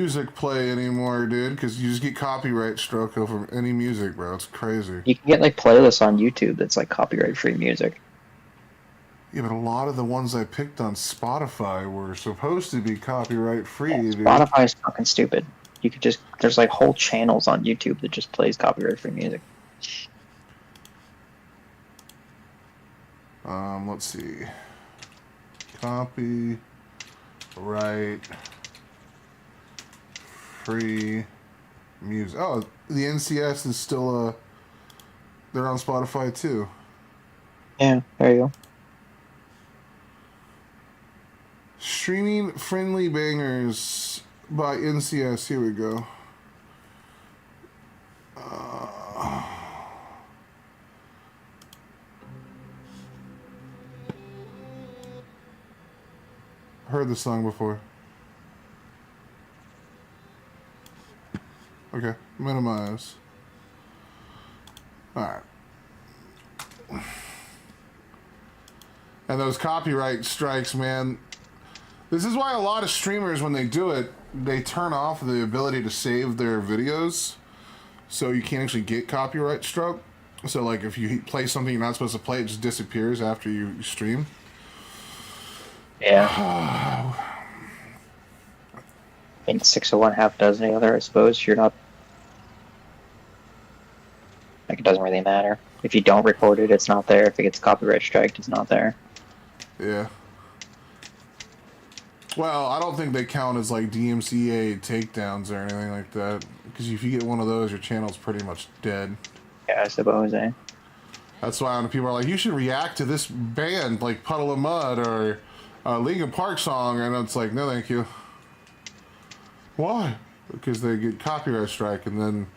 music play anymore, dude, because you just get copyright struck over any music, bro. It's crazy. You can get like playlists on YouTube that's like copyright free music. Yeah, but a lot of the ones I picked on Spotify were supposed to be copyright Yeah, free, dude. Spotify is fucking stupid. You could just there's like whole channels on YouTube that just plays copyright free music. Let's see. Copyright free music. Oh, the NCS is still they're on Spotify too. Yeah, there you go. Streaming friendly bangers by NCS. Here we go. Heard this song before. Okay, minimize. Alright. And those copyright strikes, man. This is why a lot of streamers, when they do it, they turn off the ability to save their videos. So you can't actually get copyright struck. So, like, if you play something you're not supposed to play, it just disappears after you stream. Yeah. I think 601 half dozen the other, I suppose. You're not. Like, it doesn't really matter. If you don't record it, it's not there. If it gets copyright striked, it's not there. Yeah. Well, I don't think they count as like DMCA takedowns or anything like that. Because if you get one of those, your channel's pretty much dead. Yeah, I suppose, eh? That's why when people are like, you should react to this band like Puddle of Mud or Linkin Park song, and it's like, no thank you. Why? Because they get copyright strike, and then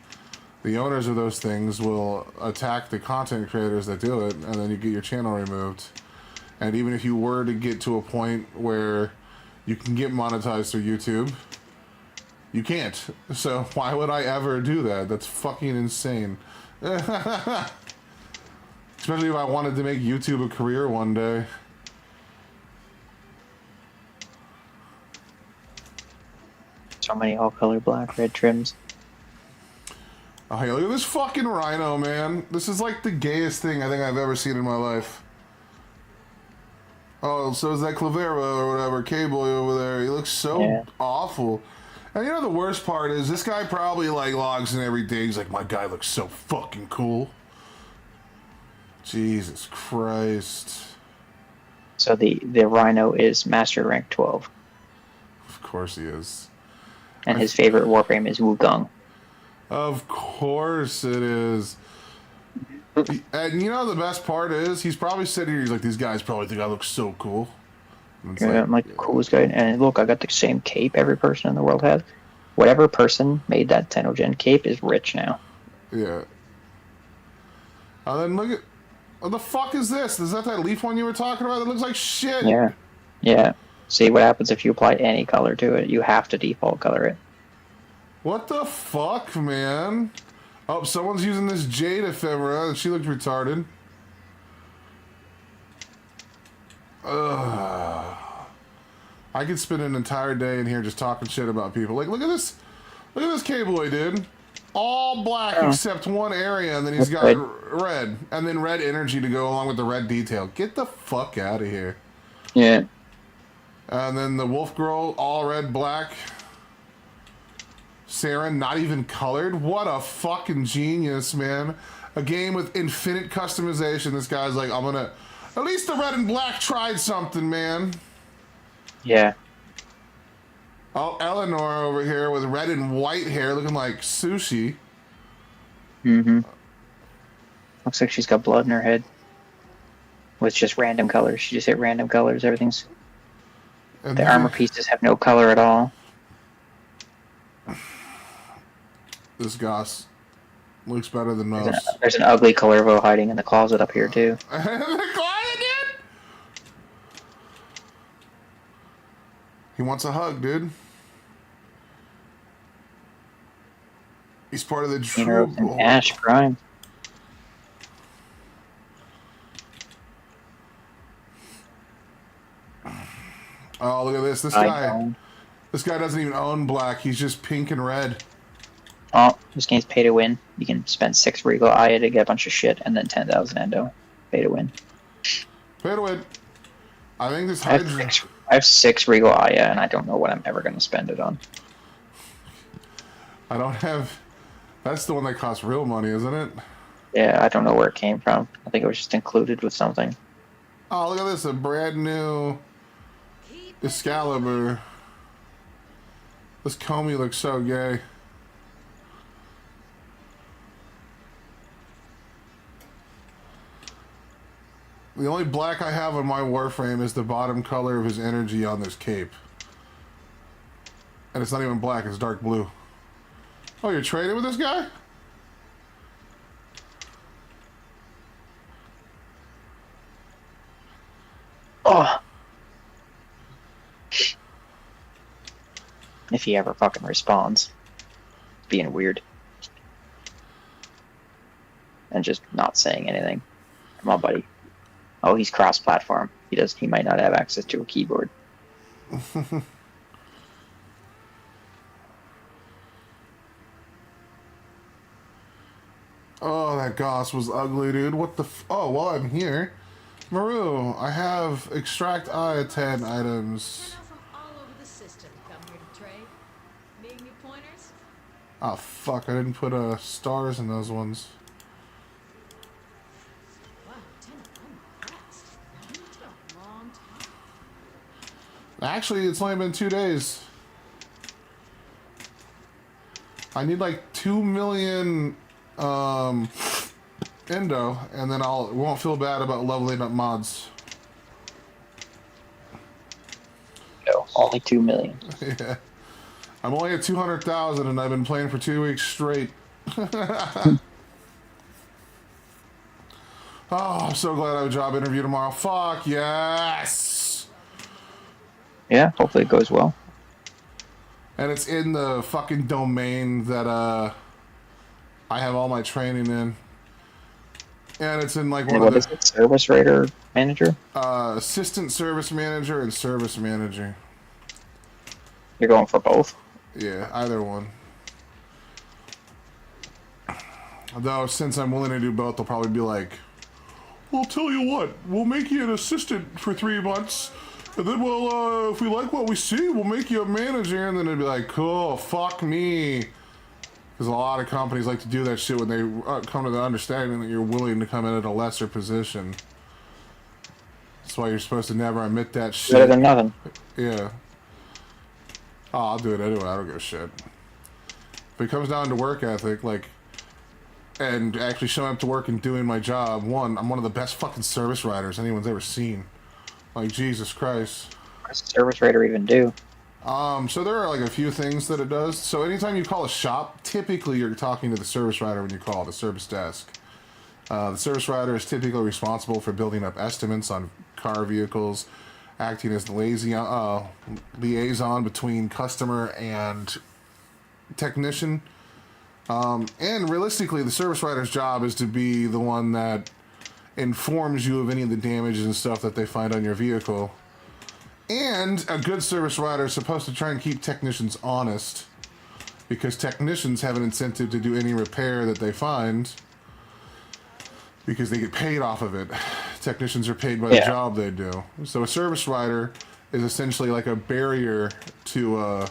the owners of those things will attack the content creators that do it, and then you get your channel removed. And even if you were to get to a point where you can get monetized through YouTube, you can't. So why would I ever do that? That's fucking insane. Especially if I wanted to make YouTube a career one day. So many all color black, red trims. Oh, hey, look at this fucking rhino, man. This is like the gayest thing I think I've ever seen in my life. Oh, so is that Clavera or whatever, K-Boy over there. He looks so awful. And you know the worst part is this guy probably like logs in every day. He's like, my guy looks so fucking cool. Jesus Christ. So the rhino is master rank 12. Of course he is. And his favorite warframe is Wukong. Of course it is. And you know the best part is he's probably sitting here. He's like, these guys probably think I look so cool. Yeah, I'm like the coolest guy. And look, I got the same cape every person in the world has. Whatever person made that Tenogen cape is rich now. Yeah. And then look at what the fuck is this? Is that leaf one you were talking about? That looks like shit. Yeah. Yeah. See what happens if you apply any color to it. You have to default color it. What the fuck, man? Oh, someone's using this jade ephemera, and she looks retarded. Ugh. I could spend an entire day in here just talking shit about people. Like, look at this K-Boy, dude. All black except one area, and then he's got red. And then red energy to go along with the red detail. Get the fuck out of here. Yeah. And then the wolf girl, all red, black. Saren, not even colored. What a fucking genius, man. A game with infinite customization. This guy's like, I'm gonna... At least the red and black tried something, man. Yeah. Oh, Eleanor over here with red and white hair looking like sushi. Mm-hmm. Looks like she's got blood in her head. With just random colors. She just hit random colors. Everything's... And the armor pieces have no color at all. This Goss looks better than most. There's an ugly Colorvo hiding in the closet up here, too. The closet, dude? He wants a hug, dude. He's part of the true... Ash Prime. Oh, look at this. This guy... This guy doesn't even own black. He's just pink and red. Oh, this game's pay to win. You can spend 6 Regal Aya to get a bunch of shit, and then 10,000 Endo. Pay to win. Pay to win. I think this I have 6 Regal Aya, and I don't know what I'm ever going to spend it on. I don't have... That's the one that costs real money, isn't it? Yeah, I don't know where it came from. I think it was just included with something. Oh, look at this. A brand new Excalibur. This Comey looks so gay. The only black I have on my Warframe is the bottom color of his energy on this cape. And it's not even black, it's dark blue. Oh, you're trading with this guy? Oh. If he ever fucking responds. Being weird. And just not saying anything. Come on, buddy. Oh, he's cross-platform. He might not have access to a keyboard. Oh, that Goss was ugly, dude. What the oh, while I'm here. Maru, I have extract eye 10 items. From all over the system come here to trade. Need any pointers? Oh, fuck. I didn't put stars in those ones. Wow, Lieutenant, I'm impressed. Now, you took a long time. Actually, it's only been 2 days. I need like 2 million Endo, and then won't feel bad about leveling up mods. No, only 2 million. Yeah. I'm only at 200,000 and I've been playing for 2 weeks straight. Oh, I'm so glad I have a job interview tomorrow. Fuck yes! Yeah, hopefully it goes well. And it's in the fucking domain that I have all my training in. And it's in like one What of is it? Service Raider Manager? Assistant Service Manager and Service Manager. You're going for both? Yeah, either one. Though, since I'm willing to do both, they'll probably be like, "Well, tell you what, we'll make you an assistant for 3 months, and then we'll, if we like what we see, we'll make you a manager," and then it'd be like, "Cool, fuck me." Because a lot of companies like to do that shit when they come to the understanding that you're willing to come in at a lesser position. That's why you're supposed to never admit that shit. Better than nothing. Yeah. Oh, I'll do it anyway. I don't give a shit. If it comes down to work ethic, like, and actually showing up to work and doing my job, one, I'm one of the best fucking service riders anyone's ever seen. Like, Jesus Christ. What does Service Raider even do? So there are like a few things that it does. So anytime you call a shop, typically you're talking to the service rider when you call the service desk. The service rider is typically responsible for building up estimates on car vehicles, acting as the liaison between customer and technician. And realistically, the service rider's job is to be the one that informs you of any of the damages and stuff that they find on your vehicle. And a good service rider is supposed to try and keep technicians honest, because technicians have an incentive to do any repair that they find because they get paid off of it. Technicians are paid by the job they do. So a service rider is essentially like a barrier to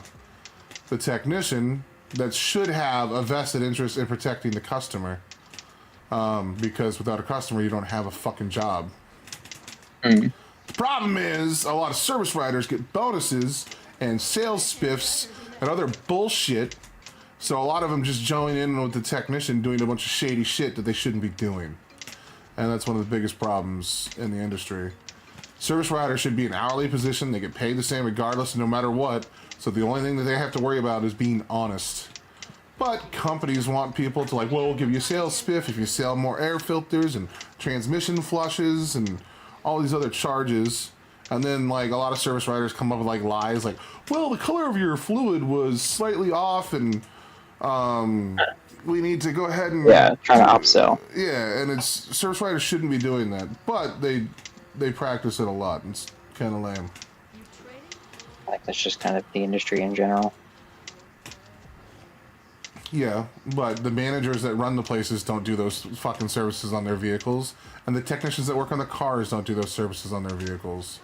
the technician that should have a vested interest in protecting the customer. Because without a customer, you don't have a fucking job. Mm. The problem is, a lot of service riders get bonuses and sales spiffs and other bullshit, so a lot of them just join in with the technician doing a bunch of shady shit that they shouldn't be doing. And that's one of the biggest problems in the industry. Service riders should be an hourly position, they get paid the same regardless, no matter what, so the only thing that they have to worry about is being honest. But companies want people to like, well, we'll give you a sales spiff if you sell more air filters and transmission flushes and all these other charges. And then like a lot of service riders come up with like lies like, well, the color of your fluid was slightly off and we need to go ahead and trying to upsell. Yeah, and it's service riders shouldn't be doing that, but they practice it a lot. It's kind of lame. Like that's just kind of the industry in general. Yeah, but the managers that run the places don't do those fucking services on their vehicles, and the technicians that work on the cars don't do those services on their vehicles.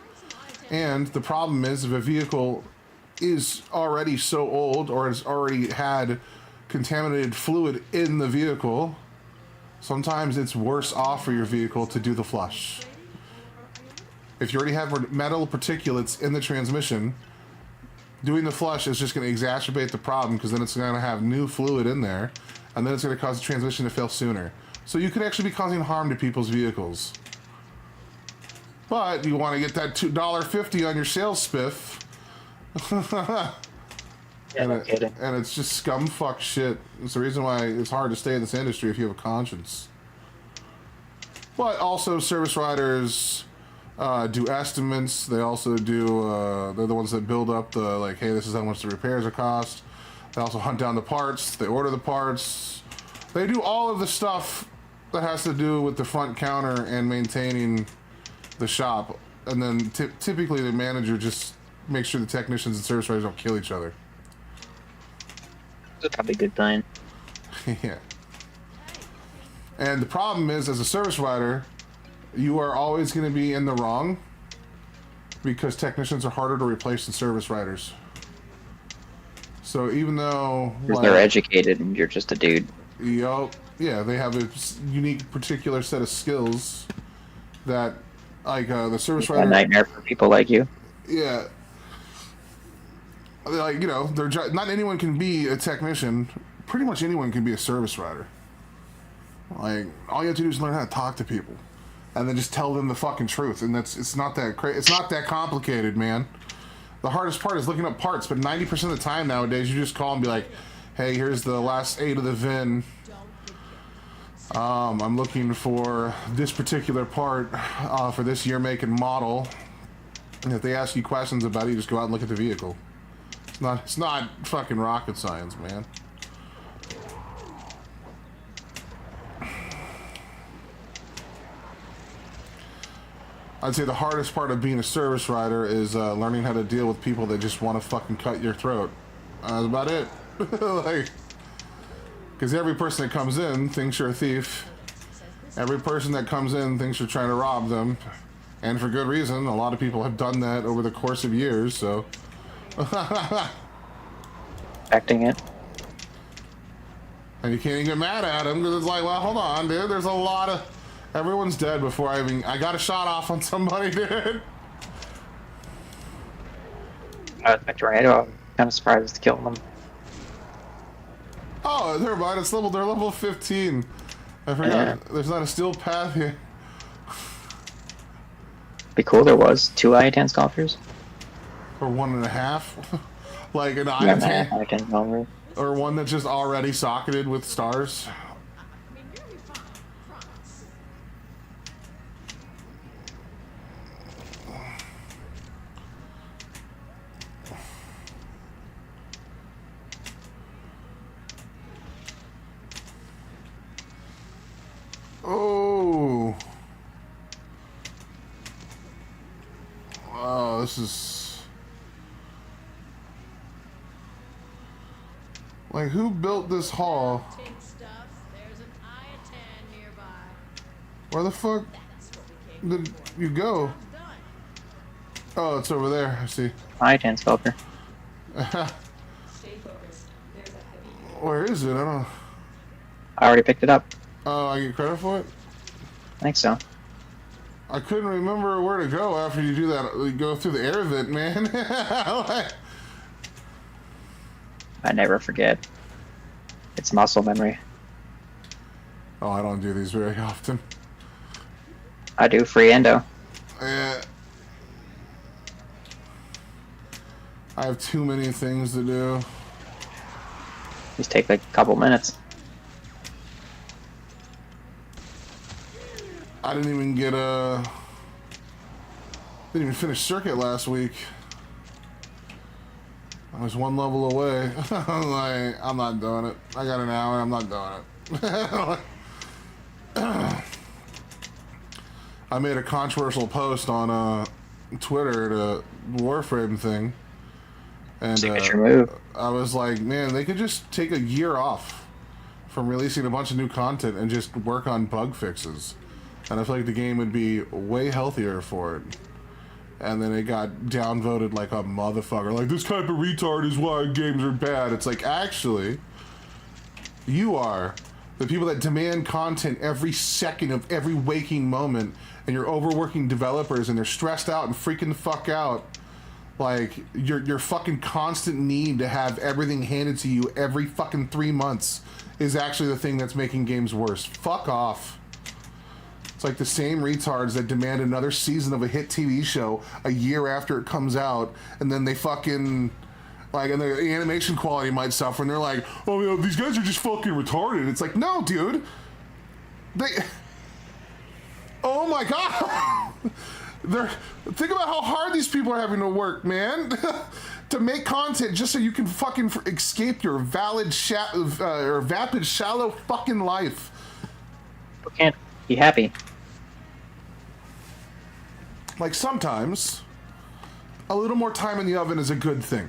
And the problem is, if a vehicle is already so old or has already had contaminated fluid in the vehicle, sometimes it's worse off for your vehicle to do the flush. If you already have metal particulates in the transmission, doing the flush is just going to exacerbate the problem, because then it's going to have new fluid in there, and then it's going to cause the transmission to fail sooner. So you could actually be causing harm to people's vehicles. But you want to get that $2.50 on your sales spiff. Yeah, no kidding. And it's just scum fuck shit. It's the reason why it's hard to stay in this industry if you have a conscience. But also, service writers do estimates. They also do, they're the ones that build up the, like, hey, this is how much the repairs are cost. They also hunt down the parts. They order the parts. They do all of the stuff that has to do with the front counter and maintaining the shop. And then typically the manager just makes sure the technicians and service writers don't kill each other. That's probably a good thing. Yeah. And the problem is, as a service writer, you are always going to be in the wrong, because technicians are harder to replace than service writers. So even though, Because they're educated and you're just a dude. yeah, they have a unique, particular set of skills that, like, the service A writer. nightmare for people like you. Yeah. Like, you know, not anyone can be a technician. Pretty much anyone can be a service writer. Like, all you have to do is learn how to talk to people, and then just tell them the fucking truth. And it's not that it's not that complicated, man. The hardest part is looking up parts, but 90% of the time nowadays, you just call and be like, hey, here's the last 8 of the VIN. I'm looking for this particular part for this year, make, and model. And if they ask you questions about it, you just go out and look at the vehicle. It's not fucking rocket science, man. I'd say the hardest part of being a service writer is learning how to deal with people that just want to fucking cut your throat. That's about it. Like, because every person that comes in thinks you're a thief. Every person that comes in thinks you're trying to rob them. And for good reason. A lot of people have done that over the course of years, so... Acting it. And you can't even get mad at them, because it's like, well, hold on, dude. There's a lot of... Everyone's dead before I got a shot off on somebody, dude. A tornado. I'm kind of surprised it's killing them. Oh, never mind. They're level 15. I forgot. Yeah. There's not a steel path here. Be cool there was 2 I-10 sculptures. Or 1.5. Like an Yeah, I-10. I-10 sculptures. Or one that's just already socketed with stars. I mean, you'll be fine. Promise. Oh. Wow, this is... Like, who built this hall? Take stuff. There's an I-10 nearby. Where the fuck That's what we came did you go? done. Oh, it's over there. I see. I-10 sculpture. Where is it? I don't know. I already picked it up. Oh, I get credit for it? I think so. I couldn't remember where to go after you do that. You go through the air vent, man. I never forget. It's muscle memory. Oh, I don't do these very often. I do free endo. I have too many things to do. Just take like a couple minutes. I didn't even get didn't even finish circuit last week. I was 1 level away. I was like, I'm not doing it. I got an hour, I'm not doing it. I made a controversial post on Twitter, the Warframe thing, And Signature move. I was like, man, they could just take a year off from releasing a bunch of new content and just work on bug fixes. And I feel like the game would be way healthier for it. And then it got downvoted like a motherfucker. Like, this type of retard is why games are bad. It's like, actually, you are the people that demand content every second of every waking moment, and you're overworking developers, and they're stressed out and freaking the fuck out. Like, your fucking constant need to have everything handed to you every fucking 3 months is actually the thing that's making games worse. Fuck off. It's like the same retards that demand another season of a hit TV show a year after it comes out, and then they fucking, like, and the animation quality might suffer, and they're like, oh, you know, these guys are just fucking retarded. It's like, no, dude. Oh my god. Think about how hard these people are having to work, man. To make content just so you can fucking escape your vapid, shallow fucking life. You can't be happy. Like, sometimes a little more time in the oven is a good thing.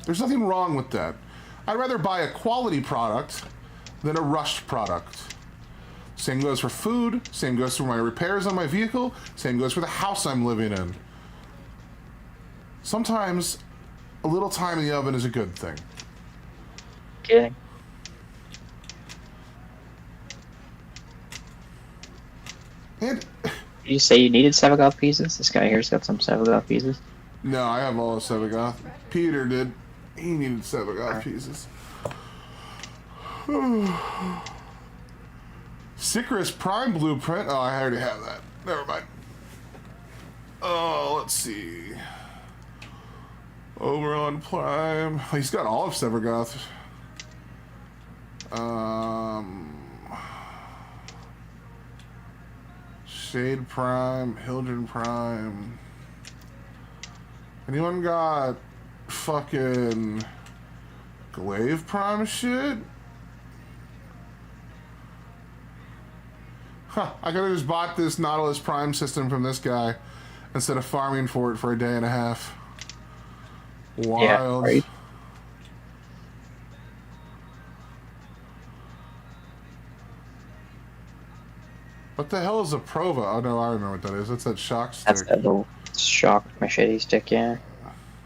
There's nothing wrong with that. I'd rather buy a quality product than a rushed product. Same goes for food, same goes for my repairs on my vehicle, same goes for the house I'm living in. Sometimes a little time in the oven is a good thing. Kidding. And Did you say you needed Sevagoth pieces? This guy here's got some Sevagoth pieces. no, I have all of Sevagoth. Peter did. He needed Sevagoth pieces. Sicarus Prime Blueprint. Oh, I already have that. Never mind. Oh, let's see. Oberon Prime. He's got all of Sevagoth. Shade Prime, Hildren Prime. Anyone got fucking Glaive Prime shit? Huh, I could've just bought this Nautilus Prime system from this guy instead of farming for it for a day and a half. Wild. Yeah, right. What the hell is a Prova? Oh no, I remember what that is. That's that shock stick. That's that little shock machete stick, yeah.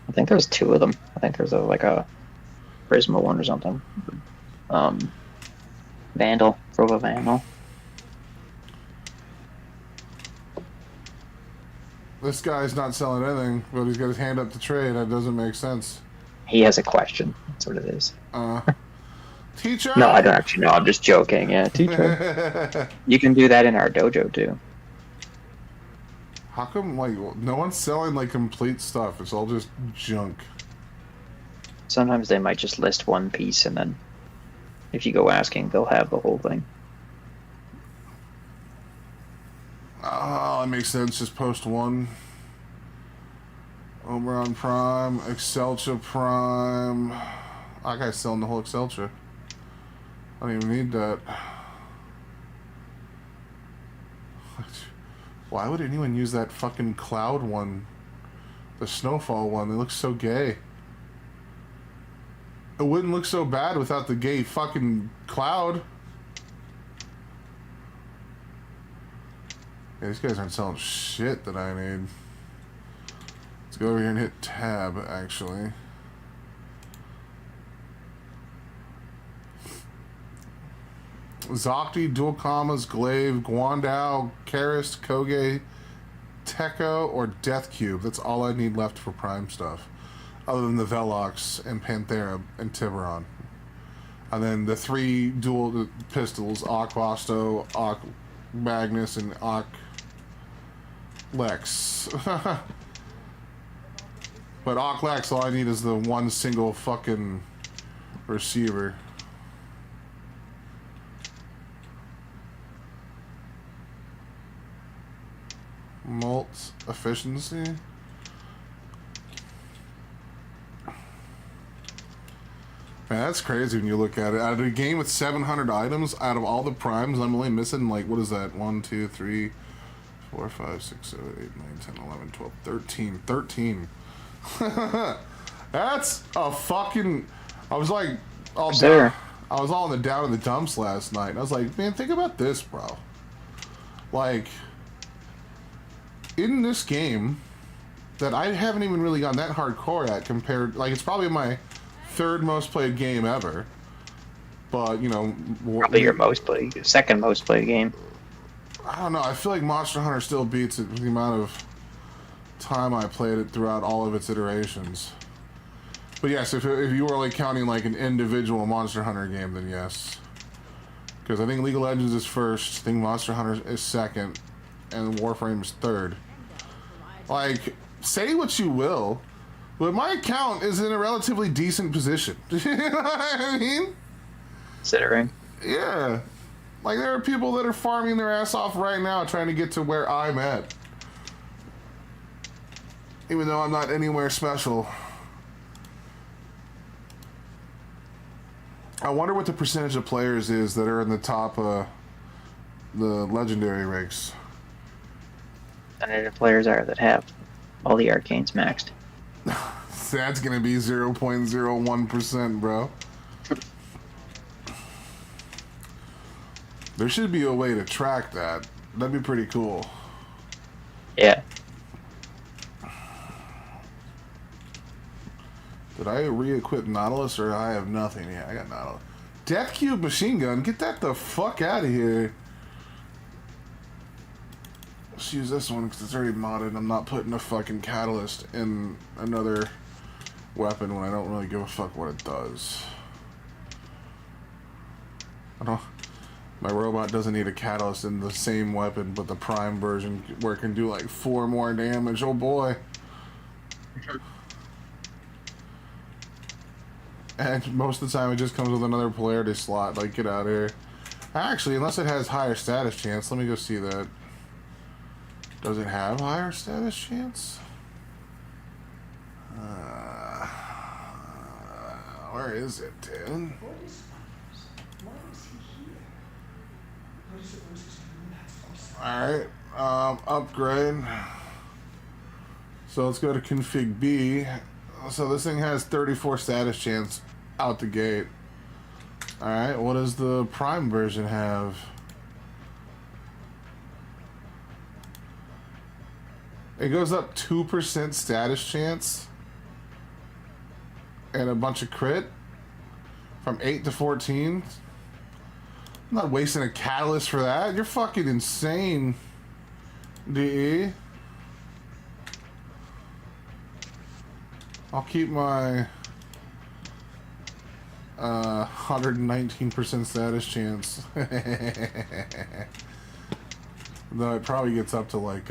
I think there's two of them. I think there's like a Prisma one or something. Vandal, Prova Vandal. This guy's not selling anything, but he's got his hand up to trade. That doesn't make sense. He has a question. That's what it is. Teacher? No, I don't actually know. I'm just joking. Yeah, teacher. You can do that in our dojo too. How come, like, no one's selling, like, complete stuff? It's all just junk. Sometimes they might just list one piece, and then if you go asking, they'll have the whole thing. Oh, that makes sense. Just post one. Oberon Prime, Exceltra Prime. That guy's selling the whole Exceltra. I don't even need that. Why would anyone use that fucking cloud one? The snowfall one. They look so gay. It wouldn't look so bad without the gay fucking cloud. Yeah, these guys aren't selling shit that I need. Let's go over here and hit tab, actually. Zocti, Dual Commas, Glaive, Guandao, Karist, Koge, Tekko, or Death Cube. That's all I need left for Prime stuff. Other than the Velox and Panthera and Tiburon. And then the three dual pistols, Aquasto, Magnus, and Lex. But Lex, all I need is the one single fucking receiver. Mult efficiency. Man, that's crazy when you look at it. Out of a game with 700 items, out of all the primes, I'm only missing, like, what is that? 1, 2, 3, 4, 5, 6, 7, 8, 9, 10, 11, 12, 13. 13. That's a fucking. I was like, all Sir. down. I was all in the down in the dumps last night. And I was like, man, think about this, bro. Like, in this game, that I haven't even really gotten that hardcore at compared. Like, it's probably my third most played game ever. But you know, Probably your most played, second most played game. I don't know. I feel like Monster Hunter still beats it with the amount of time I played it throughout all of its iterations. But yes, if you were like counting like an individual Monster Hunter game, then yes. Because I think League of Legends is first, I think Monster Hunter is second, and Warframe is third. Like, say what you will, but my account is in a relatively decent position. You know what I mean? Considering. Yeah. Like, there are people that are farming their ass off right now trying to get to where I'm at. Even though I'm not anywhere special. I wonder what the percentage of players is that are in the top, the legendary ranks. And the players are that have all the arcanes maxed. That's gonna be 0.01%, bro. There should be a way to track that. That'd be pretty cool. Yeah. Did I re-equip Nautilus or I have nothing? Yeah, I got Nautilus. Death Cube machine gun, get that the fuck out of here. Let's use this one because it's already modded. I'm not putting a fucking catalyst in another weapon when I don't really give a fuck what it does. I don't. My robot doesn't need a catalyst in the same weapon, but the prime version where it can do like 4 more damage. Oh boy. And most of the time it just comes with another polarity slot. Like, get out of here. Actually, unless it has higher status chance. Let me go see that. Does it have higher status chance? Where is it, dude? Alright, upgrade. So let's go to config B. So this thing has 34 status chance out the gate. Alright, what does the prime version have? It goes up 2% status chance and a bunch of crit from 8 to 14. I'm not wasting a catalyst for that. You're fucking insane, DE. I'll keep my 119% status chance. Though it probably gets up to like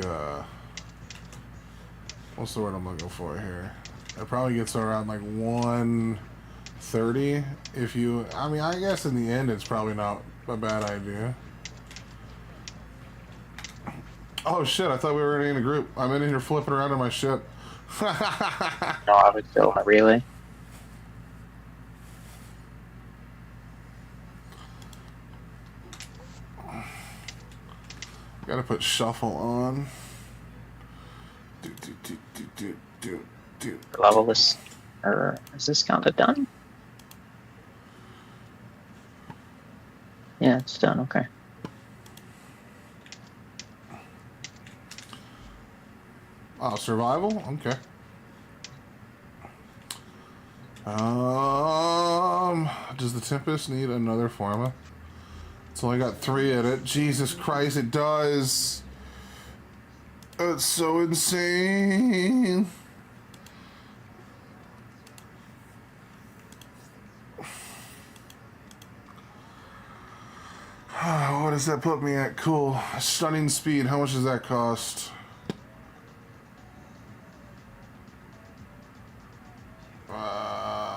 what's the word I'm looking for here? It probably gets around like 130 if you. I mean, I guess in the end it's probably not a bad idea. Oh shit! I thought we were already in a group. I'm in here flipping around in my ship. No, I was still on a relay. Gotta put shuffle on. Levelless. Or is this counted done? Yeah, it's done. Okay. Oh, survival? Okay. Does the Tempest need another Pharma? It's only got 3 in it. Jesus Christ, it does. That's so insane. What does that put me at? Cool. Stunning speed. How much does that cost?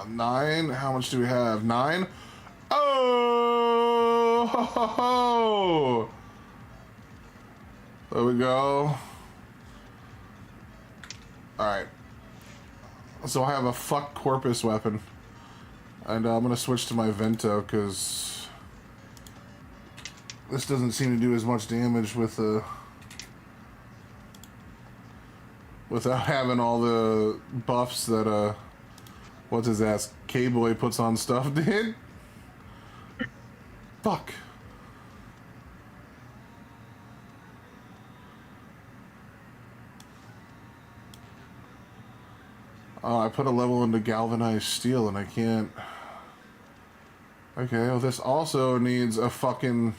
Nine. How much do we have? 9. Oh! Ho, ho, ho. There we go. Alright. So I have a fuck corpus weapon. And I'm gonna switch to my Vento because this doesn't seem to do as much damage with the without having all the buffs that what's his ass? K-Boy puts on stuff, dude. Fuck. Oh, I put a level into galvanized steel and I can't. Okay, well, this also needs a fucking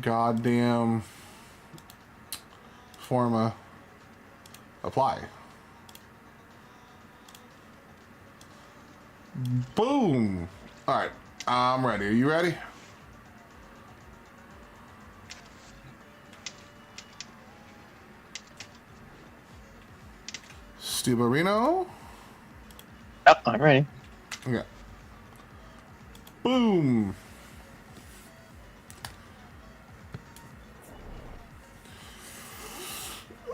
goddamn forma apply. Boom! Alright, I'm ready. Are you ready? Stubarino? Oh, I'm ready. Okay. Boom!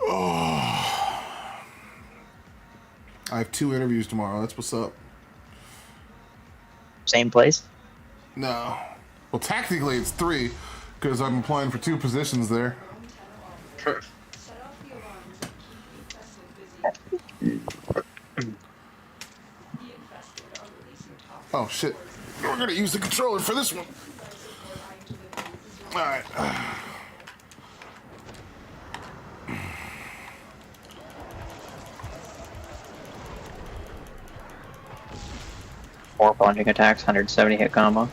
Oh. I have 2 interviews tomorrow. That's what's up. Same place? No. Well, technically it's 3, because I'm applying for 2 positions there. Set off the alarms and keep the infested busy. The infested are releasing toxins. Oh, shit. We're gonna use the controller for this one. Alright. Four plunging attacks, 170 hit combo.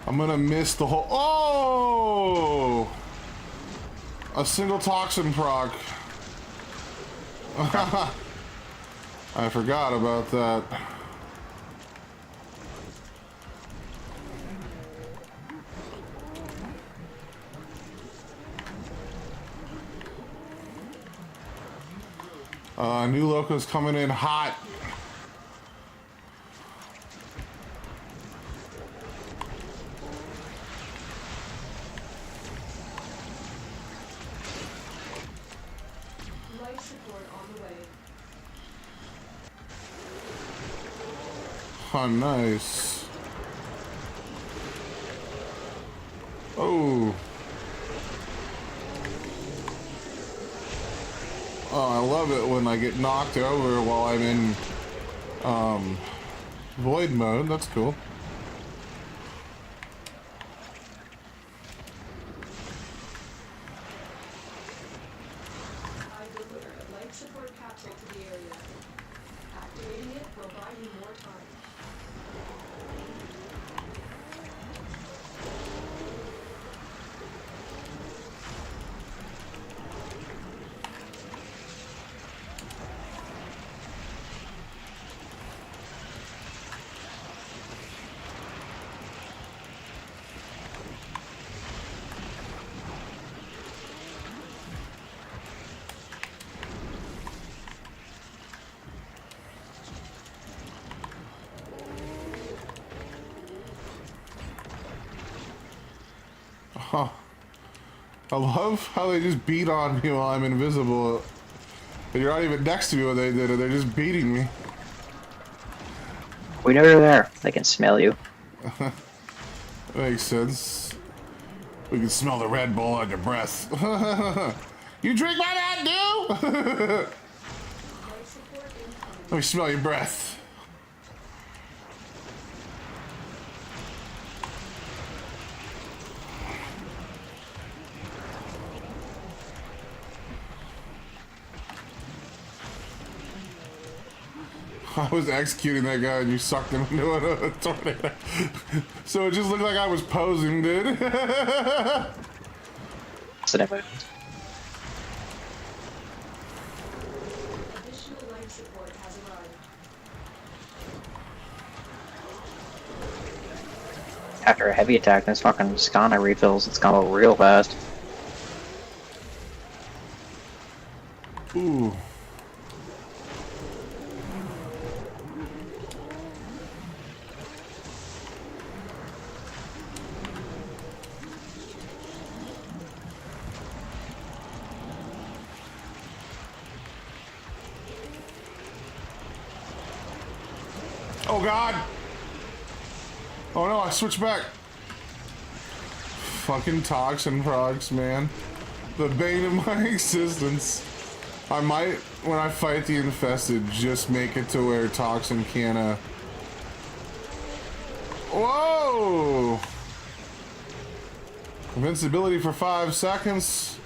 I'm gonna miss the whole. Oh! A single toxin proc. I forgot about that. New loco's coming in hot. Life support on the way. Oh, nice. Oh. Oh, I love it when I get knocked over while I'm in void mode. That's cool. I delivered a life support capsule to the area. Activating it will buy you more time. Huh. I love how they just beat on me while I'm invisible. You're not even next to me when they did it. They're just beating me. We know you're there. They can smell you. Makes sense. We can smell the Red Bull on your breath. You drink my Mountain Dew? Life support incoming. Let me smell your breath. I was executing that guy and you sucked him into a tornado. So it just looked like I was posing, dude. So never. Additional life support has arrived. After a heavy attack, this fucking Skana refills. It's gonna go real fast. Ooh. Oh God! Oh no, I switched back. Fucking toxin procs, man. The bane of my existence. I might, when I fight the infested, just make it to where toxin can't, Whoa! Invincibility for 5 seconds.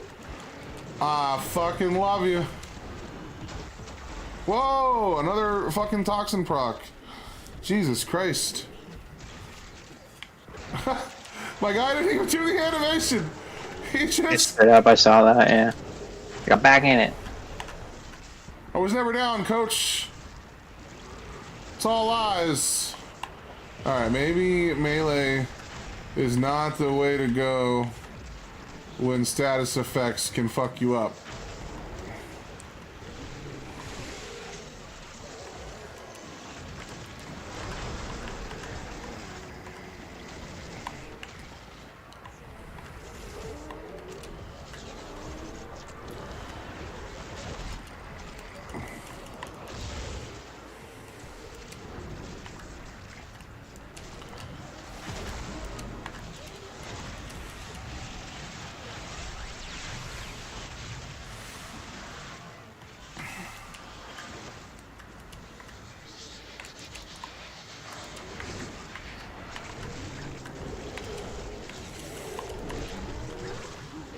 I fucking love you. Whoa! Another fucking toxin proc. Jesus Christ. My guy didn't even do the animation. He It's just... straight up, I saw that, yeah. Got back in it. I was never down, coach. It's all lies. Alright, maybe melee is not the way to go when status effects can fuck you up.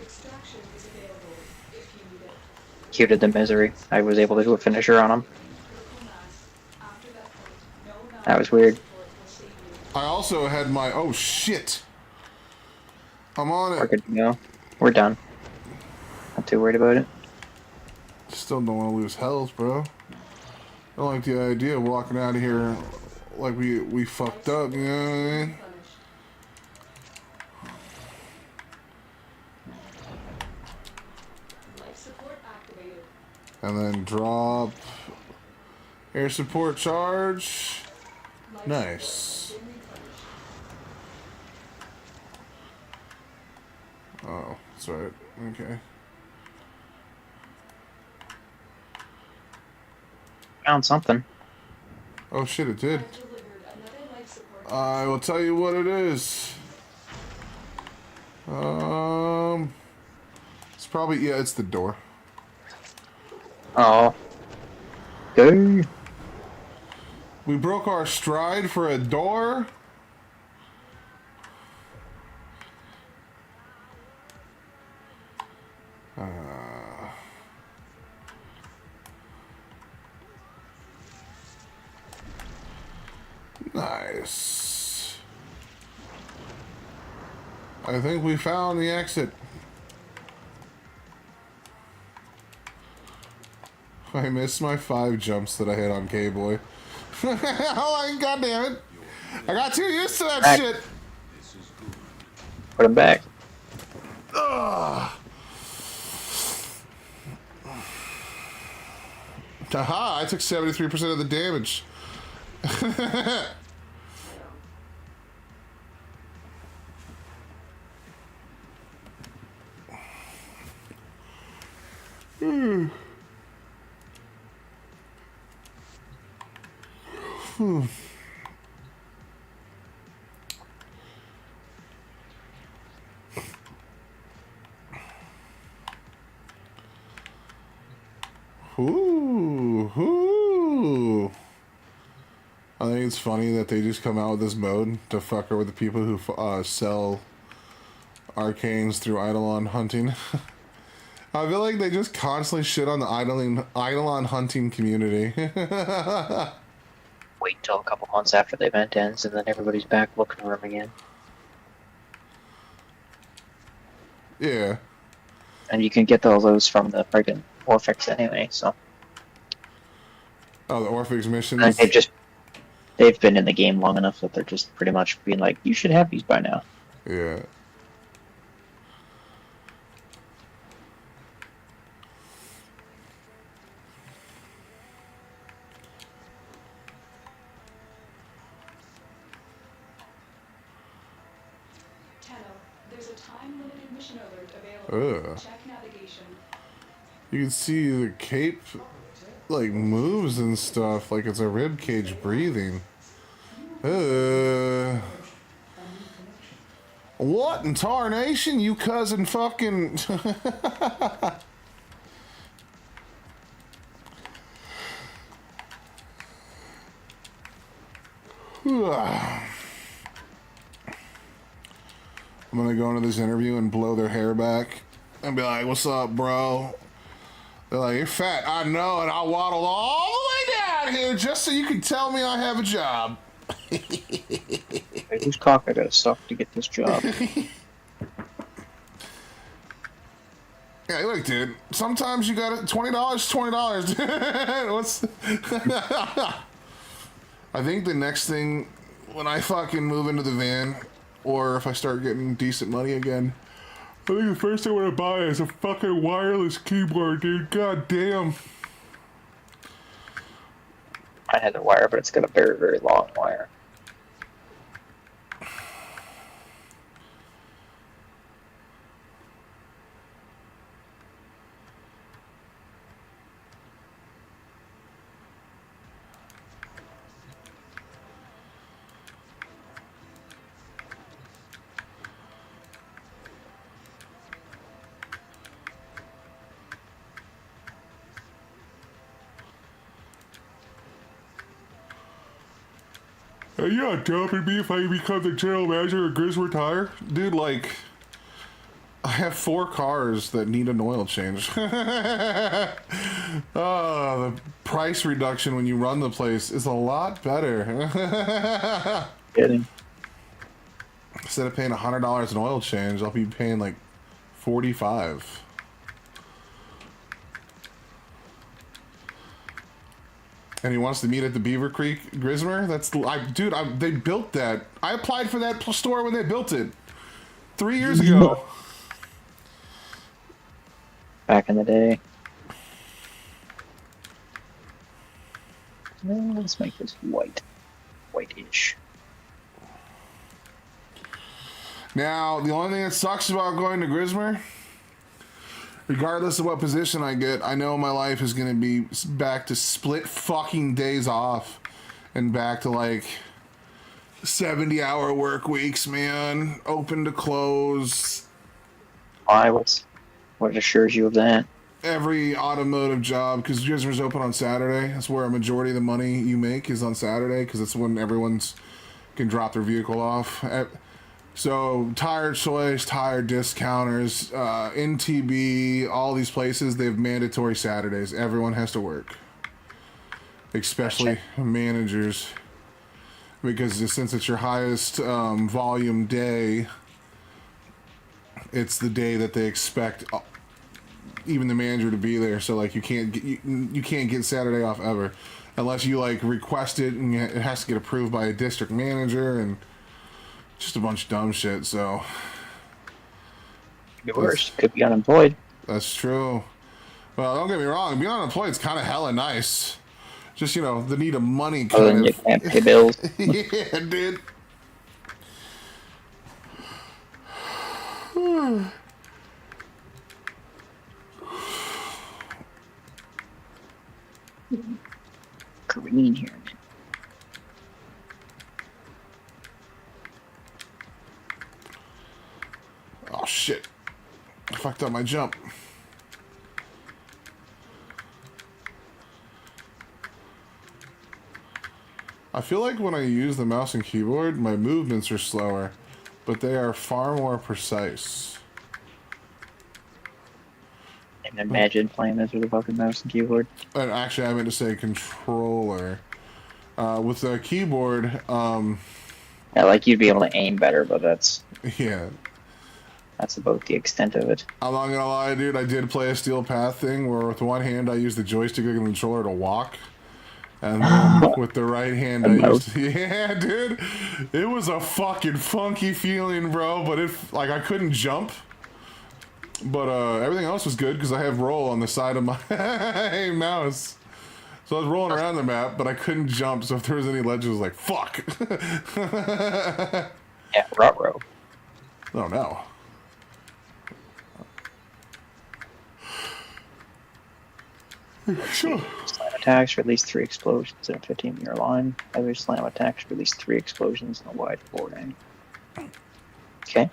Extraction is available if you need it. Cuted the misery. I was able to do a finisher on him. Critical mass. After that point, no That was weird. support will save you. I also had my... Oh, shit. I'm on We're it. good to go. We're done. Not too worried about it. Still don't want to lose health, bro. I don't like the idea of walking out of here like we fucked up, you know what I mean? Life support activated. And then drop air support charge. Life Nice. support has been replenished. Oh, that's right. Okay. Found something. Oh shit, it did. I've delivered another life support. I will tell you what it is. It's probably, yeah, it's the door. Oh. Go. We broke our stride for a door. Nice. I think we found the exit. I missed my 5 jumps that I had on K-Boy. Oh, God damn it. I got too used to that Back. shit. Put him back. Ugh. Haha, I took 73% of the damage. Ooh, ooh. I think it's funny that they just come out with this mode to fuck over the people who sell arcanes through Eidolon hunting. I feel like they just constantly shit on the Eidolon hunting community. Wait until a couple months after the event ends, and then everybody's back looking for him again. Yeah. And you can get all those from the friggin' Orphix anyway, so. Oh, the Orphix missions. And they've been in the game long enough that they're just pretty much being like, you should have these by now. Yeah. Tenno, there's a time-limited mission alert available. Ugh. Check navigation. You can see the cape, like, moves and stuff, like it's a rib cage breathing. What in tarnation, you cousin fucking... I'm gonna go into this interview and blow their hair back and be like, what's up, bro? They're like, you're fat. I know, and I'll waddle all the way down here just so you can tell me I have a job. Hey, whose cock I gotta suck to get this job? Yeah, look, dude. Sometimes you got it. $20, $20. What's? I think the next thing, when I fucking move into the van, or if I start getting decent money again, I think the first thing I want to buy is a fucking wireless keyboard, dude. God damn. I had the wire, but it's got a very, very long wire. Are you not dumping me if I become the general manager of Griswold Tire? Dude, like, I have 4 cars that need an oil change. Oh, the price reduction when you run the place is a lot better. Kidding. Instead of paying $100 an oil change, I'll be paying like $45. And he wants to meet at the Beaver Creek Grismer? That's, dude, they built that. I applied for that store when they built it 3 years ago. Back in the day. Let's make this white. Whitish. Now, the only thing that sucks about going to Grismer, regardless of what position I get, I know my life is going to be back to split fucking days off and back to like 70-hour work weeks, man. Open to close. Why? What assures you of that? Every automotive job, because Grismer's open on Saturday. That's where a majority of the money you make is on Saturday, because it's when everyone's can drop their vehicle off. So Tire Choice, Tire Discounters, NTB, all these places, they have mandatory Saturdays. Everyone has to work, especially managers, because since it's your highest volume day, it's the day that they expect even the manager to be there. So like you can't get Saturday off ever, unless you like request it, and it has to get approved by a district manager and just a bunch of dumb shit. So Be worse. Could be unemployed. that's true. Well, don't get me wrong, being unemployed is kind of hella nice. Just, you know, the need of money Other than kind you of. can't pay bills. Yeah, dude. Green here, man. Oh shit. I fucked up my jump. I feel like when I use the mouse and keyboard, my movements are slower, but they are far more precise. And imagine playing this with a fucking mouse and keyboard. And actually, I meant to say controller. With the keyboard, Yeah, like you'd be able to aim better, but that's yeah. about the extent of it. I'm not gonna lie, dude. I did play a Steel Path thing where with one hand I used the joystick and the controller to walk, and then with the right hand I used. Yeah, dude. It was a fucking funky feeling, bro. But like I couldn't jump. But everything else was good because I have roll on the side of my mouse. So I was rolling around the map, but I couldn't jump. So if there was any ledges, I was like, fuck. Yeah, ruh-roh. Oh no. Sure. Slam attacks release 3 explosions in a 15-meter line. Other slam attacks release 3 explosions in a wide forward angle. Okay.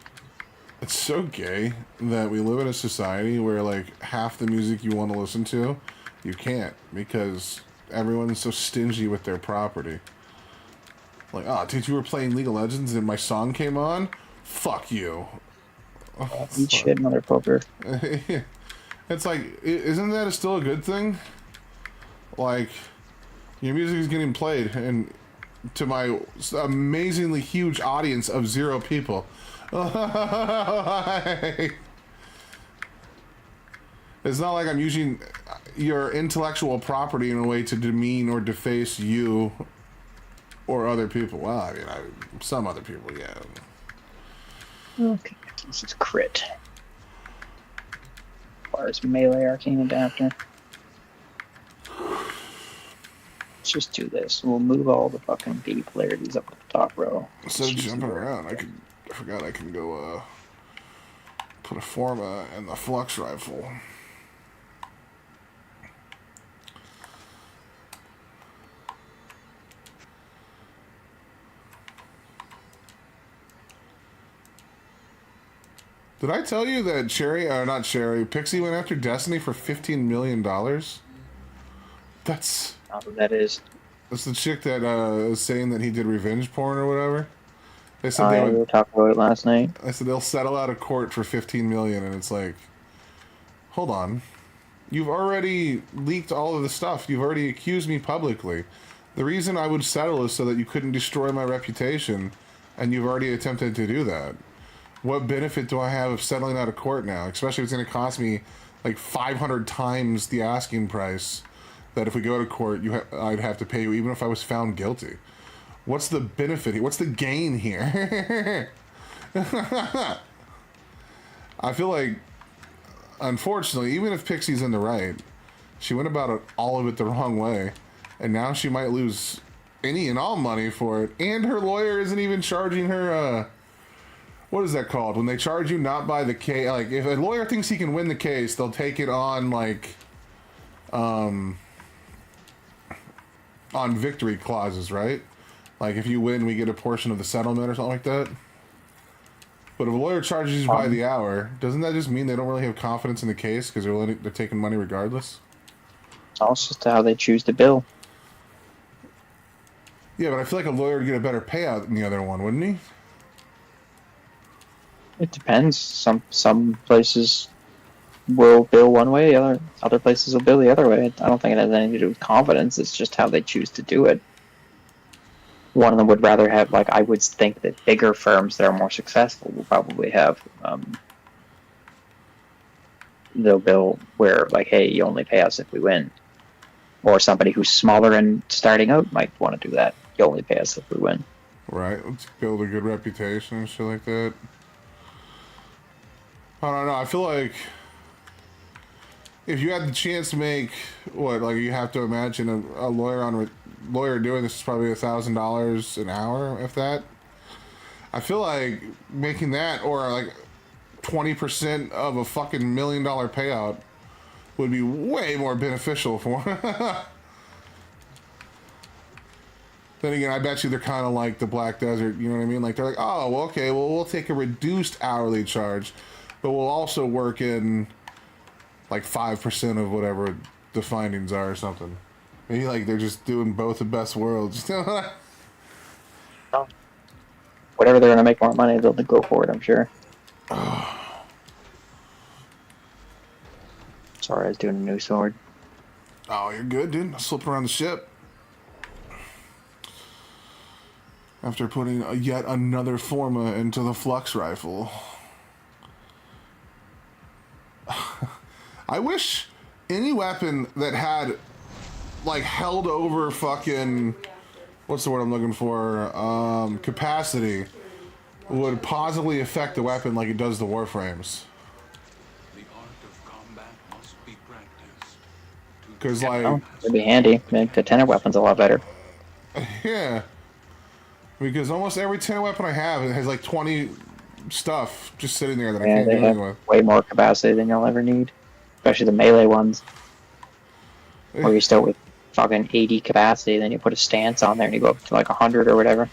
It's so gay that we live in a society where like half the music you want to listen to, you can't because everyone's so stingy with their property. Like, oh, dude, you were playing League of Legends and my song came on? Fuck you. Eat shit, motherfucker. It's like, isn't that still a good thing? Like, your music is getting played, and to my amazingly huge audience of 0 people. It's not like I'm using your intellectual property in a way to demean or deface you or other people. Well, I mean, some other people, yeah. Okay, this is crit. Requires melee arcane adapter. Let's just do this. We'll move all the fucking B polarities up to the top row. Instead of jumping around, I forgot I can go put a Forma in the flux rifle. Did I tell you that Pixie went after Destiny for $15 million? That's... I don't know who that is. That's the chick that was saying that he did revenge porn or whatever. They said we were talking about it last night. I said they'll settle out of court for $15 million, and it's like, hold on, you've already leaked all of the stuff. You've already accused me publicly. The reason I would settle is so that you couldn't destroy my reputation, and you've already attempted to do that. What benefit do I have of settling out of court now? Especially if it's going to cost me like 500 times the asking price. That if we go to court, I'd have to pay you, even if I was found guilty. What's the benefit here? What's the gain here? I feel like, unfortunately, even if Pixie's in the right, she went about all of it the wrong way, and now she might lose any and all money for it. And her lawyer isn't even charging her. What is that called? When they charge you not by the case, like if a lawyer thinks he can win the case, they'll take it on like, on victory clauses, right? Like if you win, we get a portion of the settlement or something like that. But if a lawyer charges you by the hour, doesn't that just mean they don't really have confidence in the case because they're taking money regardless? It's also just how they choose to bill. Yeah, but I feel like a lawyer would get a better payout than the other one, wouldn't he? It depends. Some places will bill one way, other places will bill the other way. I don't think it has anything to do with confidence. It's just how they choose to do it. One of them would rather have, like, I would think that bigger firms that are more successful will probably have, they'll bill where, like, hey, you only pay us if we win. Or somebody who's smaller and starting out might want to do that. You only pay us if we win. Right, let's build a good reputation and shit like that. I don't know, I feel like if you had the chance to make, you have to imagine a lawyer doing this is probably $1,000 an hour, if that. I feel like making that, or like 20% of a fucking $1 million payout would be way more beneficial for Then again, I bet you they're kind of like the Black Desert, you know what I mean? Like, they're like, oh, well, okay, well, we'll take a reduced hourly charge, but we'll also work in like 5% of whatever the findings are or something. Maybe like they're just doing both the best worlds. Whatever they're going to make more money, they'll go for it, I'm sure. Sorry, I was doing a new sword. Oh, you're good, dude. I'll slip around the ship. After putting yet another Forma into the flux rifle. I wish any weapon that had, like, held over fucking, what's the word I'm looking for, capacity, would positively affect the weapon like it does the Warframes. The art of combat must be practiced. Because, like... Oh, it'd be handy. Make the tenor weapons a lot better. Yeah. Because almost every 10 weapon I have, it has like 20 stuff just sitting there that I can't do anything with. Way more capacity than you'll ever need. Especially the melee ones. Where you start with fucking 80 capacity, then you put a stance on there and you go up to like 100 or whatever.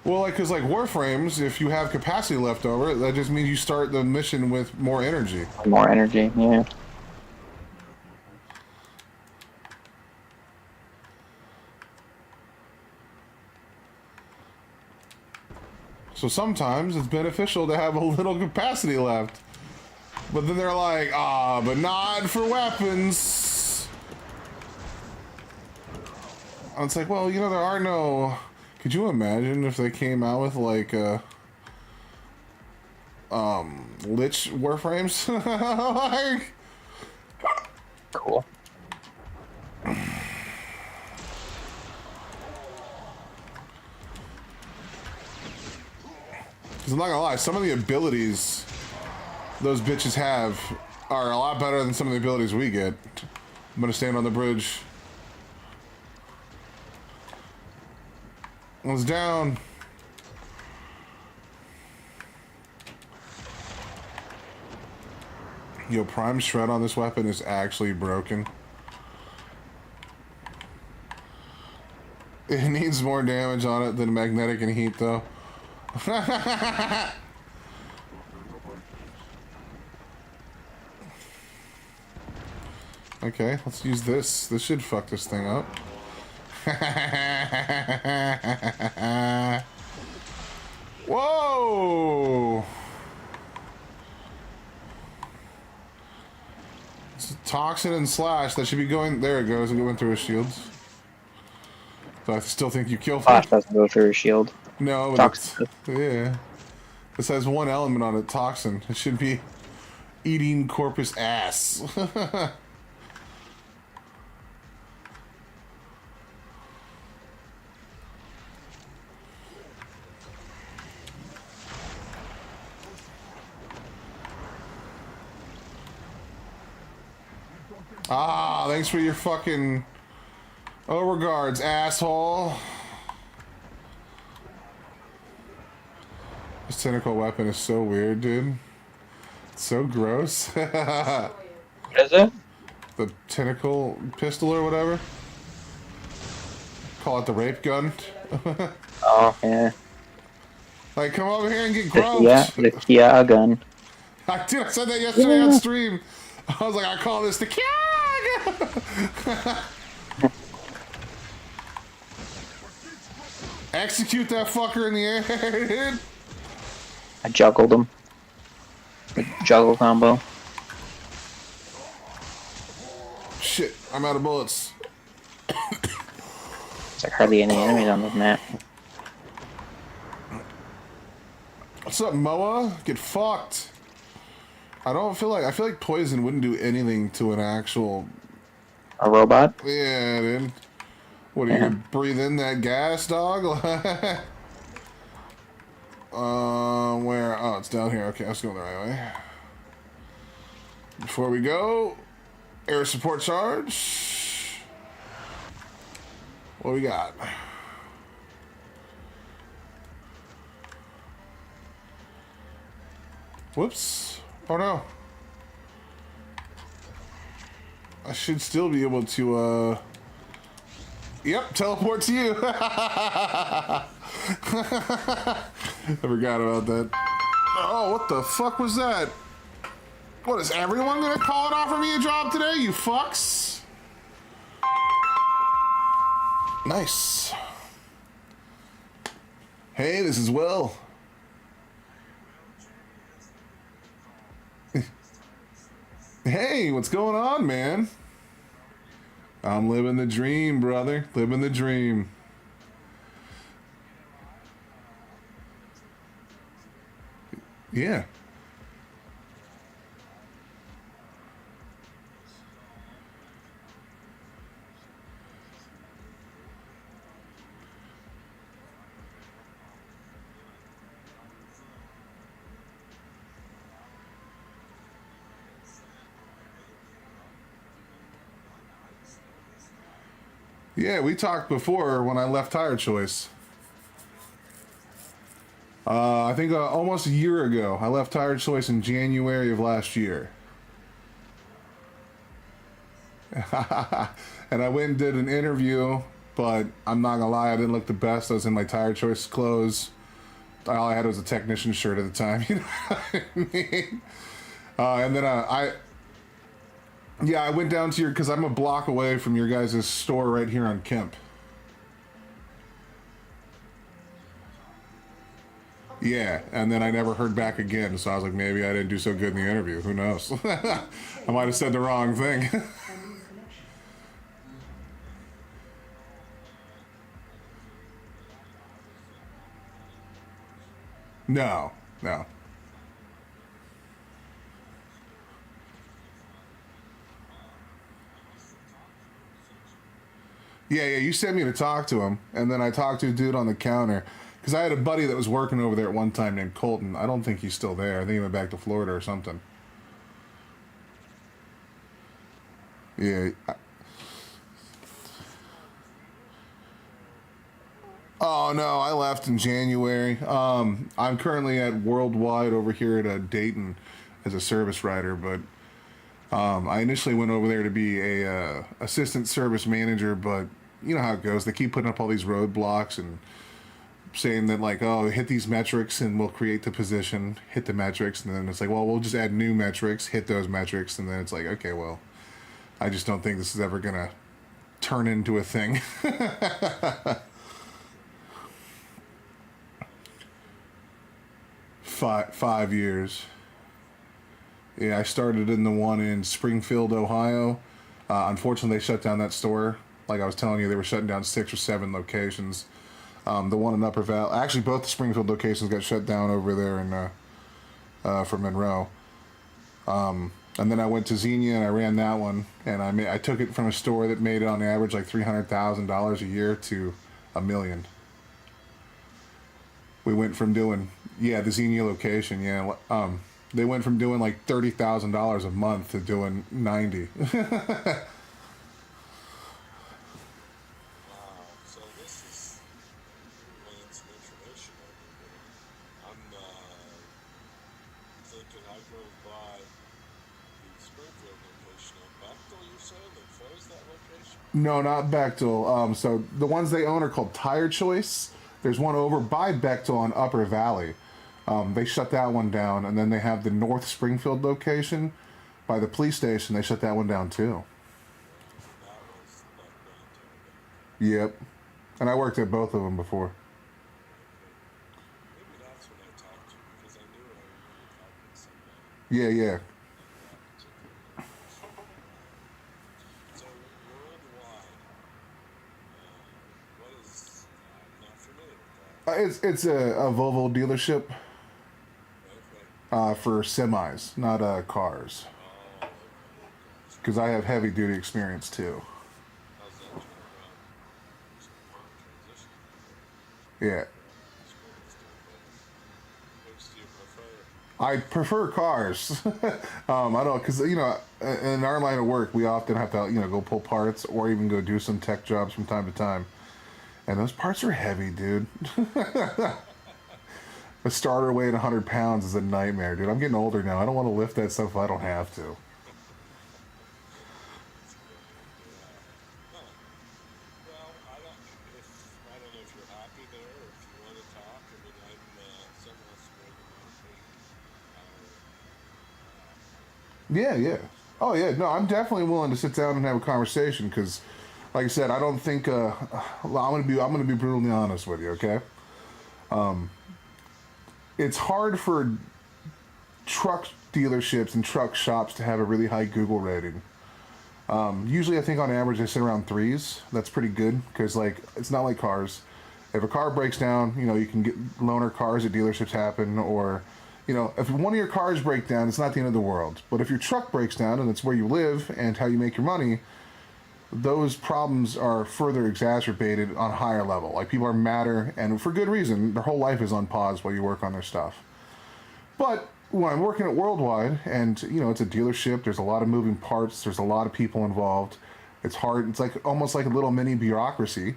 Well, like, because, like, Warframes, if you have capacity left over, that just means you start the mission with more energy. More energy, yeah. So sometimes it's beneficial to have a little capacity left. But then they're like, ah, but not for weapons. And it's like, well, you know, there are no... Could you imagine if they came out with, like, lich Warframes? Like... Cool. Because I'm not gonna lie, some of the abilities those bitches have are a lot better than some of the abilities we get. I'm gonna stand on the bridge. One's down. Yo, Prime Shred on this weapon is actually broken. It needs more damage on it than magnetic and heat, though. Okay, let's use this. This should fuck this thing up. Whoa! It's Toxin and Slash. That should be going... There it goes. It went through his shields. So I still think you killed him. Flash doesn't go through his shield. No, but Toxin. yeah. This has one element on it, Toxin. It should be eating corpus ass. Ah, thanks for your fucking overguards, asshole. This tentacle weapon is so weird, dude. It's so gross. What is it? The tentacle pistol or whatever. Call it the rape gun. Oh, yeah. Like, come over here and get The groped. Kia gun. Dude, I said that yesterday on stream. I was like, I call this the Kia gun. Execute that fucker in the air, dude. I juggled him. The juggle combo. Shit, I'm out of bullets. There's like hardly any enemies on this map. What's up, Moa? Get fucked. I feel like poison wouldn't do anything to an actual... A robot? Yeah, dude. What, are you gonna breathe in that gas, dog? Where? Oh, it's down here. Okay, I was going the right way. Before we go, air support charge. What we got? Whoops. Oh no. I should still be able to, Yep, teleport to you. I forgot about that. Oh, what the fuck was that? What, is everyone gonna call and offer me a job today, you fucks? Nice. Hey, this is Will. Hey, what's going on, man? I'm living the dream, brother. Living the dream. Yeah. Yeah, we talked before when I left Tire Choice. I think almost a year ago. I left Tire Choice in January of last year. And I went and did an interview but I'm not gonna lie, I didn't look the best. I was in my Tire Choice clothes. All I had was a technician shirt at the time. You know what I mean? And then I went down to your, because I'm a block away from your guys' store right here on Kemp. Yeah, and then I never heard back again, so I was like, maybe I didn't do so good in the interview. Who knows? I might have said the wrong thing. No, no. Yeah, you sent me to talk to him, and then I talked to a dude on the counter. Because I had a buddy that was working over there at one time named Colton. I don't think he's still there. I think he went back to Florida or something. Yeah. Oh, no, I left in January. I'm currently at Worldwide over here at Dayton as a service writer, but I initially went over there to be a assistant service manager, but you know how it goes. They keep putting up all these roadblocks and saying that, like, oh, hit these metrics and we'll create the position, hit the metrics, and then it's like, well, we'll just add new metrics, hit those metrics, and then it's like, okay, well, I just don't think this is ever gonna turn into a thing. 5 years. Yeah, I started in the one in Springfield, Ohio. Unfortunately, they shut down that store. Like I was telling you, they were shutting down 6 or 7 locations. The one in Upper Valley, actually, both the Springfield locations got shut down over there in for Monroe. And then I went to Xenia and I ran that one, and I took it from a store that made it on average like $300,000 a year to $1 million. We went from doing the Xenia location, they went from doing like $30,000 a month to doing 90. Wow, so this is laying some information on me here. I'm thinking I drove by the Springfield location on Bechtel, you're saying? They closed that location? No, not Bechtel. So the ones they own are called Tire Choice. There's one over by Bechtel on Upper Valley. They shut that one down, and then they have the North Springfield location by the police station. They shut that one down too. That was like downtown. Yep. And I worked at both of them before. Maybe that's when I talked to you, because I knew I remember talking to somebody Yeah. in that particular location. So worldwide, what is? I'm not familiar with that. It's a Volvo dealership Okay. for semis, not cars. Oh, okay. Because I have heavy duty experience too. How's that turn around? Just transition. Yeah. Experience doing both. Which do you prefer? I prefer cars. I don't, because in our line of work, we often have to go pull parts or even go do some tech jobs from time to time, and those parts are heavy, dude. A starter weighing 100 pounds is a nightmare, dude. I'm getting older now. I don't want to lift that stuff if I don't have to. Huh. Well, I don't know if you're happy there or if you want to talk. I mean, I'm somewhat spread the Yeah. Oh yeah. No, I'm definitely willing to sit down and have a conversation because, like I said, I don't think I'm gonna be brutally honest with you. Okay. It's hard for truck dealerships and truck shops to have a really high Google rating. Usually, I think on average they sit around 3s. That's pretty good because, like, it's not like cars. If a car breaks down, you can get loaner cars at dealerships happen, or if one of your cars break down, it's not the end of the world. But if your truck breaks down and it's where you live and how you make your money, those problems are further exacerbated on a higher level. Like, people are madder, and for good reason. Their whole life is on pause while you work on their stuff. But when I'm working at Worldwide, and it's a dealership, there's a lot of moving parts, there's a lot of people involved. It's hard. It's like almost like a little mini bureaucracy.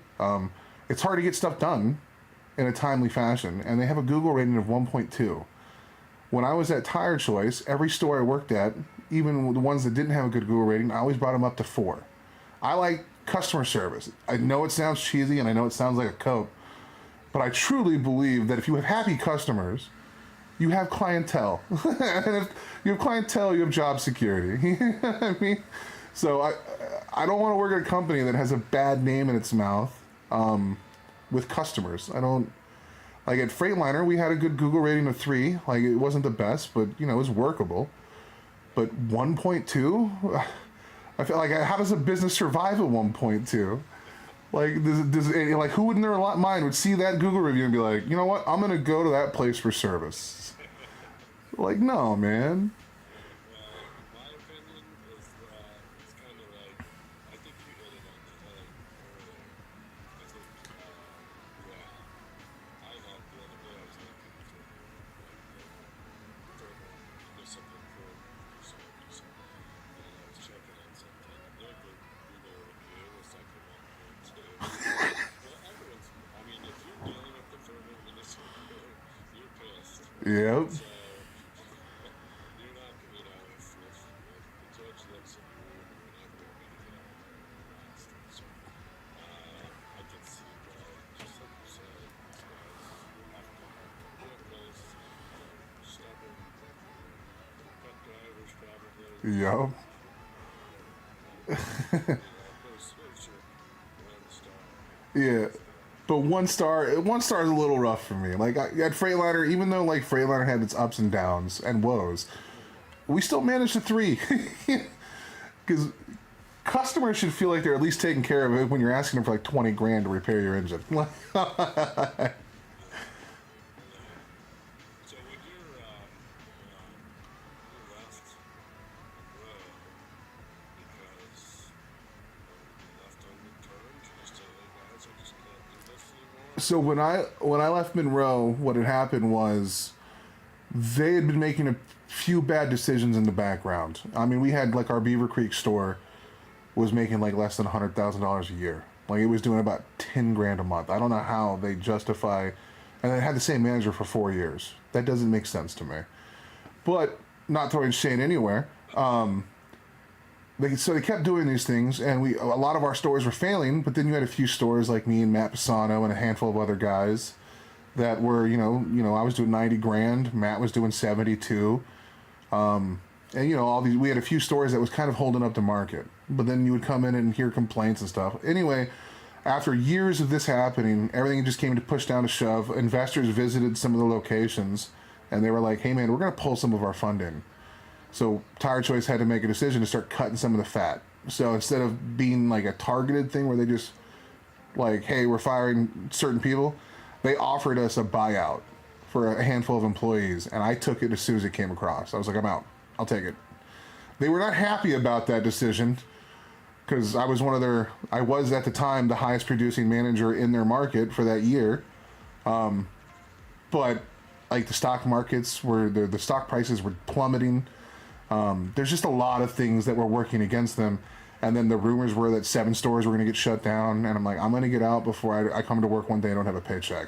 It's hard to get stuff done in a timely fashion, and they have a Google rating of 1.2. When I was at Tire Choice, every store I worked at, even the ones that didn't have a good Google rating, I always brought them up to 4. I like customer service. I know it sounds cheesy and I know it sounds like a cope, but I truly believe that if you have happy customers, you have clientele. And if you have clientele, you have job security. You know what I mean? So I don't want to work at a company that has a bad name in its mouth with customers. I don't like at Freightliner. We had a good Google rating of 3. Like it wasn't the best, but you know it was workable. But 1.2, I feel like how does a business survive at 1.2? Like like who in their mind would see that Google review and be like, you know what, I'm gonna go to that place for service? Like no, man. My opinion is it's kind of like I think you hit it on the head earlier. I think yeah, I had the other day I was looking for something for some reason, and I was checking on something, and their Google review was like a 1.2. Well, everyone's. I mean, if you're dealing with the thermal municipal, you're pissed. Yep. So you're not, you know, if the judge looks at you or whatever, you're gonna get all that stuff. So I can see why, just like you said, these guys have to have vehicles, stubborn, truck drivers probably. Yep. There's your one star. Yeah. But one star is a little rough for me. Like at Freightliner, even though like Freightliner had its ups and downs and woes, we still managed a 3. Because customers should feel like they're at least taken care of it when you're asking them for like 20 grand to repair your engine. So when you're you left row because you left on good terms, you just say, hey guys, I just can't do this anymore. So when I left Monroe, what had happened was they had been making a few bad decisions in the background. I mean, we had like our Beaver Creek store was making like less than $100,000 a year. Like it was doing about 10 grand a month. I don't know how they justify, and it had the same manager for 4 years. That doesn't make sense to me. But not throwing shade anywhere. So they kept doing these things, and a lot of our stores were failing. But then you had a few stores like me and Matt Pisano and a handful of other guys that were, I was doing 90 grand, Matt was doing 72. And all these, we had a few stores that was kind of holding up the market, but then you would come in and hear complaints and stuff. Anyway, after years of this happening, everything just came to push down to shove. Investors visited some of the locations, and they were like, hey man, we're going to pull some of our funding. So Tire Choice had to make a decision to start cutting some of the fat. So instead of being like a targeted thing where they just like, hey, we're firing certain people, they offered us a buyout for a handful of employees, and I took it as soon as it came across. I was like, I'm out. I'll take it. They were not happy about that decision because I was I was at the time the highest producing manager in their market for that year. But like the stock markets the stock prices were plummeting. There's just a lot of things that were working against them. And then the rumors were that 7 stores were going to get shut down. And I'm like, I'm going to get out before I come to work one day and don't have a paycheck.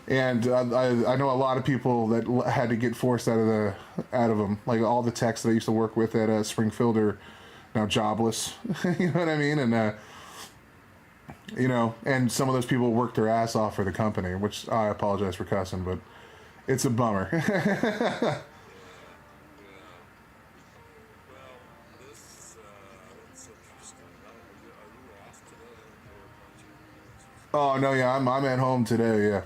And I know a lot of people that had to get forced out of them. Like all the techs that I used to work with at Springfield are now jobless. You know what I mean? And and some of those people worked their ass off for the company, which I apologize for cussing, but it's a bummer. Well, this it's interesting. Are you off today or bunch of Oh no, yeah, I'm at home today. Yeah.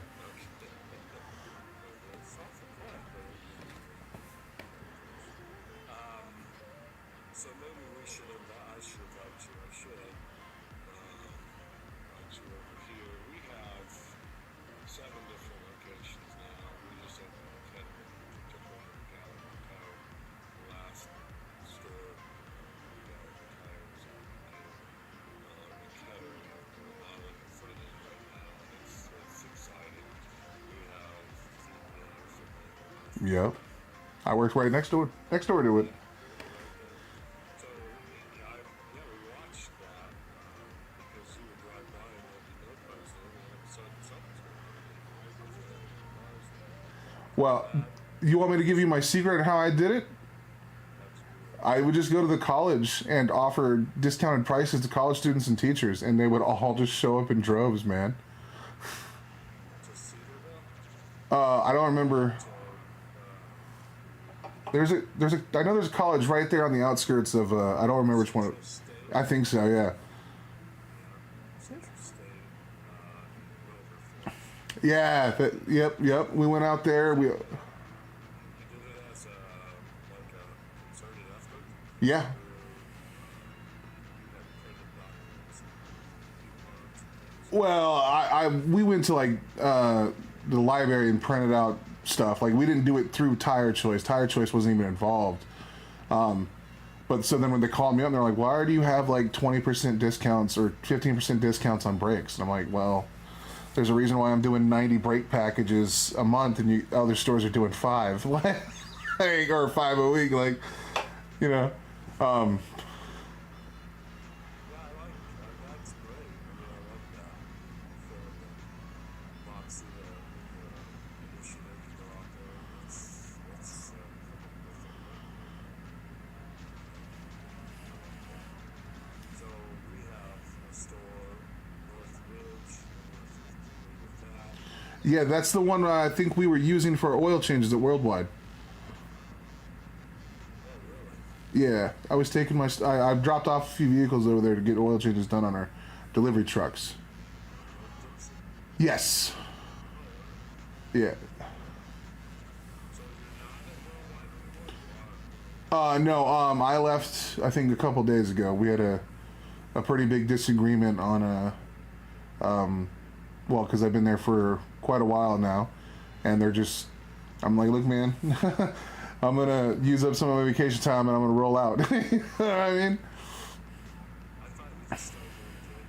So maybe I should invite you. I should invite you over here. We have 7 different locations now. We just opened one Kettering. We took one in Gallagher Tire. The last store Gallagher Tire was on in Kettering. We're modeling the front end right now, and it's exciting. We have Yep. I worked right next door to it. So we watched that because you would drive by and there'd be no cars there, and all of a sudden something's going on. Well, you want me to give you my secret on how I did it? I would just go to the college and offer discounted prices to college students and teachers, and they would all just show up in droves, man. Just Cedarville? I don't remember. So, There's a I know there's a college right there on the outskirts of I don't remember which one. State, I think so, yeah. Central State, Wilberforce. Yeah, yep. We went out there. We You did it as a, like a concerted effort? yeah. Or, you had printed documents and coupons and things? Well, we went to like the library and printed out stuff. Like we didn't do it through Tire Choice. Tire Choice wasn't even involved. But so then when they called me up, they're like, "Why do you have like 20% discounts or 15% discounts on brakes?" And I'm like, "Well, there's a reason why I'm doing 90 brake packages a month, and other stores are doing 5, like, or 5 a week, like, you know." Yeah, I like that's great. I mean, I love that. For the Moxie, the initiative to go out there. Let's come up with it. So we have a store, North Ridge, with that. Yeah, that's the one I think we were using for oil changes at Worldwide. Oh, really? Yeah, I was taking I've dropped off a few vehicles over there to get oil changes done on our delivery trucks. Dixie. Yes. Yeah. So you're not at Worldwide anymore? You are. No, I left, I think, a couple days ago. We had a pretty big disagreement on well, because I've been there for quite a while now, and I'm like, look, man, I'm gonna use up some of my vacation time and I'm gonna roll out. You know what I mean? I thought it was still during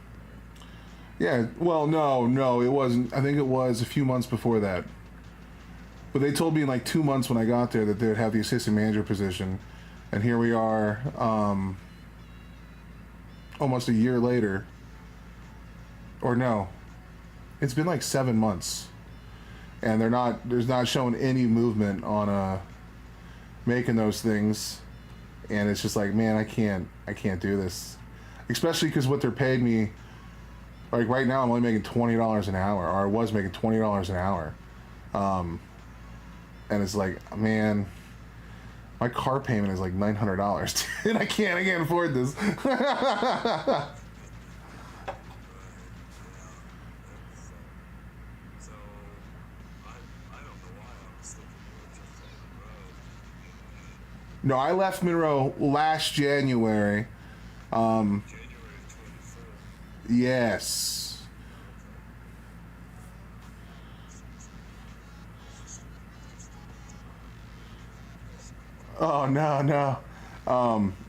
January. Yeah, well, no, it wasn't. I think it was a few months before that. But they told me in like 2 months when I got there that they'd have the assistant manager position, and here we are, almost a year later. Or no, it's been like 7 months, and there's not showing any movement on making those things, and it's just like, man, I can't do this, especially because what they're paying me. Like right now, I'm only making $20 an hour, or I was making $20 an hour, and it's like, man, my car payment is like $900, and I can't afford this. So I don't know why I was thinking you were just on the road. No, I left Monroe last January. January 24th. Yes. Oh no.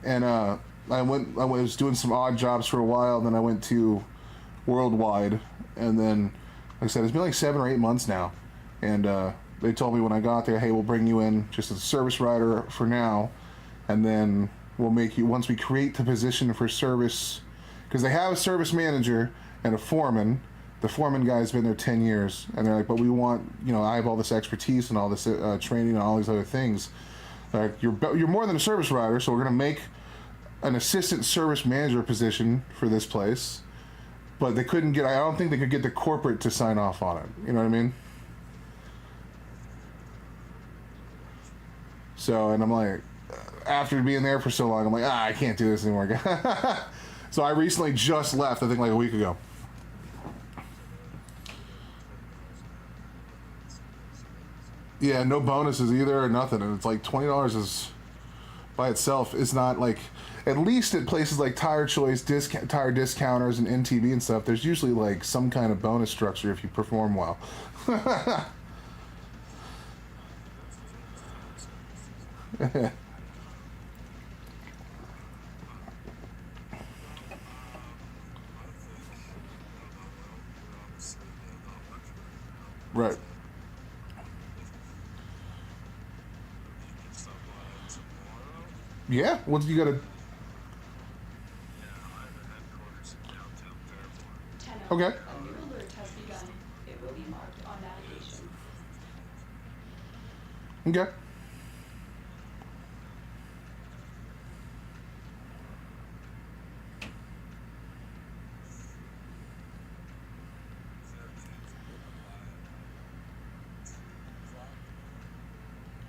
And I was doing some odd jobs for a while. Then I went to Worldwide, and then, like I said, it's been like 7 or 8 months now. And they told me when I got there, hey, we'll bring you in just as a service rider for now, and then we'll make you, once we create the position for service, because they have a service manager and a foreman. The foreman guy's been there 10 years, and they're like, but we want, I have all this expertise and all this training and all these other things. You're more than a service rider, so we're going to make an assistant service manager position for this place. But they couldn't I don't think they could get the corporate to sign off on it. You know what I mean? So, and I'm like, after being there for so long, I'm like, I can't do this anymore. So I recently just left, I think like a week ago. Yeah, no bonuses either or nothing. And it's like $20 is, by itself, is not like, at least at places like Tire Choice, Tire Discounters, and NTV and stuff, there's usually like some kind of bonus structure if you perform well. Right. Yeah, what you gotta... Okay. A new alert has begun. It will be marked on navigation. Okay.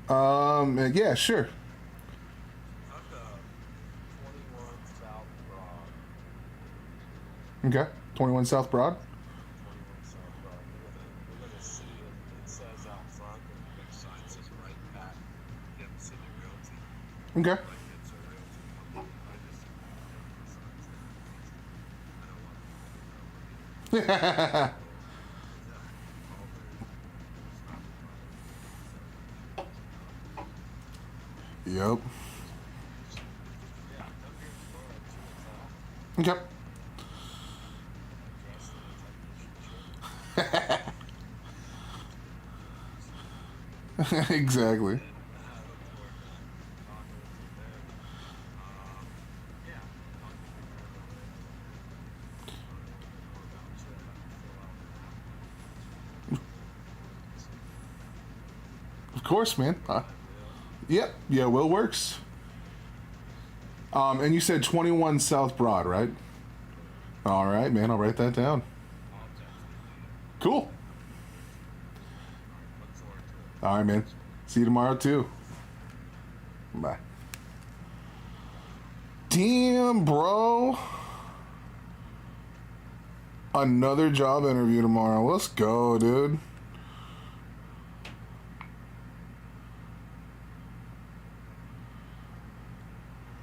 Yeah, sure. I'm the 21 South Broad. Okay. 21 South Broad. 21 South Broad. You're gonna see it. It says out front, the big sign says right back. Yep, City Realty. Okay. Like it's a realty company. I just I don't want to Yep. yeah, come here tomorrow at 2 o'clock. Okay. Dressed in a technician shirt. Exactly. And I look forward to talking with you then. Yeah, I'll give you more about you. Of course, man. Yep. Yeah, Will works. And you said 21 South Broad, right? All right, man. I'll write that down. I'll text you. Cool. Look forward to it. All right, man. See you tomorrow, too. Bye. Damn, bro. Another job interview tomorrow. Let's go, dude.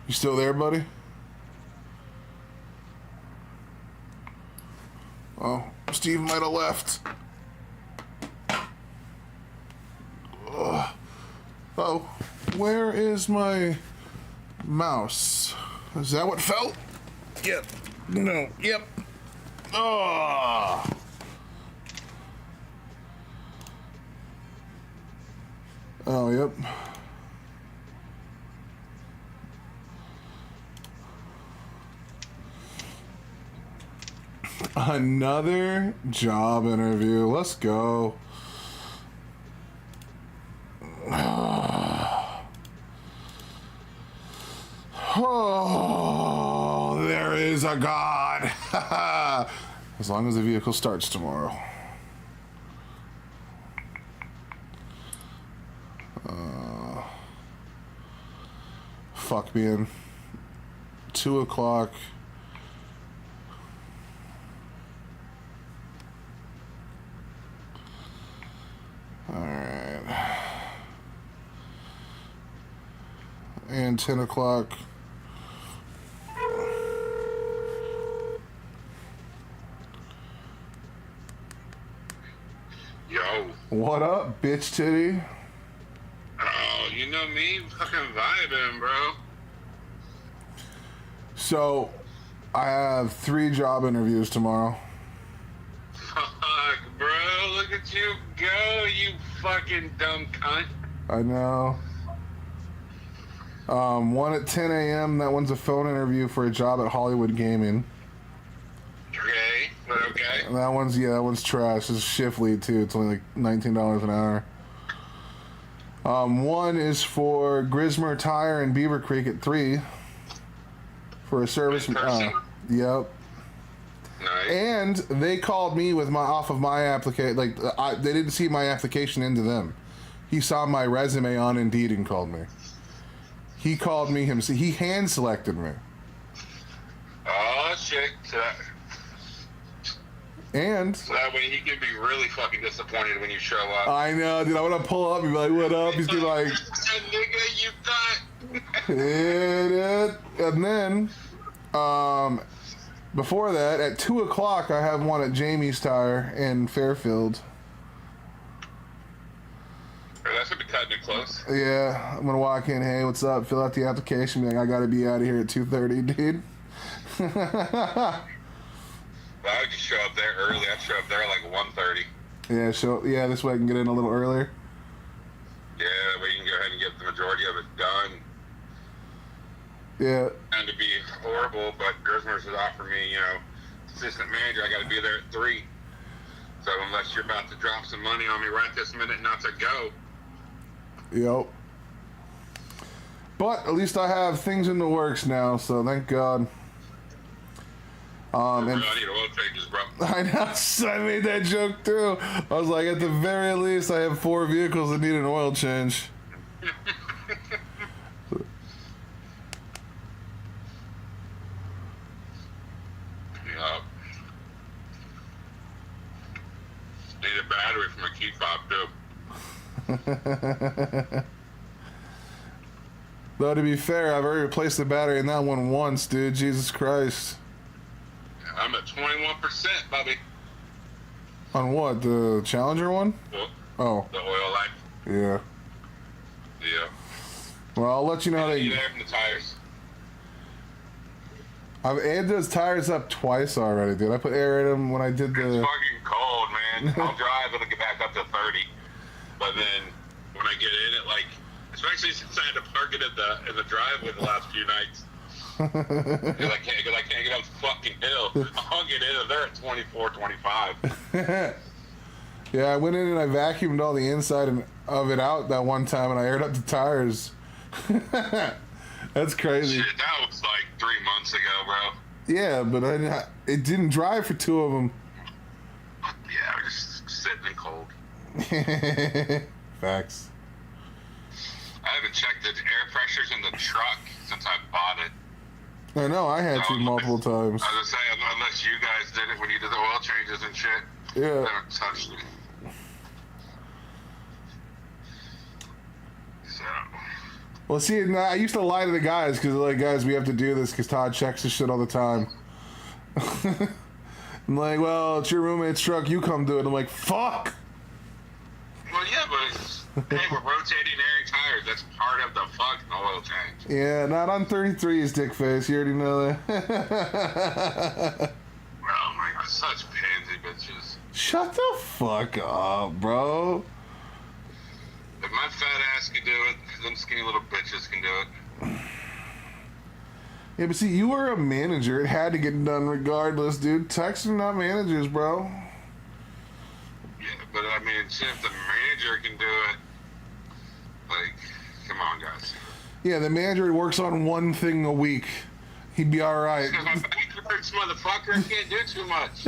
You still there, buddy? Oh, Steve might have left. Ugh. Oh, where is my mouse? Is that what fell? Yep. No. Yep. Oh. Oh, yep. Another job interview. Let's go. Oh, there is a God. As long as the vehicle starts tomorrow. Fuck, man. 2 o'clock. Alright. And 10 o'clock. Yo. What up, bitch titty? Oh, you know me? Fucking vibing, bro. So, I have 3 job interviews tomorrow. Fuck, bro. Look at you go, you fucking dumb cunt. I know. One at 10 a.m. That one's a phone interview for a job at Hollywood Gaming. Okay, but okay. And that one's trash. It's shift lead too. It's only like $19 an hour. One is for Grismer Tire in Beaver Creek at 3 for a service. Person. Yep. Nice. And they called me with off of my application. Like they didn't see my application into them. He saw my resume on Indeed and called me. He called me himself. He hand selected me. Oh, shit. And So that way he can be really fucking disappointed when you show up. I know, dude. I want to pull up and be like, "What up?" He's gonna be like, Nigga, you thought. "Yeah, dude." And then, before that, at 2 o'clock, I have one at Jamie's Tire in Fairfield. That's gonna be cutting it close. Yeah, I'm gonna walk in. Hey, what's up? Fill out the application. Be like, I gotta be out of here at 2:30, dude. Well, I would just show up there early. I'd show up there like 1:30. Yeah, yeah. This way I can get in a little earlier. Yeah, that way you can go ahead and get the majority of it done. Yeah. And to be horrible, but Grismer's has offered me, assistant manager. I got to be there at 3. So unless you're about to drop some money on me right this minute, not to go. Yep. But at least I have things in the works now, so thank God. I And need oil changes, bro. I know, I made that joke too. I was like, at the very least, I have 4 vehicles that need an oil change. Yeah. Need a battery from a key fob too. Though to be fair, I've already replaced the battery in that one once, dude. Jesus Christ. I'm at 21%, Bubby. On what? The Challenger one? Well, Oh, the oil life. yeah. Yeah. Well, I'll let you know You that there from the tires. I've aired those tires up twice already, dude. I put air in them when I did It's the. fucking cold, man. I'll drive, it'll get back up to 30. But then when I get in it, like, especially since I had to park it in the driveway the last few nights. Because I can't get up the fucking hill. I'll get in there at 24, 25. Yeah, I went in and I vacuumed all the inside of it out that one time, and I aired up the tires. That's crazy. Shit, that was like 3 months ago, bro. Yeah, but it didn't dry for 2 of them. Yeah, we're just sitting in cold. Facts. I haven't checked the air pressures in the truck since I bought it. I know, I had to multiple times. I was gonna say, unless you guys did it when you did the oil changes and shit. Yeah. I haven't touched it. So, Well, see, I used to lie to the guys because, like, guys, we have to do this because Todd checks this shit all the time. I'm like, well, it's your roommate's truck. You come do it. I'm like, fuck. well, yeah, but hey, we're rotating airing tires. That's part of the fucking oil change. Yeah, not on 33s, dickface. You already know that. Oh my god, such pansy bitches. Shut the fuck up, bro. If my fat ass can do it, them skinny little bitches can do it. Yeah, but see, you were a manager. It had to get done regardless, dude. Techs are not managers, bro. Yeah, but I mean, shit, if the manager can do it, like, come on, guys. Yeah, the manager works on one thing a week. He'd be all right. Because my back hurts, motherfucker. I can't do too much.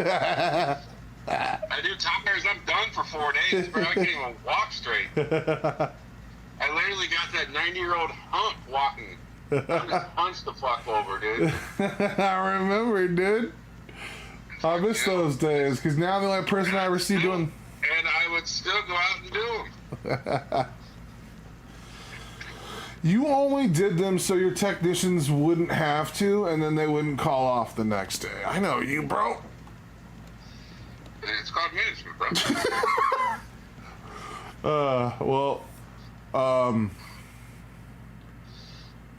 I do tires, I'm done for 4 days, bro. I can't even walk straight. I literally got that 90-year-old hump walking. I just punched the fuck over, dude. I remember, dude. I miss those days because now the only person I ever see doing. And I would still go out and do them. You only did them so your technicians wouldn't have to, and then they wouldn't call off the next day. I know you, bro. It's called management, bro.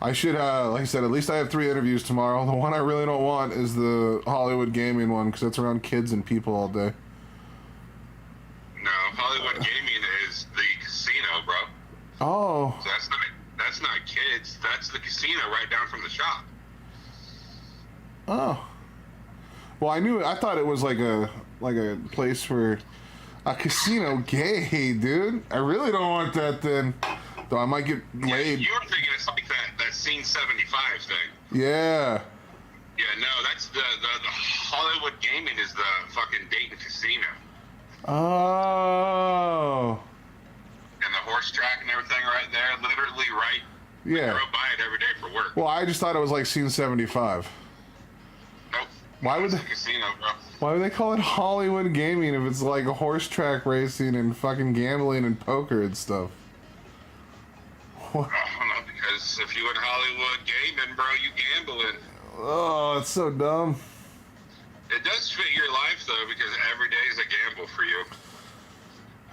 I should, like I said, at least I have 3 interviews tomorrow. The one I really don't want is the Hollywood gaming one because it's around kids and people all day. No, Hollywood Gaming is the casino, bro. Oh, So that's not kids. That's the casino right down from the shop. oh. Well, I thought it was like a place for a casino gay, dude. I really don't want that then. Though I might get laid. You were thinking it's like that Scene 75 thing. Yeah. Yeah, no, that's the Hollywood Gaming is the fucking Dayton casino. Oh. And the horse track and everything right there, literally right. I Yeah. drove by it every day for work. Well, I just thought it was like Scene 75. Nope. Why would It's they- a casino, bro? Why would they call it Hollywood gaming if it's like a horse track racing and fucking gambling and poker and stuff? I don't know, because if you in Hollywood gaming, bro, you gambling. Oh, it's so dumb. It does fit your life, though, because every day is a gamble for you.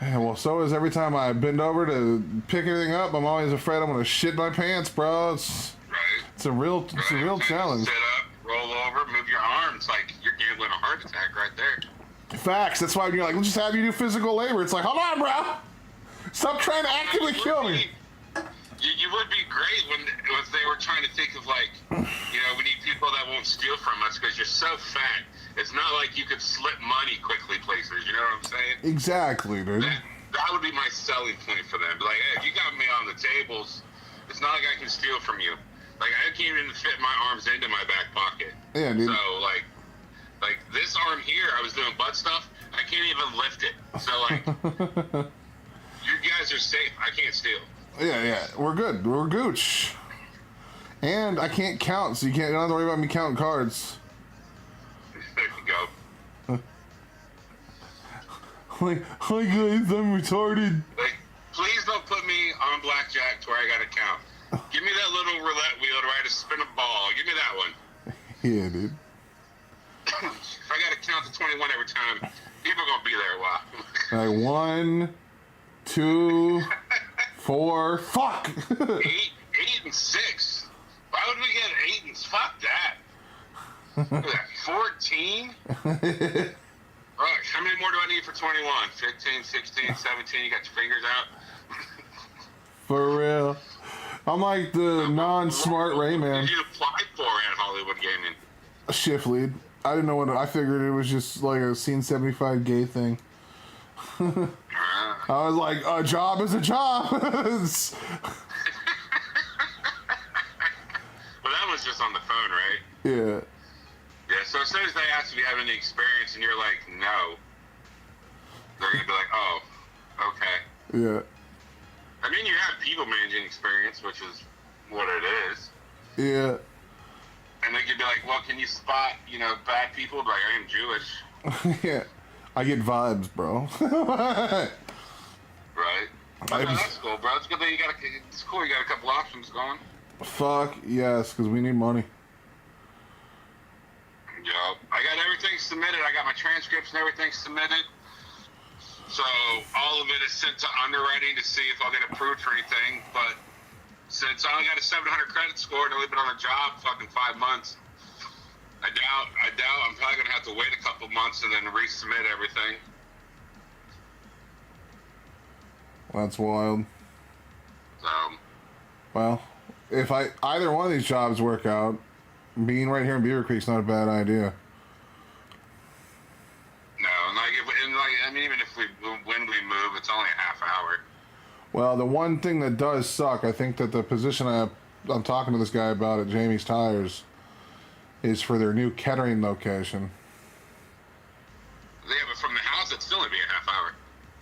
Yeah, well, so is every time I bend over to pick anything up, I'm always afraid I'm gonna shit my pants, bro. It's Right? a real challenge. Sit up, roll over, move your arms. Like, you're gambling a heart attack right there. Facts. That's why when you're like, let's just have you do physical labor. It's like, hold on, bro. Stop trying to actively kill me. You would be great when if they were trying to think of, like, you know, we need people that won't steal from us because you're so fat. It's not like you could slip money quickly places. You know what I'm saying? Exactly, dude. That would be my selling point for them. Be like, hey, if you got me on the tables, it's not like I can steal from you. Like, I can't even fit my arms into my back pocket. Yeah, dude. So, like this arm here, I was doing butt stuff. I can't even lift it. So, like, you guys are safe. I can't steal. Yeah. We're good. We're gooch. And I can't count, so you don't have to worry about me counting cards. There you go. Like, hi guys, I'm retarded. Like, please don't put me on blackjack to where I gotta count. Give me that little roulette wheel to where I had to spin a ball. Give me that one. Yeah, dude. If I gotta count to 21 every time, people are gonna be there a while. Like 1, 2, 4. Fuck. 8 and 6. Why would we get 8 and fuck that? Look at that, 14? Right, how many more do I need for 21? 15, 16, 17, you got your fingers out? For real. I'm like the non-smart Rayman. Did you apply for at Hollywood Gaming? Shift lead. I didn't know what. I figured it was just like a Scene 75 gay thing. I was like, a job is a job. Well, that was just on the phone, right? Yeah. Yeah, so as soon as they ask if you have any experience and you're like, no, they're going to be like, oh, okay. Yeah. I mean, you have people managing experience, which is what it is. Yeah. And they could be like, well, can you spot, bad people? Like, I am Jewish. Yeah. I get vibes, bro. Right? That's cool, bro. It's good that it's cool you got a couple options going. Fuck yes, because we need money. Yo, I got everything submitted. I got my transcripts and everything submitted. So all of it is sent to underwriting to see if I'll get approved for anything. But since I only got a 700 credit score and only been on the job fucking 5 months, I doubt I'm probably gonna have to wait a couple months and then resubmit everything. That's wild. So Well, if either one of these jobs work out, being right here in Beaver Creek's not a bad idea. no, even if when we move, it's only a half hour. Well, the one thing that does suck, I think that the position I'm talking to this guy about at Jamie's Tires is for their new Kettering location. Yeah, but from the house, it'd still only be a half hour.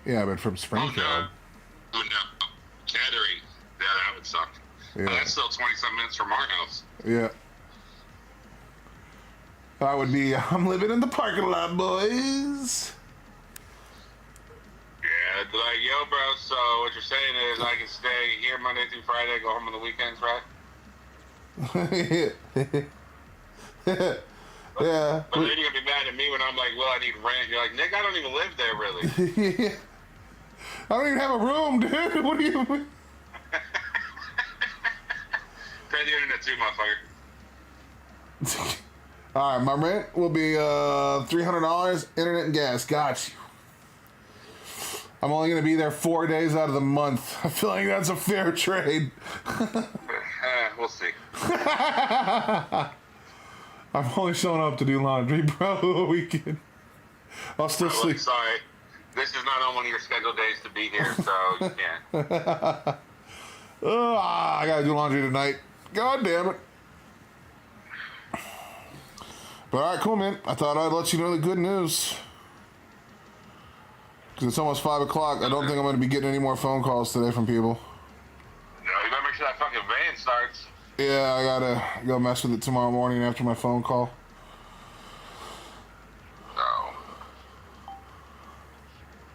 Yeah, but from Springfield. Oh no, Kettering. Yeah, that would suck. Yeah. That's still 20-some minutes from our house. Yeah. I would be, I'm living in the parking lot, boys. Yeah, it's like, yo, bro, so what you're saying is I can stay here Monday through Friday, go home on the weekends, right? Yeah. But then you're going to be mad at me when I'm like, well, I need rent. You're like, Nick, I don't even live there, really. Yeah. I don't even have a room, dude. What do you mean? Pay the internet too, motherfucker. All right, my rent will be $300, internet and gas. Got you. I'm only going to be there 4 days out of the month. I feel like that's a fair trade. We'll see. I'm only showing up to do laundry, bro, a weekend. I'll still Look, sleep. sorry. This is not on one of your scheduled days to be here, so you can't. I got to do laundry tonight. God damn it. But all right, cool, man. I thought I'd let you know the good news. Because it's almost 5 o'clock. I don't think I'm going to be getting any more phone calls today from people. No, you better make sure that fucking van starts. Yeah, I got to go mess with it tomorrow morning after my phone call. So,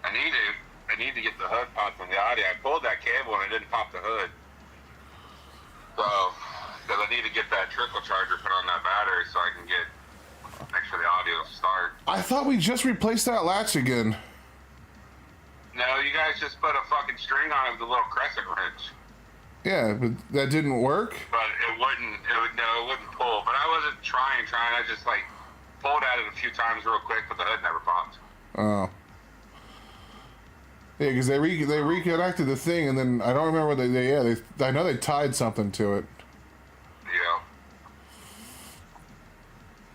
I need to get the hood popped from the Audi. I pulled that cable and it didn't pop the hood. So, because I need to get that trickle charger put on that battery so I can make sure the audio will start. I thought we just replaced that latch again. No, you guys just put a fucking string on it with a little crescent wrench. Yeah, but that didn't work. But it wouldn't pull. But I wasn't trying. I just pulled at it a few times real quick, but the hood never popped. Oh. Yeah, because they reconnected the thing, and then I don't remember what I know they tied something to it.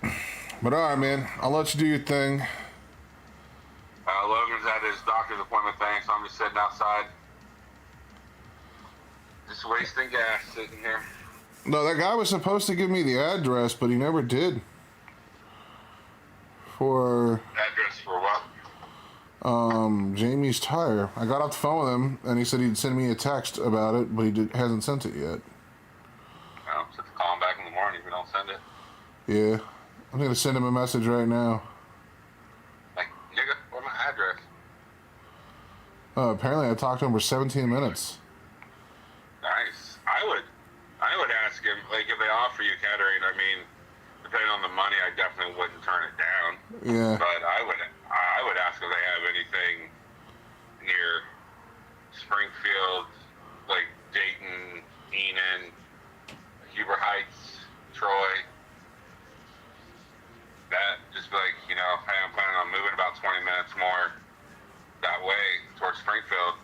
Yeah. But all right, man, I'll let you do your thing. Logan's at his doctor's appointment thing, so I'm just sitting outside. Just wasting gas sitting here. No, that guy was supposed to give me the address, but he never did. For Address for what? Jamie's tire. I got off the phone with him, and he said he'd send me a text about it, but hasn't sent it yet. Well, just call him back in the morning if you don't send it. Yeah, I'm gonna send him a message right now. Like, nigga, what's my address? Apparently, I talked to him for 17 minutes. Nice. I would ask him, like, if they offer you catering, I mean, depending on the money, I definitely wouldn't turn it down. Yeah. But I would ask if they have anything near Springfield, like Dayton, Enon, Huber Heights, Troy. That, just be like, you know, hey, I'm planning on moving about 20 minutes more that way towards Springfield.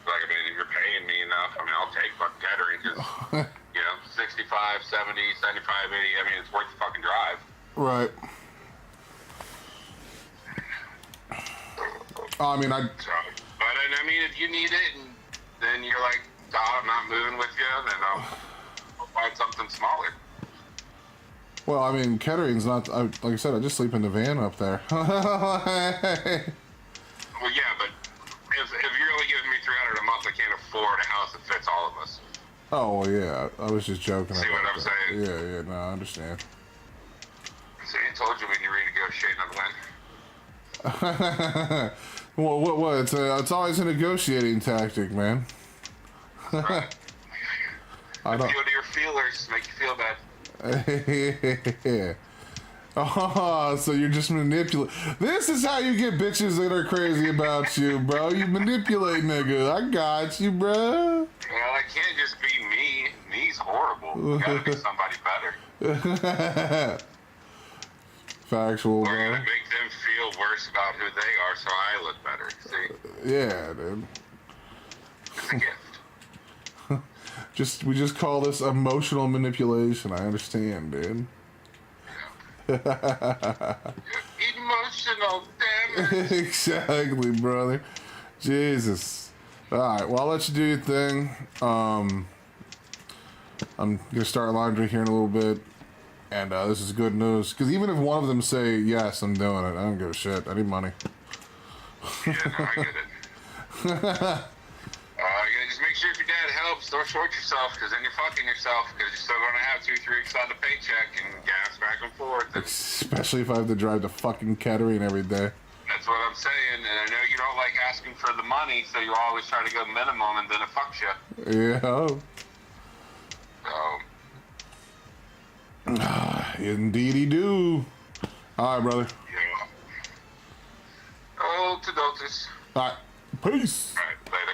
Like, I mean, if you're paying me enough, I mean, I'll take fucking catering because, you know, 65, 70, 75, 80, I mean, it's worth the fucking drive. Right. I mean, So, but, I mean, if you need it, and then you're like, I'm not moving with you, then I'll find something smaller. well, I mean, catering's not. Like I said, I just sleep in the van up there. Well, yeah, but if you're only giving me $300 a month, I can't afford a house that fits all of us. Oh well, yeah, I was just joking. See about what I'm that. saying? Yeah, no, I understand. See, I told you when you renegotiate, I'd win. Well, what? It's always a negotiating tactic, man. Right. I don't. Appeal to your feelers, make you feel bad. Oh, so you're just manipulating. This is how you get bitches that are crazy about you, bro. You manipulate niggas. I got you, bro. Well, it can't just be me. Me's horrible. You gotta be somebody better. Factual, We're bro. gonna make them feel worse about who they are so I look better. See? Yeah, dude. It's a gift. We just call this emotional manipulation. I understand, dude. Emotional damage. Exactly, brother. Jesus. All right. Well, I'll let you do your thing. I'm gonna start laundry here in a little bit, and this is good news. Because even if one of them say yes, I'm doing it. I don't give a shit. I need money. Yeah, no, I get it. You just make sure if your dad helps, don't short yourself, because then you're fucking yourself, because you're still going to have 2-3 weeks on the paycheck and gas back and forth. And Especially if I have to drive to fucking Kettering every day. that's what I'm saying, and I know you don't like asking for the money, so you always try to go minimum, and then it fucks you. Yeah. So, Indeedy do. All right, brother. yeah. Oh, to Dotus. All right. Peace. All right, later.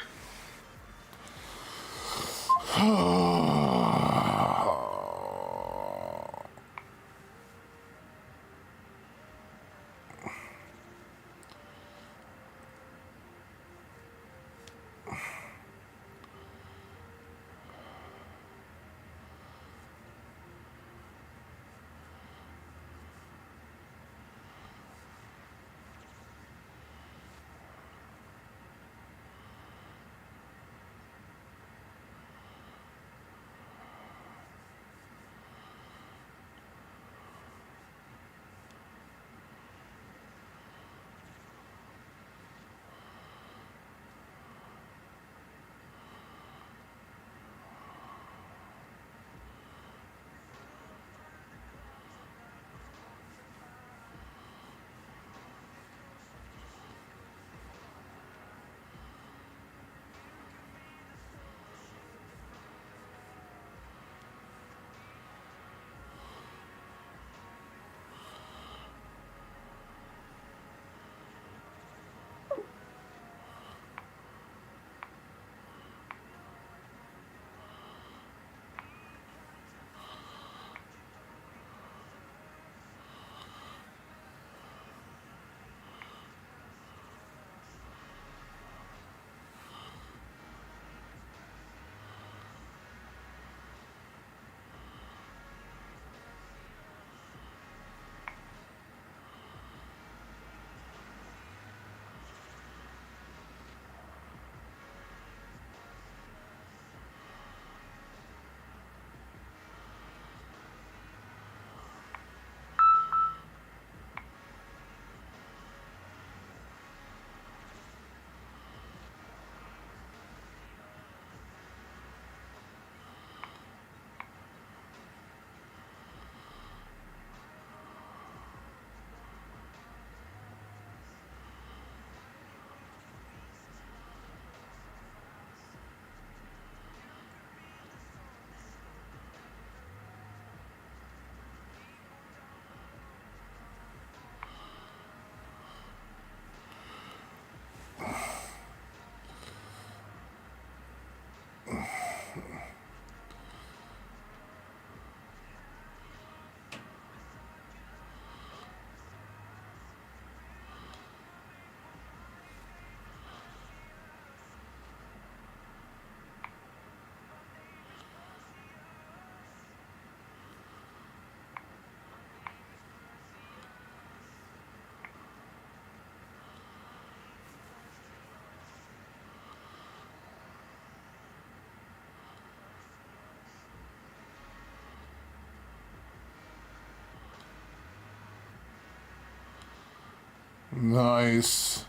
Nice.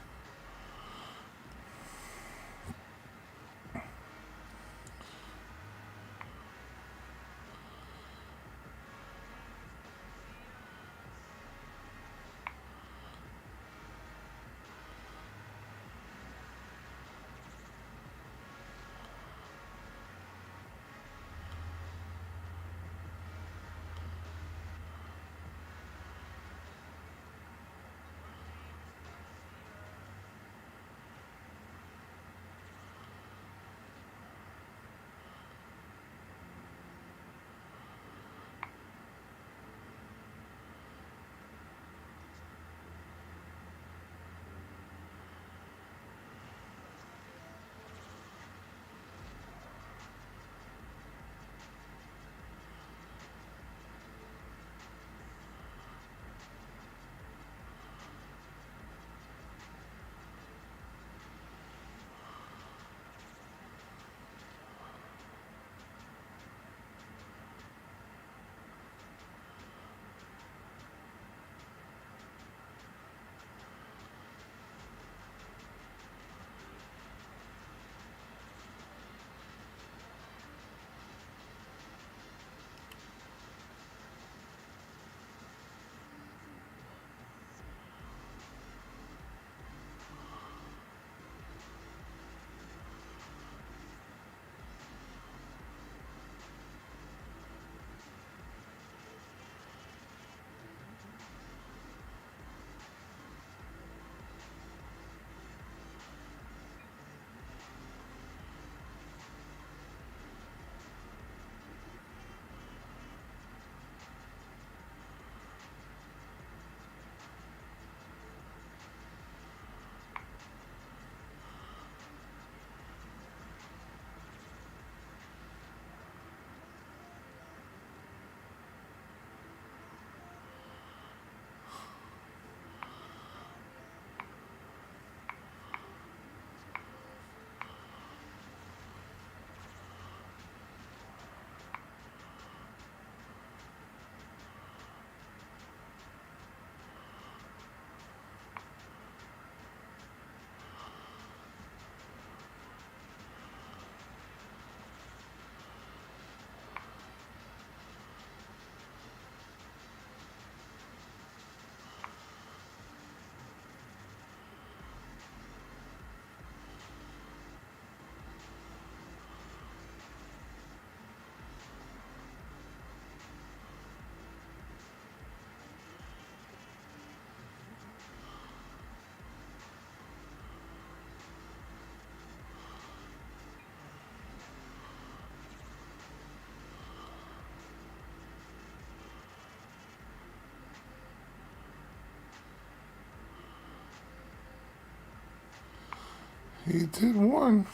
He did one.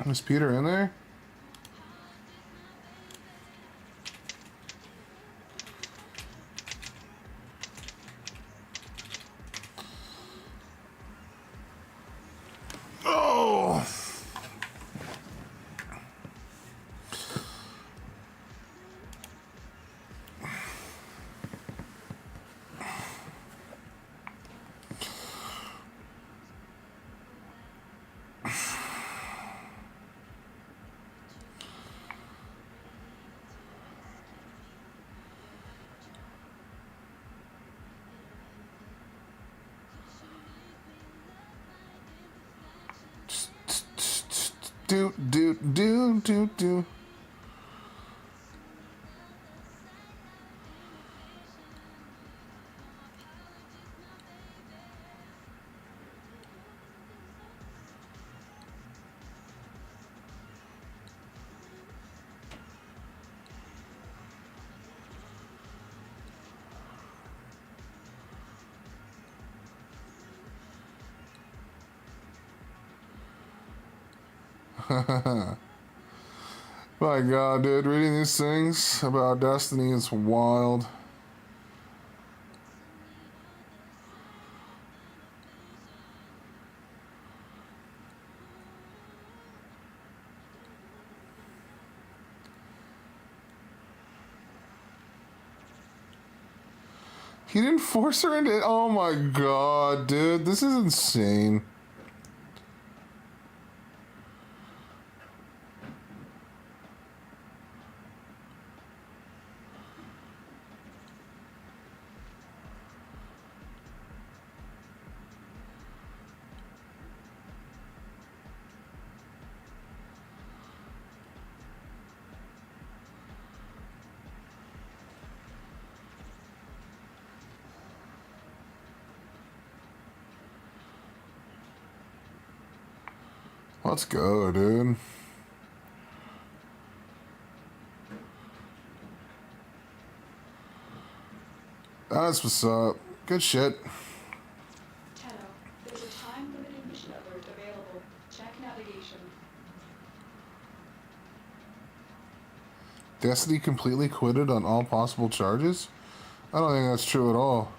Is Peter in there? Oh! Do. My God, dude, reading these things about Destiny is wild. He didn't force her into it? Oh my God, dude, this is insane. Let's go, dude. That's what's up. Good shit. Tenno, there's a time-limited mission alert available. Check navigation. Destiny completely quitted on all possible charges? I don't think that's true at all.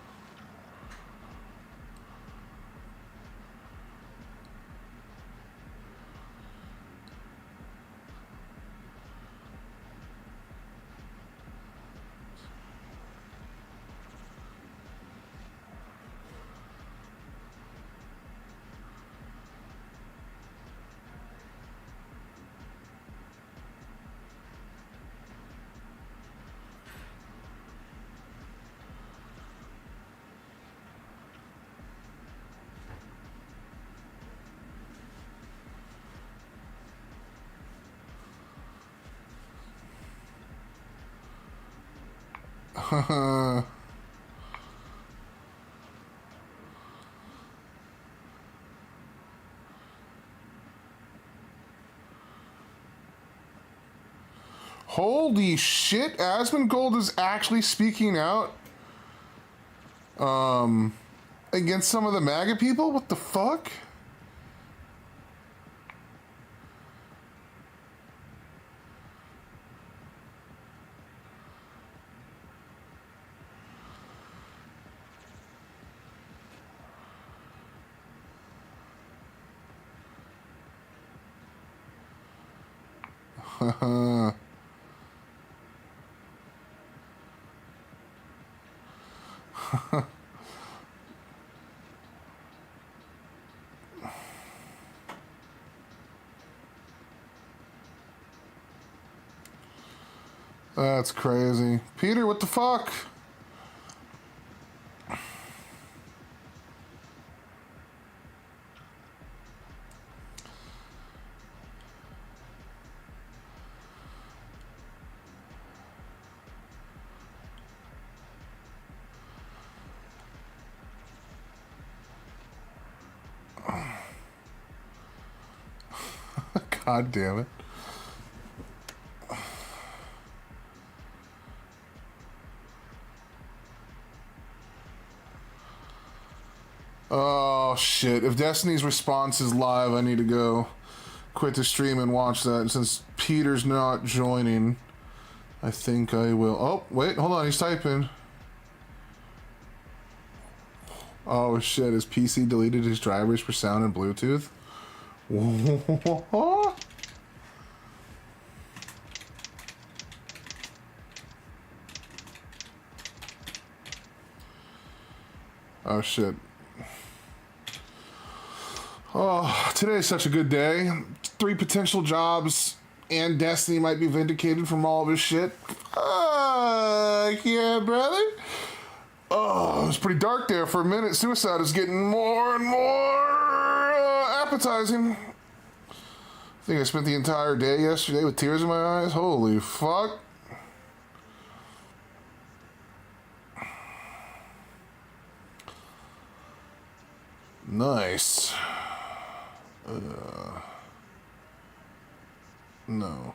Holy shit, Asmongold is actually speaking out against some of the MAGA people? What the fuck? That's crazy. Peter, what the fuck? God damn it. Oh shit, if Destiny's response is live, I need to go quit the stream and watch that. And since Peter's not joining, I think I will. Oh, wait, hold on. He's typing. Oh, shit. His PC deleted his drivers for sound and Bluetooth? Oh, shit. Oh, today's such a good day. 3 potential jobs, and Destiny might be vindicated from all of his shit. Yeah, brother. Oh, it was pretty dark there for a minute. Suicide is getting more and more appetizing. I think I spent the entire day yesterday with tears in my eyes. Holy fuck. Nice. No.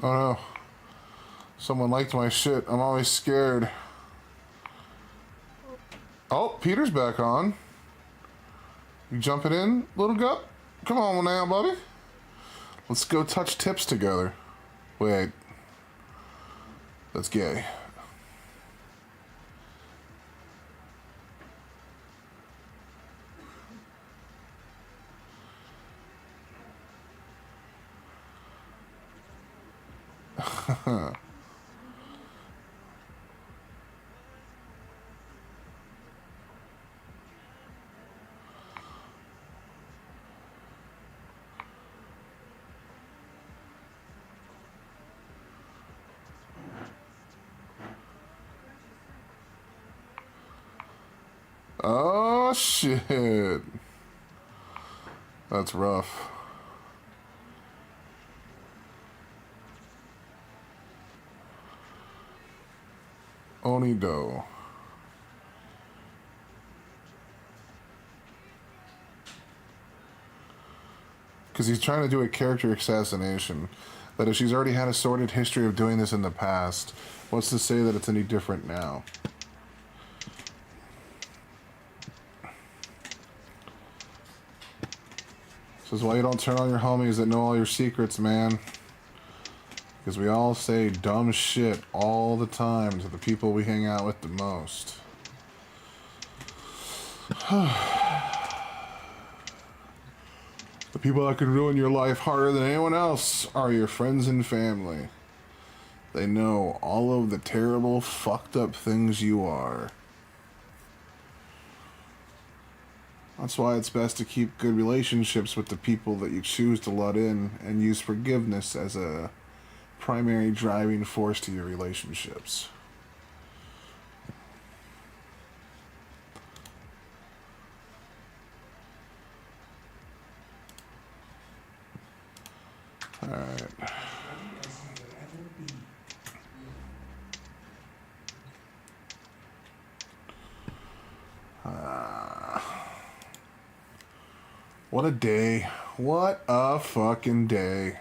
Oh no. Someone liked my shit. I'm always scared. Oh, Peter's back on. You jumping in, little gup? Come on now, buddy. Let's go touch tips together. Wait. That's gay. Oh, shit. That's rough. Onido. Because he's trying to do a character assassination. That if she's already had a sordid history of doing this in the past, what's to say that it's any different now? This is why you don't turn on your homies that know all your secrets, man. Because we all say dumb shit all the time to the people we hang out with the most. The people that can ruin your life harder than anyone else are your friends and family. They know all of the terrible, fucked up things you are. That's why it's best to keep good relationships with the people that you choose to let in and use forgiveness as a primary driving force to your relationships. Alright. What a day. What a fucking day.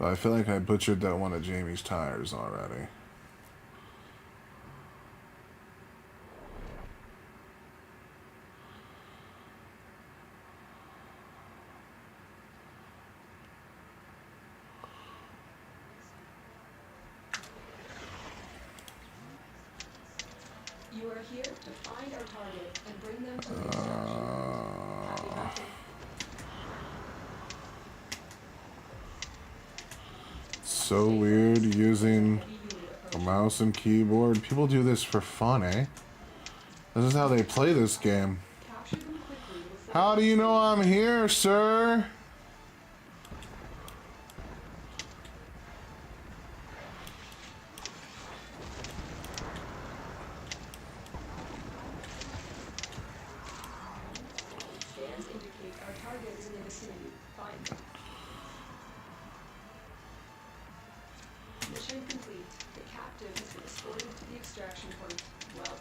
I feel like I butchered that one of Jamie's tires already. You are here to find our target and bring them to the extraction. Happy hunting. So weird using a mouse and keyboard. People do this for fun, eh? This is how they play this game. Capture them quickly before How do you know I'm here, sir? vicinity, find them. Mission complete. The captive has been escorted to the extraction point. Well done.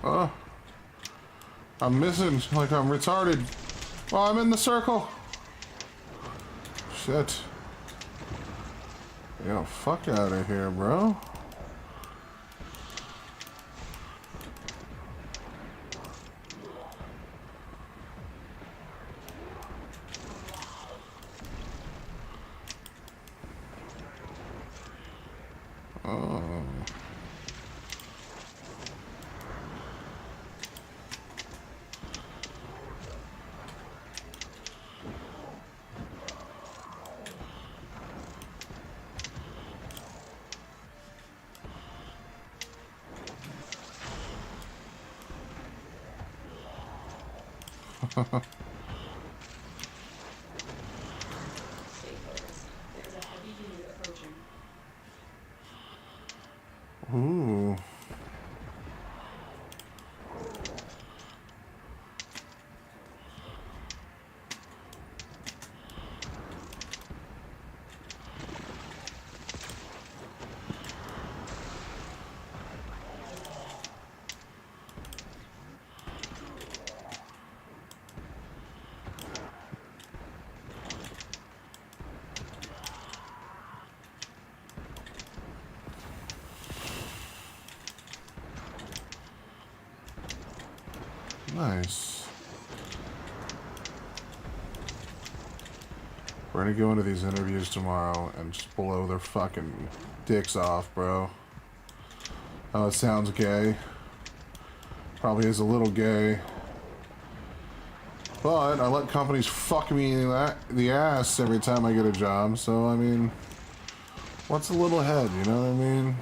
Oh. I'm missing like I'm retarded. Oh, I'm in the circle. Shit. Yo, fuck out of here, bro. Oh. Stay focused. There's a heavy unit approaching. Ooh. Nice. We're gonna go into these interviews tomorrow and just blow their fucking dicks off, bro. Oh, it sounds gay. Probably is a little gay. But I let companies fuck me in the ass every time I get a job, so I mean, what's a little head, you know what I mean?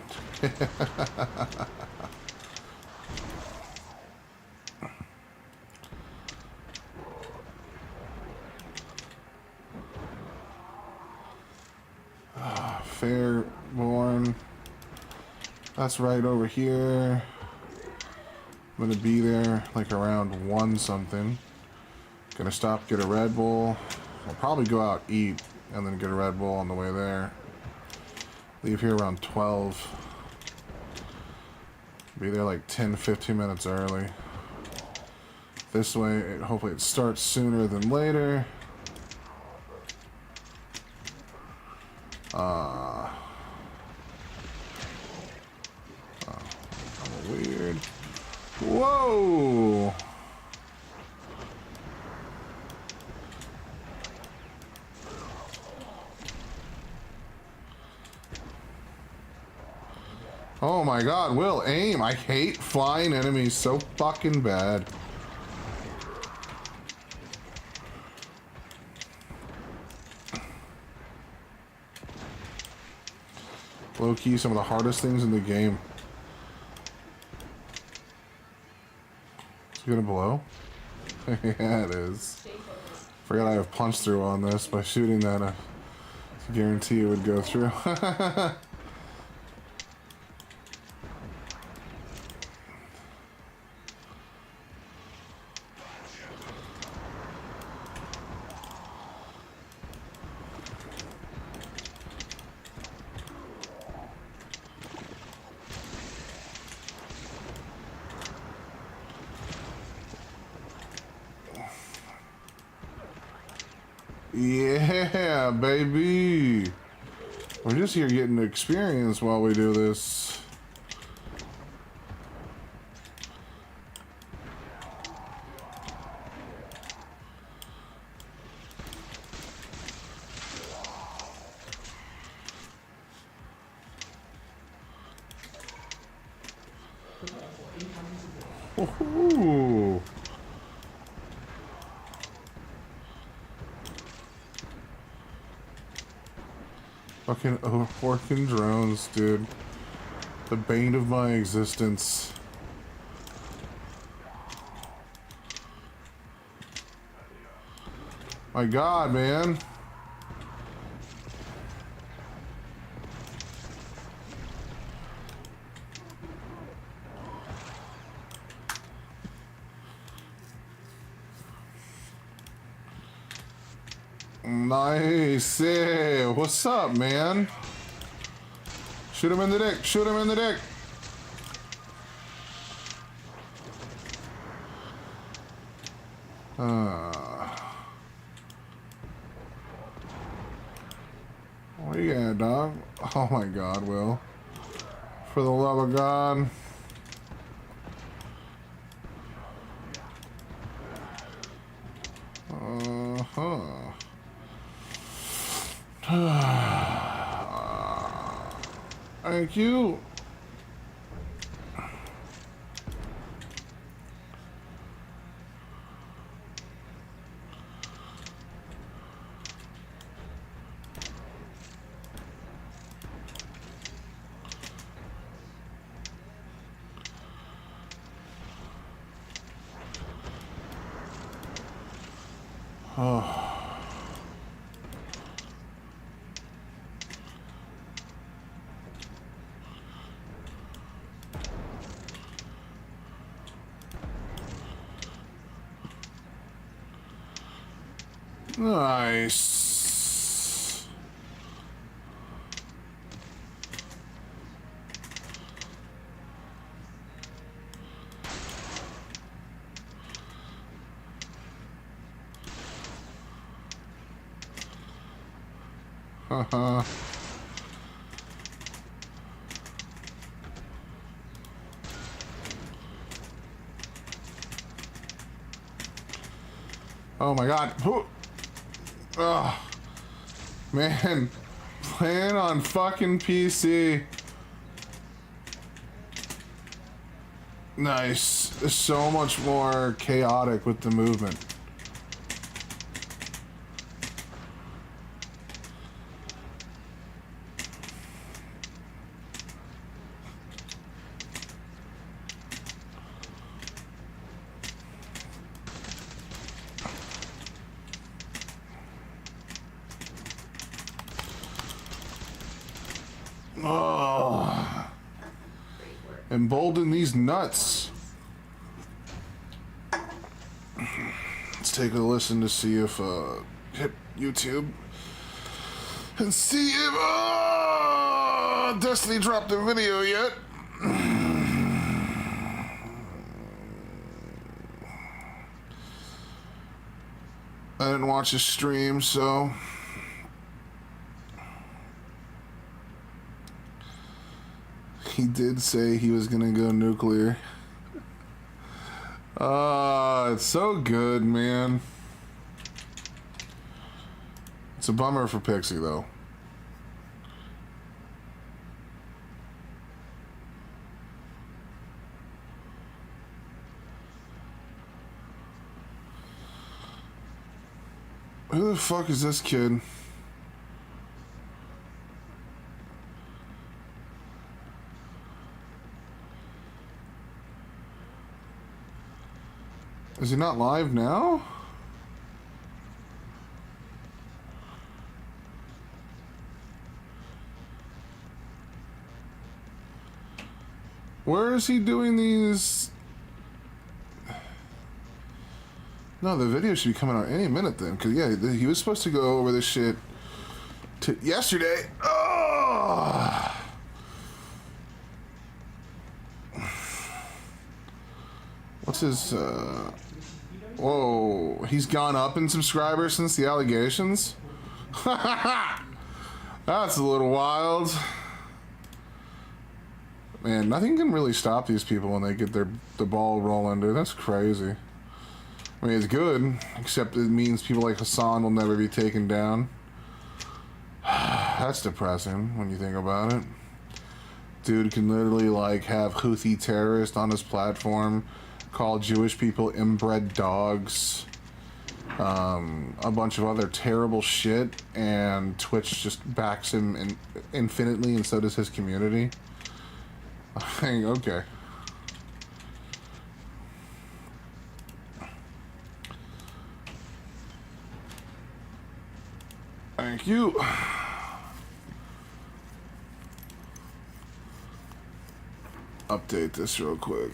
Fairborn. That's right over here. I'm gonna be there like around 1 something. Gonna stop, get a Red Bull. I'll probably go out, eat, and then get a Red Bull on the way there. Leave here around 12. Be there like 10-15 minutes early. This way, hopefully it starts sooner than later. Weird. Whoa! Oh my god, Will, aim! I hate flying enemies so fucking bad. Low key, some of the hardest things in the game. It's gonna blow? Yeah, it is. Forgot I have punch through on this. By shooting that, I guarantee it would go through. Yeah, baby. We're just here getting experience while we do this. Ooh. Fucking working drones, dude. The bane of my existence. My God, man. Nice. Hey, what's up, man? Shoot him in the dick. Shoot him in the dick. What you got, dog? Oh my God, Will. For the love of God. Thank you. Nice. Haha. Oh my God. Oh, man, playing on fucking PC. Nice. It's so much more chaotic with the movement. Oh, embolden these nuts. Let's take a listen to see if hit YouTube and see if Destiny dropped a video yet. I didn't watch his stream, so he did say he was gonna go nuclear. It's so good, man. It's a bummer for Pixie, though. Who the fuck is this kid? Is he not live now? Where is he doing these? No, the video should be coming out any minute then, because yeah, he was supposed to go over this shit yesterday. Oh! What's his, whoa, he's gone up in subscribers since the allegations? That's a little wild. Man, nothing can really stop these people when they get the ball rolling, dude. That's crazy. I mean, it's good, except it means people like Hassan will never be taken down. That's depressing when you think about it. Dude can literally, like, have Houthi terrorists on his platform, call Jewish people inbred dogs, a bunch of other terrible shit, and Twitch just backs him infinitely, and so does his community. I think, okay. Thank you. Update this real quick.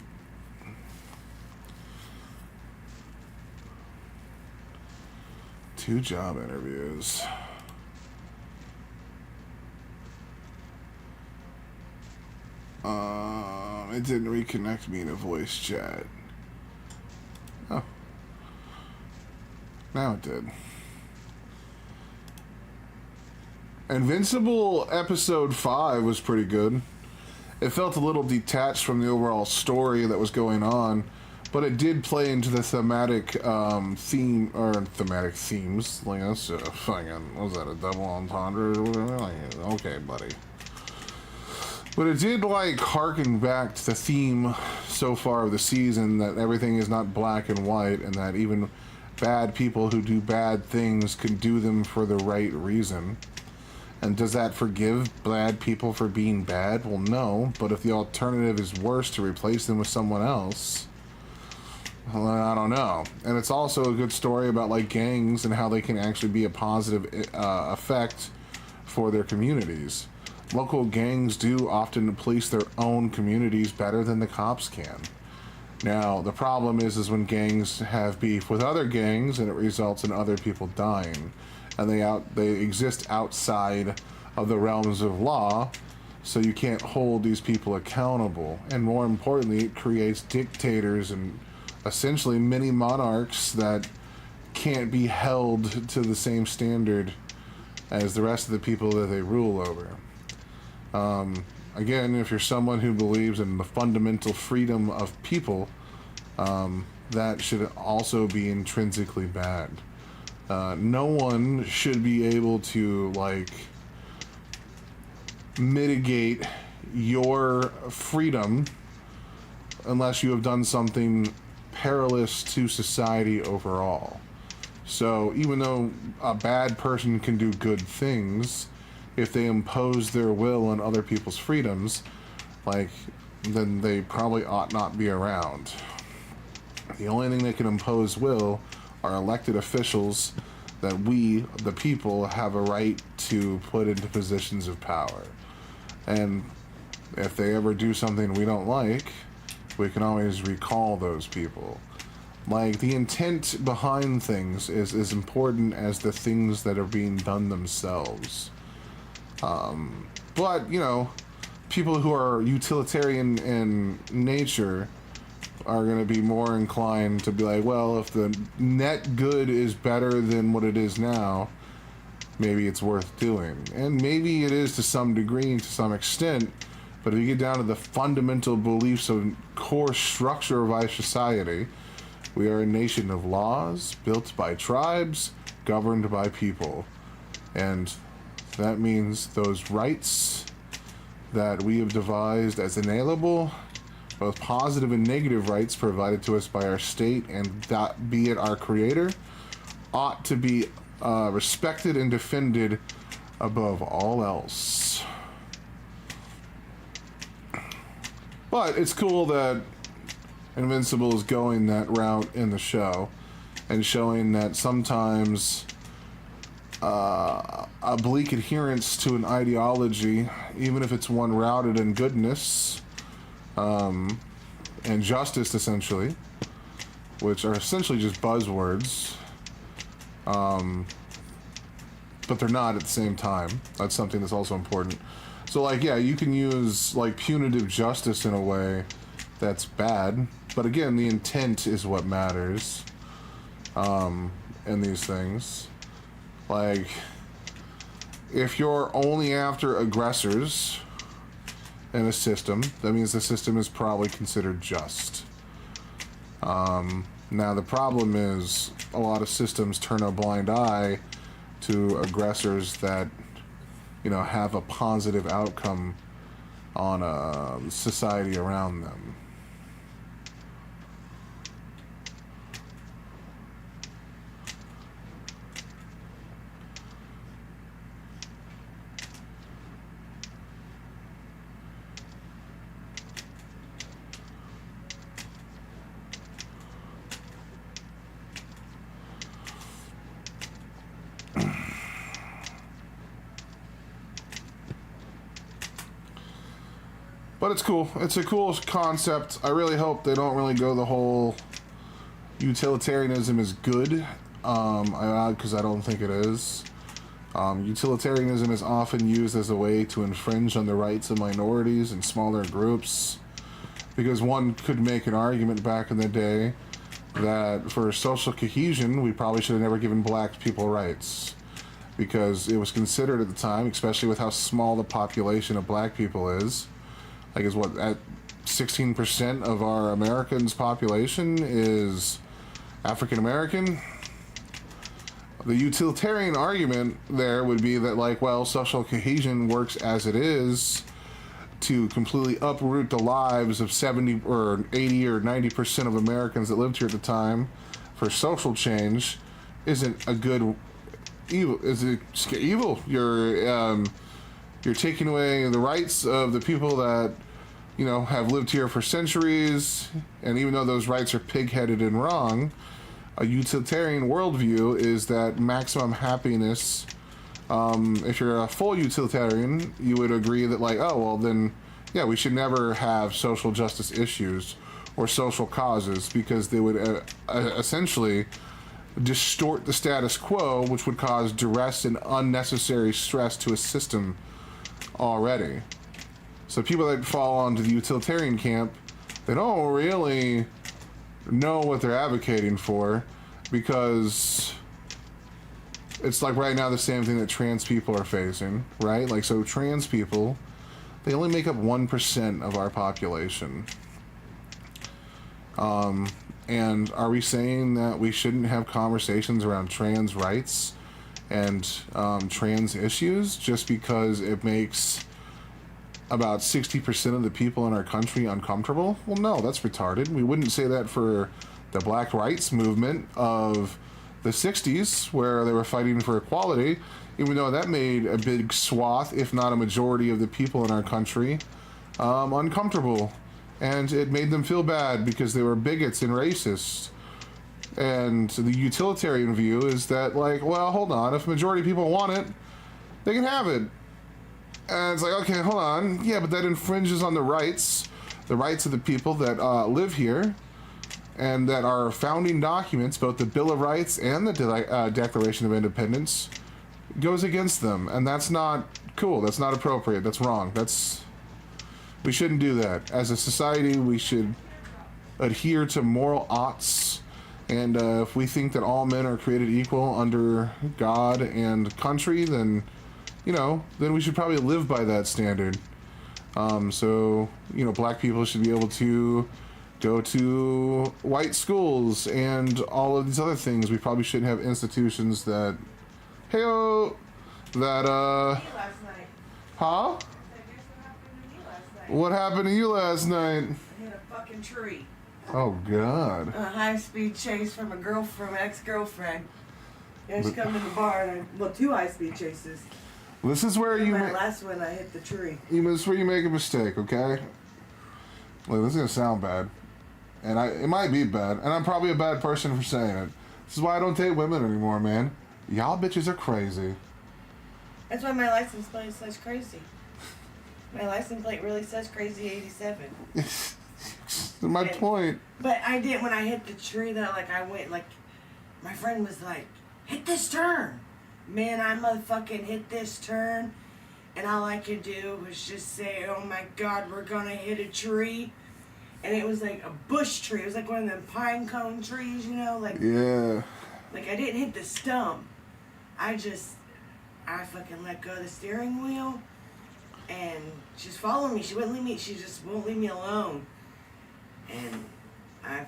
Two job interviews. It didn't reconnect me to voice chat. Oh. Now it did. Invincible episode 5 was pretty good. It felt a little detached from the overall story that was going on, but it did play into the thematic theme, or thematic themes. Like, that's fucking, what was that, a double entendre or whatever? Like, okay, buddy. But it did, like, harken back to the theme so far of the season, that everything is not black and white, and that even bad people who do bad things can do them for the right reason. And does that forgive bad people for being bad? Well, no. But if the alternative is worse, to replace them with someone else, well, I don't know. And it's also a good story about, like, gangs and how they can actually be a positive effect for their communities. Local gangs do often police their own communities better than the cops can. Now, the problem is when gangs have beef with other gangs and it results in other people dying. And they exist outside of the realms of law, so you can't hold these people accountable. And more importantly, it creates dictators and essentially mini monarchs that can't be held to the same standard as the rest of the people that they rule over. Again, if you're someone who believes in the fundamental freedom of people, that should also be intrinsically bad. No one should be able to, like, mitigate your freedom unless you have done something perilous to society overall. So even though a bad person can do good things, if they impose their will on other people's freedoms, like, then they probably ought not be around. The only thing they can impose will are elected officials that we, the people, have a right to put into positions of power. And if they ever do something we don't like, we can always recall those people. Like, the intent behind things is as important as the things that are being done themselves. But, you know, people who are utilitarian in nature are going to be more inclined to be like, well, if the net good is better than what it is now, maybe it's worth doing. And maybe it is to some degree and to some extent, but if you get down to the fundamental beliefs of core structure of our society, we are a nation of laws built by tribes, governed by people. And that means those rights that we have devised as inalienable, both positive and negative rights provided to us by our state, and that be it our creator, ought to be respected and defended above all else. But it's cool that Invincible is going that route in the show and showing that sometimes a bleak adherence to an ideology, even if it's one rooted in goodness and justice, essentially, which are essentially just buzzwords, but they're not at the same time. That's something that's also important. So, like, yeah, you can use, like, punitive justice in a way that's bad, but again, the intent is what matters in these things. Like, if you're only after aggressors in a system, that means the system is probably considered just. Now, the problem is a lot of systems turn a blind eye to aggressors that, you know, have a positive outcome on society around them. But it's cool. It's a cool concept. I really hope they don't really go the whole utilitarianism is good, because I don't think it is. Utilitarianism is often used as a way to infringe on the rights of minorities and smaller groups, because one could make an argument back in the day that for social cohesion, we probably should have never given black people rights, because it was considered at the time, especially with how small the population of black people is, like is what, at 16% of our Americans' population is African American. The utilitarian argument there would be that, like, well, social cohesion works as it is to completely uproot the lives of 70 or 80 or 90% of Americans that lived here at the time for social change isn't a good evil. Is it evil? You're taking away the rights of the people that, you know, have lived here for centuries, and even though those rights are pig-headed and wrong, a utilitarian worldview is that maximum happiness. If you're a full utilitarian, you would agree that, like, oh, well, then, yeah, we should never have social justice issues or social causes, because they would essentially distort the status quo, which would cause duress and unnecessary stress to a system already. So people that fall onto the utilitarian camp, they don't really know what they're advocating for, because it's like right now the same thing that trans people are facing, right? Like, so trans people, they only make up 1% of our population. And are we saying that we shouldn't have conversations around trans rights and trans issues just because it makes about 60% of the people in our country uncomfortable? Well, no, that's retarded. We wouldn't say that for the black rights movement of the 60s, where they were fighting for equality, even though that made a big swath, if not a majority of the people in our country, uncomfortable. And it made them feel bad because they were bigots and racists. And the utilitarian view is that, like, well, hold on, if a majority of people want it, they can have it. And it's like, okay, hold on. Yeah, but that infringes on the rights of the people that live here, and that our founding documents, both the Bill of Rights and the Declaration of Independence, goes against them. And that's not cool. That's not appropriate. That's wrong. We shouldn't do that. As a society, we should adhere to moral oughts. And if we think that all men are created equal under God and country, then, you know, then we should probably live by that standard. So, you know, black people should be able to go to white schools and all of these other things. We probably shouldn't have institutions that, hey-o, that, Last night. huh? I guess what happened to me last night. What happened to you last night? I hit a fucking tree. Oh, God. A high-speed chase from ex-girlfriend. And she come in the bar, and two high-speed chases. This is where you My last one, I hit the tree. this is where you make a mistake, okay? Look, this is gonna sound bad, and it might be bad, and I'm probably a bad person for saying it. This is why I don't date women anymore, man. Y'all bitches are crazy. That's why my license plate says crazy. My license plate really says crazy 87. My point. But I did when I hit the tree though. Like I went like, my friend was like, "Hit this turn." Man, I motherfucking hit this turn, and all I could do was just say, "Oh my God, we're gonna hit a tree," and it was like a bush tree. It was like one of them pine cone trees, you know, like. Yeah. Like I didn't hit the stump. I fucking let go of the steering wheel, and she's following me. She wouldn't leave me. She just won't leave me alone. And I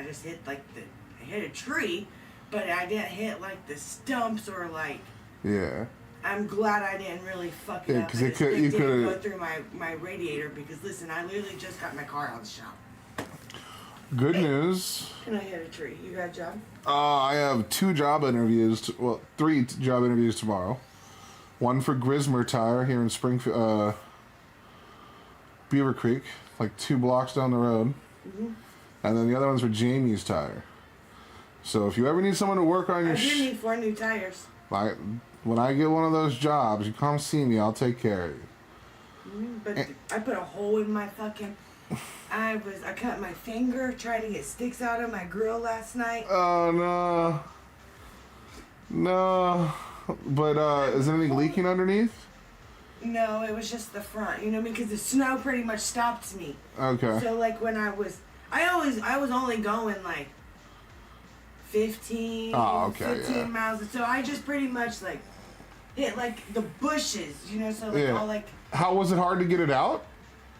just hit I hit a tree, but I didn't hit like the stumps or like. Yeah. I'm glad I didn't really fuck it up. Because You could go through my radiator because listen, I literally just got my car out of the shop. Good news. And I hit a tree. You got a job? I have 2 job interviews. Well, 3 job interviews tomorrow. One for Grismer Tire here in Springfield, Beaver Creek, like 2 blocks down the road. Mm-hmm. And then the other one's for Jamie's Tire. So if you ever need someone to work on your I do need 4 new tires. when I get one of those jobs, you come see me, I'll take care of you. But I put a hole in my fucking. I cut my finger trying to get sticks out of my grill last night. Oh no. No. But is anything leaking underneath? No, it was just the front. You know what I mean? Because the snow pretty much stopped me. Okay. So like when I was only going like 15 miles. So I just pretty much like hit like the bushes, you know, so like all like. How was it hard to get it out?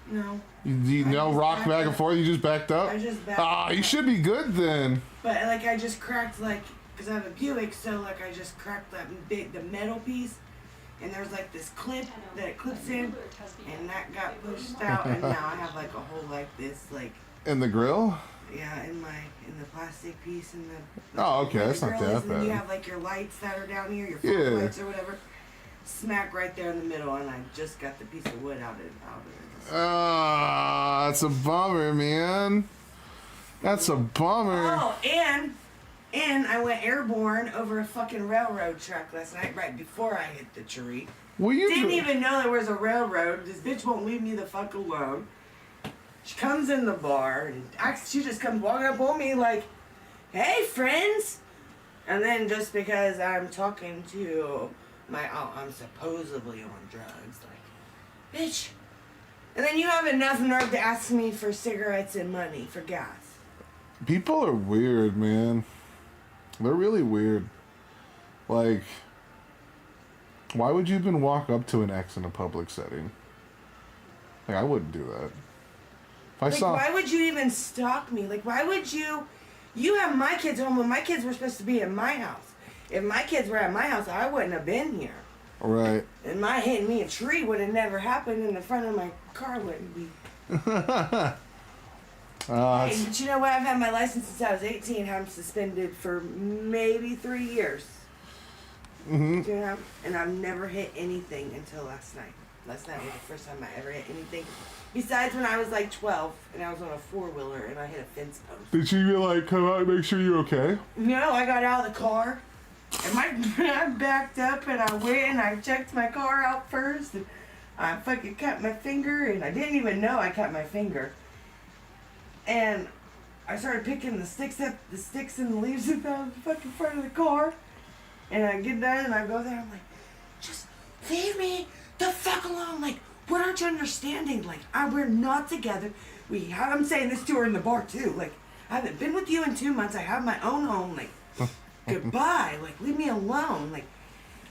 No. You know, rock back and forth. You just backed up. I just backed up. You should be good then. But like I just cracked like, cause I have a Buick, so like I just cracked the metal piece, and there's like this clip that it clips in, and that got pushed out, and now I have like a hole like this, like. In the grill? Yeah, in the plastic piece in the. Oh, okay, that's not that And bad. you have like your lights that are down here, your fog lights or whatever. Smack right there in the middle, and I just got the piece of wood out of it. That's a bummer, man. That's a bummer. Oh, and I went airborne over a fucking railroad track last night, right before I hit the tree. Didn't even know there was a railroad. This bitch won't leave me the fuck alone. She comes in the bar and she just comes walking up on me like, "Hey, friends," and then just because I'm talking to I'm supposedly on drugs, like, bitch. And then you have enough nerve to ask me for cigarettes and money for gas. People are weird, man. They're really weird. Like, why would you even walk up to an ex in a public setting? Like, I wouldn't do that. If I saw... Why would you even stalk me? Like, why would you... You have my kids home when my kids were supposed to be in my house. If my kids were at my house, I wouldn't have been here. Right. And my hitting me a tree would have never happened, and the front of my car wouldn't be. Hey, but you know what? I've had my license since I was 18. I'm suspended for maybe 3 years. Mm-hmm. You know? And I've never hit anything until last night. Last night was the first time I ever hit anything. Besides when I was like 12 and I was on a four-wheeler and I hit a fence post. Did you like come out and make sure you're okay? No, I got out of the car. And I backed up and I went and I checked my car out first and I fucking cut my finger and I didn't even know I cut my finger. And I started picking the sticks and the leaves up out of the fucking front of the car. And I get done and I go there, I'm like, just leave me the fuck alone. Like, what aren't you understanding? Like, we're not together. I'm saying this to her in the bar too. Like, I haven't been with you in 2 months. I have my own home. Like, goodbye. Like, leave me alone. Like,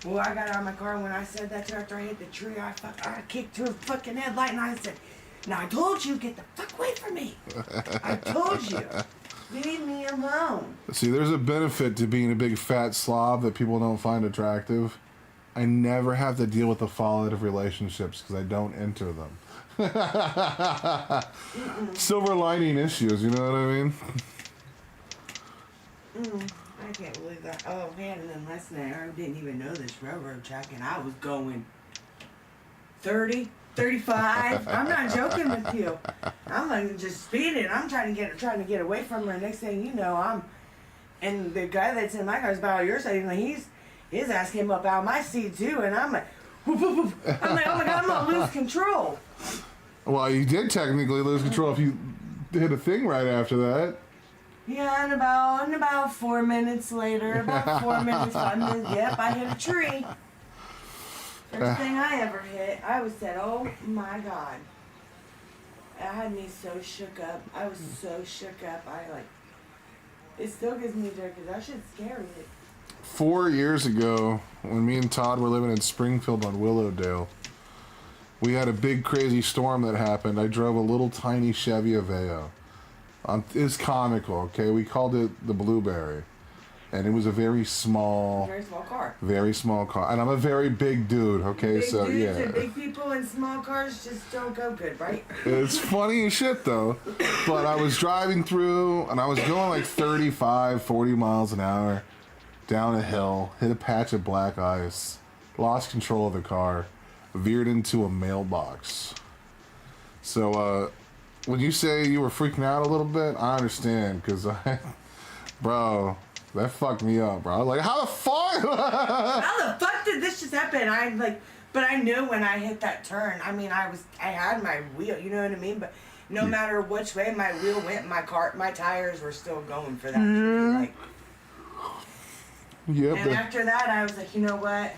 well, I got out of my car and when I said that to her after I hit the tree, I kicked her fucking headlight and I said, "Now I told you, get the fuck away from me. I told you. Leave me alone." See, there's a benefit to being a big fat slob that people don't find attractive. I never have to deal with the fallout of relationships because I don't enter them. Silver lining issues, you know what I mean? I can't believe that. Oh man, and then last night I didn't even know this railroad track and I was going 30, 35. I'm not joking with you. I'm like just speeding. I'm trying to get away from her. Next thing you know, and the guy that's in my car is about your side. Like his ass came up out of my seat too, and I'm like, whoop, whoop, whoop. I'm like, oh my god, I'm gonna lose control. Well, you did technically lose control if you hit a thing right after that. Yeah, and about 4 minutes later, 5 minutes, yep, I hit a tree. First thing I ever hit, I said, oh my god. It had me so shook up. I was so shook up. It still gives me joy because that shit scared me. 4 years ago, when me and Todd were living in Springfield on Willowdale, we had a big crazy storm that happened. I drove a little tiny Chevy Aveo. It's comical, okay? We called it the Blueberry. And it was a very small car. Very small car. And I'm a very big dude, okay? Big so, dudes yeah. and big people in small cars just don't go good, right? It's funny as shit, though. But I was driving through, and I was going like 35, 40 miles an hour down a hill, hit a patch of black ice, lost control of the car, veered into a mailbox. So, when you say you were freaking out a little bit, I understand, because bro, that fucked me up, bro. I was like, how the fuck? How the fuck did this just happen? I'm like, But I knew when I hit that turn. I mean, I had my wheel. You know what I mean? But no matter which way my wheel went, my tires were still going for that tree. Like, Yep. and after that, I was like, you know what?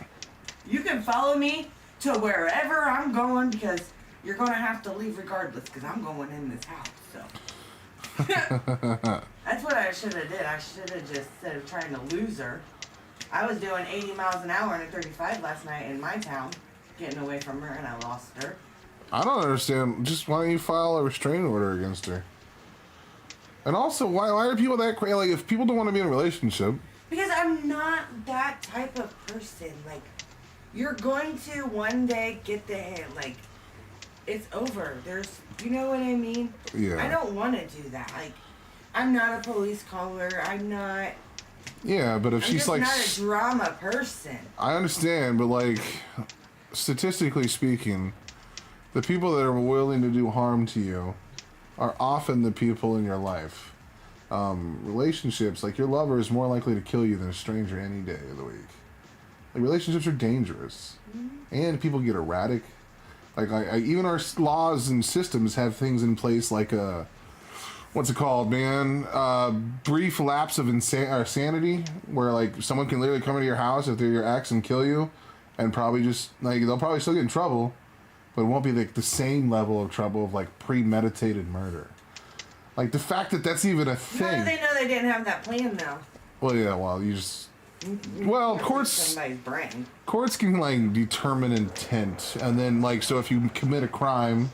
You can follow me to wherever I'm going because you're going to have to leave regardless because I'm going in this house. So that's what I should have did. I should have just, instead of trying to lose her, I was doing 80 miles an hour in a 35 last night in my town, getting away from her, and I lost her. I don't understand. Just why don't you file a restraining order against her? And also, why are people that crazy? Like, if people don't want to be in a relationship. Because I'm not that type of person. Like, you're going to one day get the hint. Like, it's over. You know what I mean? Yeah. I don't want to do that. Like, I'm not a police caller. I'm not. Yeah, but if I'm she's just like. not a drama person. I understand, but like, statistically speaking, the people that are willing to do harm to you are often the people in your life. Relationships, like your lover is more likely to kill you than a stranger any day of the week. Like, relationships are dangerous. And people get erratic. Like, even our laws and systems have things in place like what's it called, man? Brief lapse of sanity, where like someone can literally come into your house if they're your ex and kill you, and probably just like they'll probably still get in trouble, but it won't be like the same level of trouble of like premeditated murder. Like the fact that that's even a thing. How do they know they didn't have that plan though? Well, yeah. Well, you just. Well, courts. Somebody's brain. Courts can like determine intent, and then like so if you commit a crime,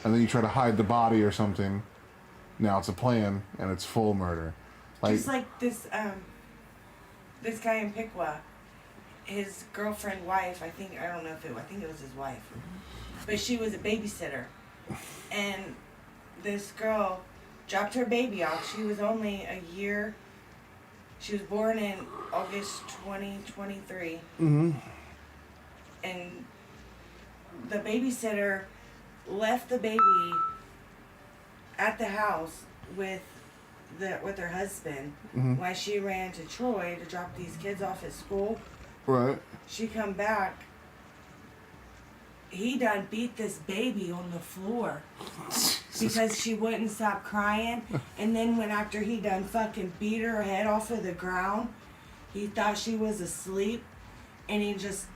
and then you try to hide the body or something, now it's a plan and it's full murder. Like, Just like this guy in Piqua, his girlfriend, wife. I think it was his wife, but she was a babysitter, and this girl dropped her baby off. She was only a year. She was born in August 2023. mm-hmm. And the babysitter left the baby at the house with her husband while she ran to Troy to drop these kids off at school. Right. She come back. He done beat this baby on the floor because she wouldn't stop crying. And then when after he done fucking beat her head off of the ground, he thought she was asleep, and he just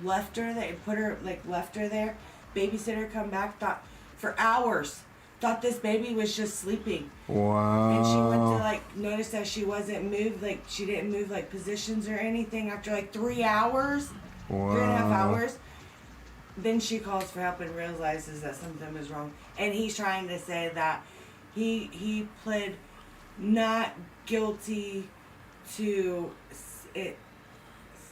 left her there, left her there. Babysitter come back, thought for hours, thought this baby was just sleeping. Wow. And she went to like notice that she wasn't moved, like she didn't move like positions or anything after like 3 hours, Wow. 3.5 hours. Then she calls for help and realizes that something was wrong. And he's trying to say that he pled not guilty to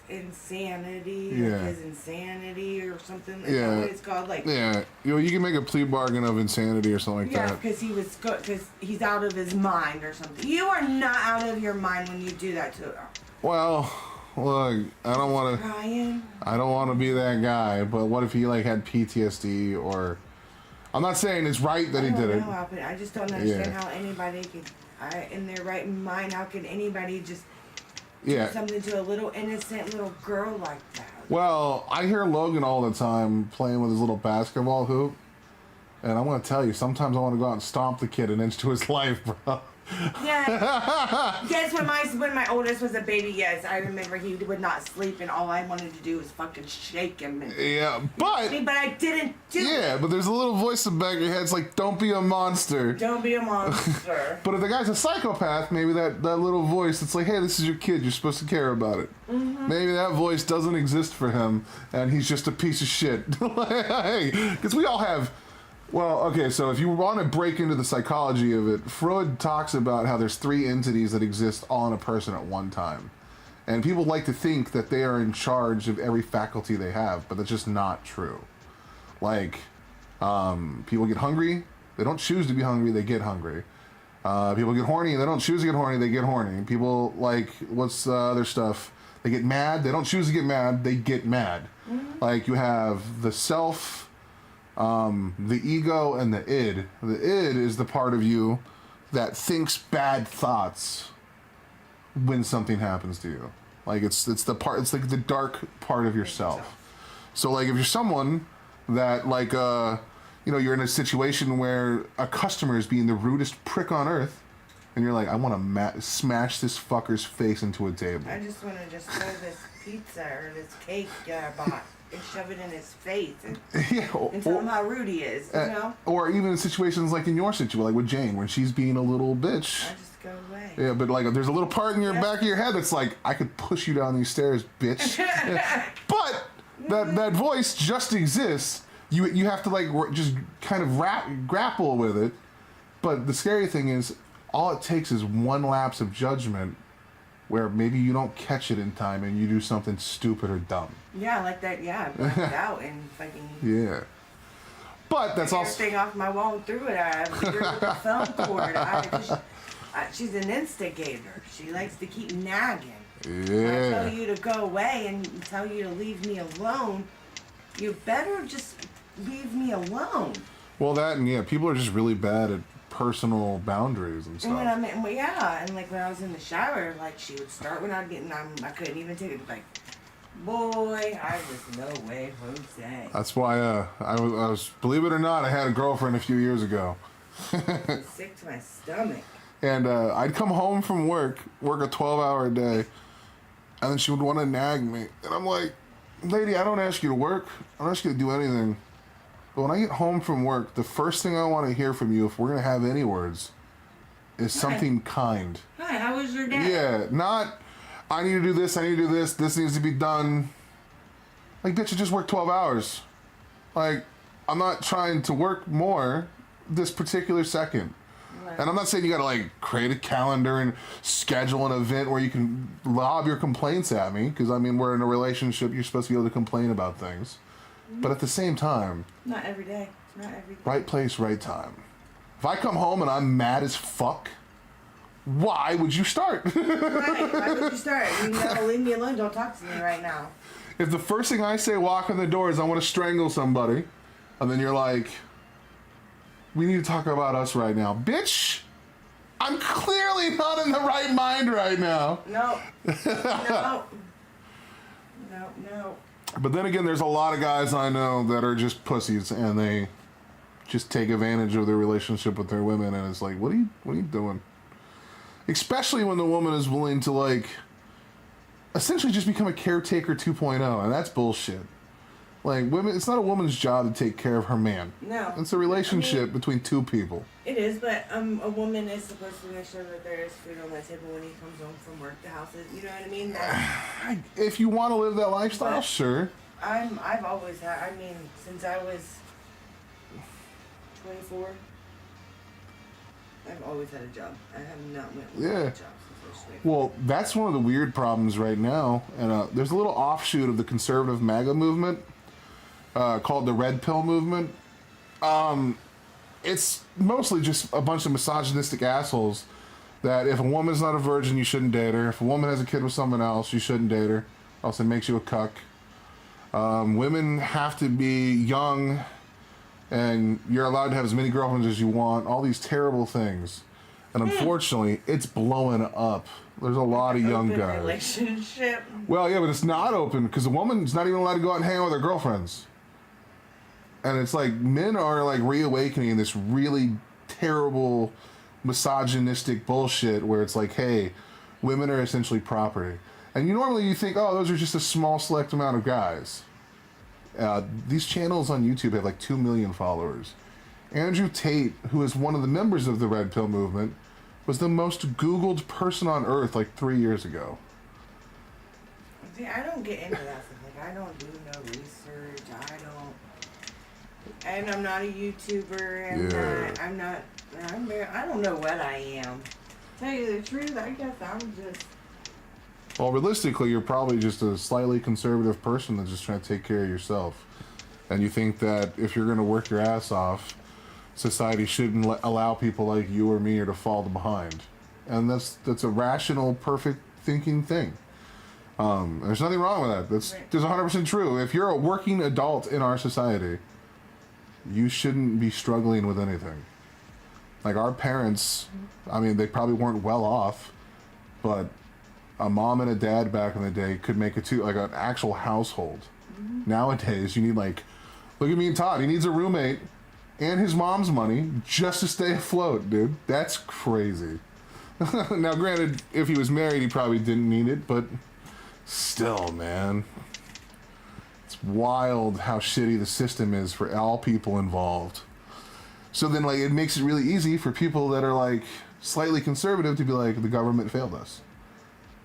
insanity, Yeah. like his insanity or something. Is Yeah. that what it's called? Like, Yeah, you can make a plea bargain of insanity or something like yeah, that. because because he's out of his mind or something. You are not out of your mind when you do that to her. Well, look, I don't want to. Ryan. I don't want to be that guy, but what if he like had PTSD or? I'm not saying it's right that he did it. I just don't understand how anybody could, in their right mind, how could anybody just do something to a little innocent little girl like that? Well, I hear Logan all the time playing with his little basketball hoop, and I'm gonna tell you, sometimes I want to go out and stomp the kid an inch to his life, bro. Yeah. Yes, when my oldest was a baby, yes, I remember he would not sleep, and all I wanted to do was fucking shake him. Yeah, but I didn't do it. Yeah, but there's a little voice in the back of your head. It's like, don't be a monster. Don't be a monster. But if the guy's a psychopath, maybe that little voice, it's like, hey, this is your kid. You're supposed to care about it. Mm-hmm. Maybe that voice doesn't exist for him, and he's just a piece of shit. Hey, because we all have. Well, okay, so if you want to break into the psychology of it, Freud talks about how there's 3 entities that exist all in a person at one time. And people like to think that they are in charge of every faculty they have, but that's just not true. Like, people get hungry, they don't choose to be hungry, they get hungry. People get horny, they don't choose to get horny, they get horny. People, like, what's the other stuff? They get mad, they don't choose to get mad, they get mad. Mm-hmm. Like, you have the self... the ego and the id. The id is the part of you that thinks bad thoughts when something happens to you. Like it's like the dark part of yourself. So like if you're someone that like you're in a situation where a customer is being the rudest prick on earth, and you're like, I want to smash this fucker's face into a table. I just want to just throw this pizza or this cake I bought and shove it in his face and tell him how rude he is, you know? Or even in situations like in your situation, like with Jane, when she's being a little bitch. I just go away. Yeah, but like there's a little part in your back of your head that's like, I could push you down these stairs, bitch. But that voice just exists. You have to like just kind of grapple with it. But the scary thing is, all it takes is one lapse of judgment where maybe you don't catch it in time and you do something stupid or dumb. Yeah, like that, yeah. I blacked out and fucking... Yeah. But that's also... everything off my wall and threw it. I beat her with the phone cord. She's an instigator. She likes to keep nagging. Yeah. I tell you to go away and tell you to leave me alone. You better just leave me alone. Well, that and yeah, people are just really bad at personal boundaries and stuff. And when I'm in, well, yeah, and like when I was in the shower, like she would start when I'd get, and I couldn't even take it. Like, boy, I was no way, Jose. That's why I was, believe it or not, I had a girlfriend a few years ago. Sick to my stomach. And I'd come home from work a 12-hour day, and then she would want to nag me. And I'm like, lady, I don't ask you to work. I don't ask you to do anything. But when I get home from work, the first thing I want to hear from you, if we're going to have any words, is something kind. Hi, how was your day? Yeah, not, I need to do this, this needs to be done. Like, bitch, you just worked 12 hours. Like, I'm not trying to work more this particular second. Right. And I'm not saying you gotta, like, create a calendar and schedule an event where you can lob your complaints at me, because, I mean, we're in a relationship, you're supposed to be able to complain about things. But at the same time... Not every day. Not every day. Right place, right time. If I come home and I'm mad as fuck, why would you start? Right, why would you start? You know, leave me alone, don't talk to me right now. If the first thing I say walking the door is I want to strangle somebody, and then you're like, we need to talk about us right now. Bitch, I'm clearly not in the right mind right now. No. No. No. But then again, there's a lot of guys I know that are just pussies, and they just take advantage of their relationship with their women, and it's like, what are you doing? Especially when the woman is willing to, like, essentially just become a caretaker 2.0, and that's bullshit. Like, women, it's not a woman's job to take care of her man. No. It's a relationship between two people. It is, but a woman is supposed to make sure that there is food on the table when he comes home from work. The house is, you know what I mean? If you want to live that lifestyle, sure. I've always had, I mean, since I was 24, I've always had a job. I have not went without a job since I was 24. Well, that's one of the weird problems right now, and there's a little offshoot of the conservative MAGA movement called the Red Pill movement. It's mostly just a bunch of misogynistic assholes that if a woman's not a virgin, you shouldn't date her. If a woman has a kid with someone else, you shouldn't date her. Else it makes you a cuck. Women have to be young, and you're allowed to have as many girlfriends as you want. All these terrible things. And unfortunately, it's blowing up. There's a lot of young Open guys. Relationship. Well, yeah, but it's not open because the woman's not even allowed to go out and hang out with her girlfriends. And it's like men are like reawakening this really terrible misogynistic bullshit where it's like, hey, women are essentially property. And you think, oh, those are just a small select amount of guys. These channels on YouTube have like 2 million followers. Andrew Tate, who is one of the members of the Red Pill movement, was the most Googled person on earth like 3 years ago. See, I don't get into that stuff. Like, I don't do no research. And I'm not a YouTuber. I don't know what I am. Tell you the truth, I guess I'm just... Well, realistically, you're probably just a slightly conservative person that's just trying to take care of yourself. And you think that if you're going to work your ass off, society shouldn't allow people like you or me to fall behind. And that's a rational, perfect thinking thing. There's nothing wrong with that. That's 100% true. If you're a working adult in our society, you shouldn't be struggling with anything. Like our parents, I mean, they probably weren't well off, but a mom and a dad back in the day could make an actual household. Nowadays, you need like, look at me and Todd. He needs a roommate and his mom's money just to stay afloat, dude. That's crazy. Now, granted, if he was married, he probably didn't need it, but still, man. It's wild how shitty the system is for all people involved. So then, like, it makes it really easy for people that are, like, slightly conservative to be like, the government failed us.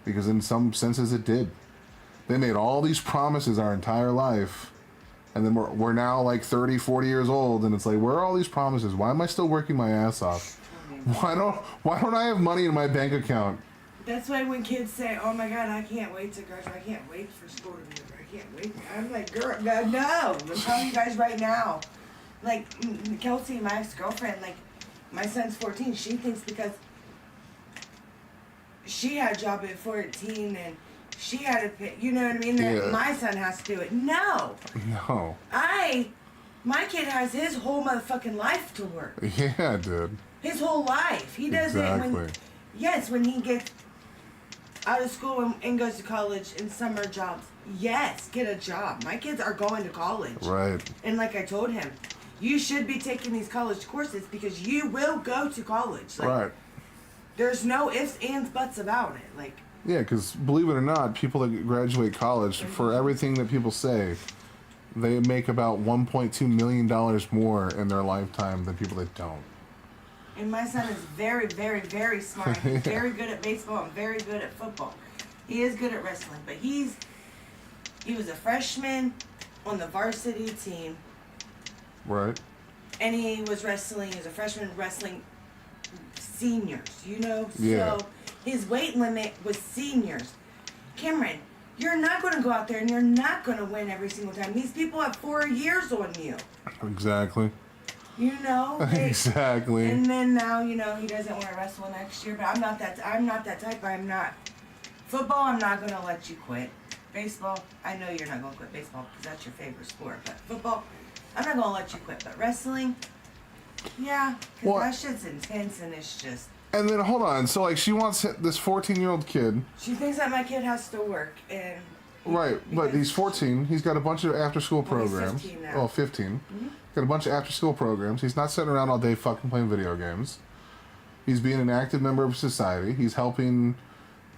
Because in some senses it did. They made all these promises our entire life, and then we're now, like, 30, 40 years old, and it's like, where are all these promises? Why am I still working my ass off? Why don't I have money in my bank account? That's why when kids say, "Oh my God, I can't wait to graduate. I can't wait for school to be over. I can't wait." I'm like, "Girl, no! I'm telling you guys right now." Like Kelsey, my ex-girlfriend, like my son's 14. She thinks because she had a job at 14 and she had to pay, you know what I mean? That my son has to do it. No. No. My kid has his whole motherfucking life to work. Yeah, dude. His whole life. He does it when he gets out of school and goes to college and summer jobs. Yes, get a job. My kids are going to college. Right. And like I told him, you should be taking these college courses because you will go to college. Like, right. There's no ifs, ands, buts about it. Like. Yeah, because believe it or not, people that graduate college, for everything that people say, they make about $1.2 million more in their lifetime than people that don't. And my son is very, very, very smart. He's very good at baseball and very good at football. He is good at wrestling, but he was a freshman on the varsity team. Right. And he was wrestling as a freshman wrestling seniors, you know? Yeah. So his weight limit was seniors. Cameron, you're not going to go out there and you're not going to win every single time. These people have 4 years on you. Exactly. You know? Exactly. And then now, you know, he doesn't want to wrestle next year, but I'm not that type. I'm not. Football, I'm not going to let you quit. Baseball, I know you're not going to quit baseball because that's your favorite sport. But football, I'm not going to let you quit. But wrestling, yeah, because that shit's intense and it's just. And then, hold on. So, like, she wants this 14-year-old kid. She thinks that my kid has to work. And right, but he's 14. He's got a bunch of after-school programs. He's 15 now. Well, 15. Mm-hmm. Got a bunch of after-school programs. He's not sitting around all day fucking playing video games. He's being an active member of society. He's helping,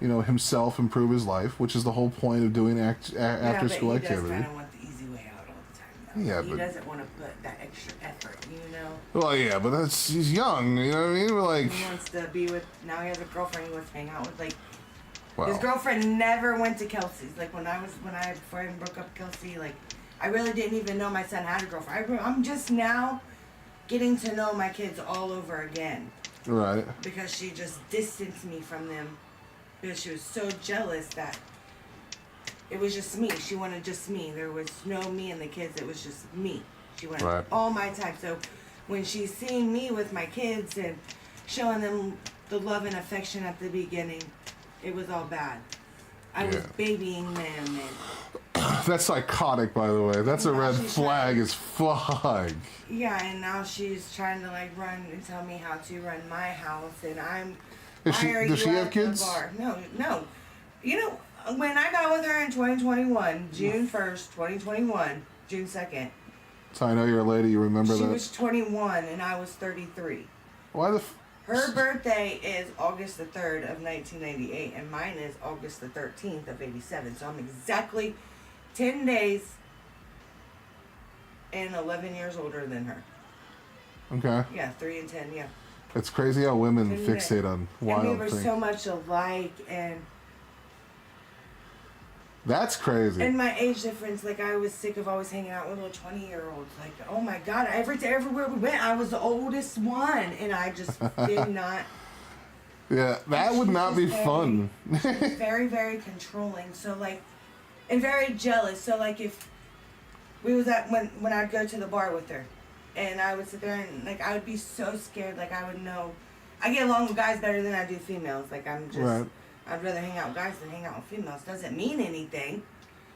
you know, himself improve his life, which is the whole point of doing after-school activity. He does kind of want the easy way out all the time, though. Yeah, he doesn't want to put that extra effort, you know? Well, yeah, but he's young, you know what I mean? We're like... He wants to be with... Now he has a girlfriend he wants to hang out with, like... Wow. His girlfriend never went to Kelsey's. Like, before I broke up with Kelsey, like... I really didn't even know my son had a girlfriend. I'm just now getting to know my kids all over again. Right. Because she just distanced me from them. Because she was so jealous that it was just me. She wanted just me. There was no me and the kids. It was just me. She wanted all my time. So when she's seeing me with my kids and showing them the love and affection at the beginning, it was all bad. I was babying them and... That's psychotic, by the way. That's a red flag as fuck. Yeah, and now she's trying to like run and tell me how to run my house, and I'm. Does she have kids? No. You know, when I got with her in 2021, June 1st, 2021, June 2nd. So I know you're a lady. You remember that? She was 21 and I was 33. Why the? Her birthday is August the 3rd of 1998, and mine is August the 13th of 87. So I'm exactly 10 days and 11 years older than her. Okay. Yeah, 3 and 10, yeah. It's crazy how women fixate on wild and we were things. so much alike, and... That's crazy. And my age difference, like, I was sick of always hanging out with little 20-year-olds. Like, oh my God, everywhere we went, I was the oldest one, and I just did not... Yeah, that would not be fun. Very, very controlling. So, like, and very jealous. So, like, if we was at, when I'd go to the bar with her, and I would sit there and, like, I would be so scared. Like, I would know, I get along with guys better than I do females. Like, I'm just, I'd rather hang out with guys than hang out with females. Doesn't mean anything.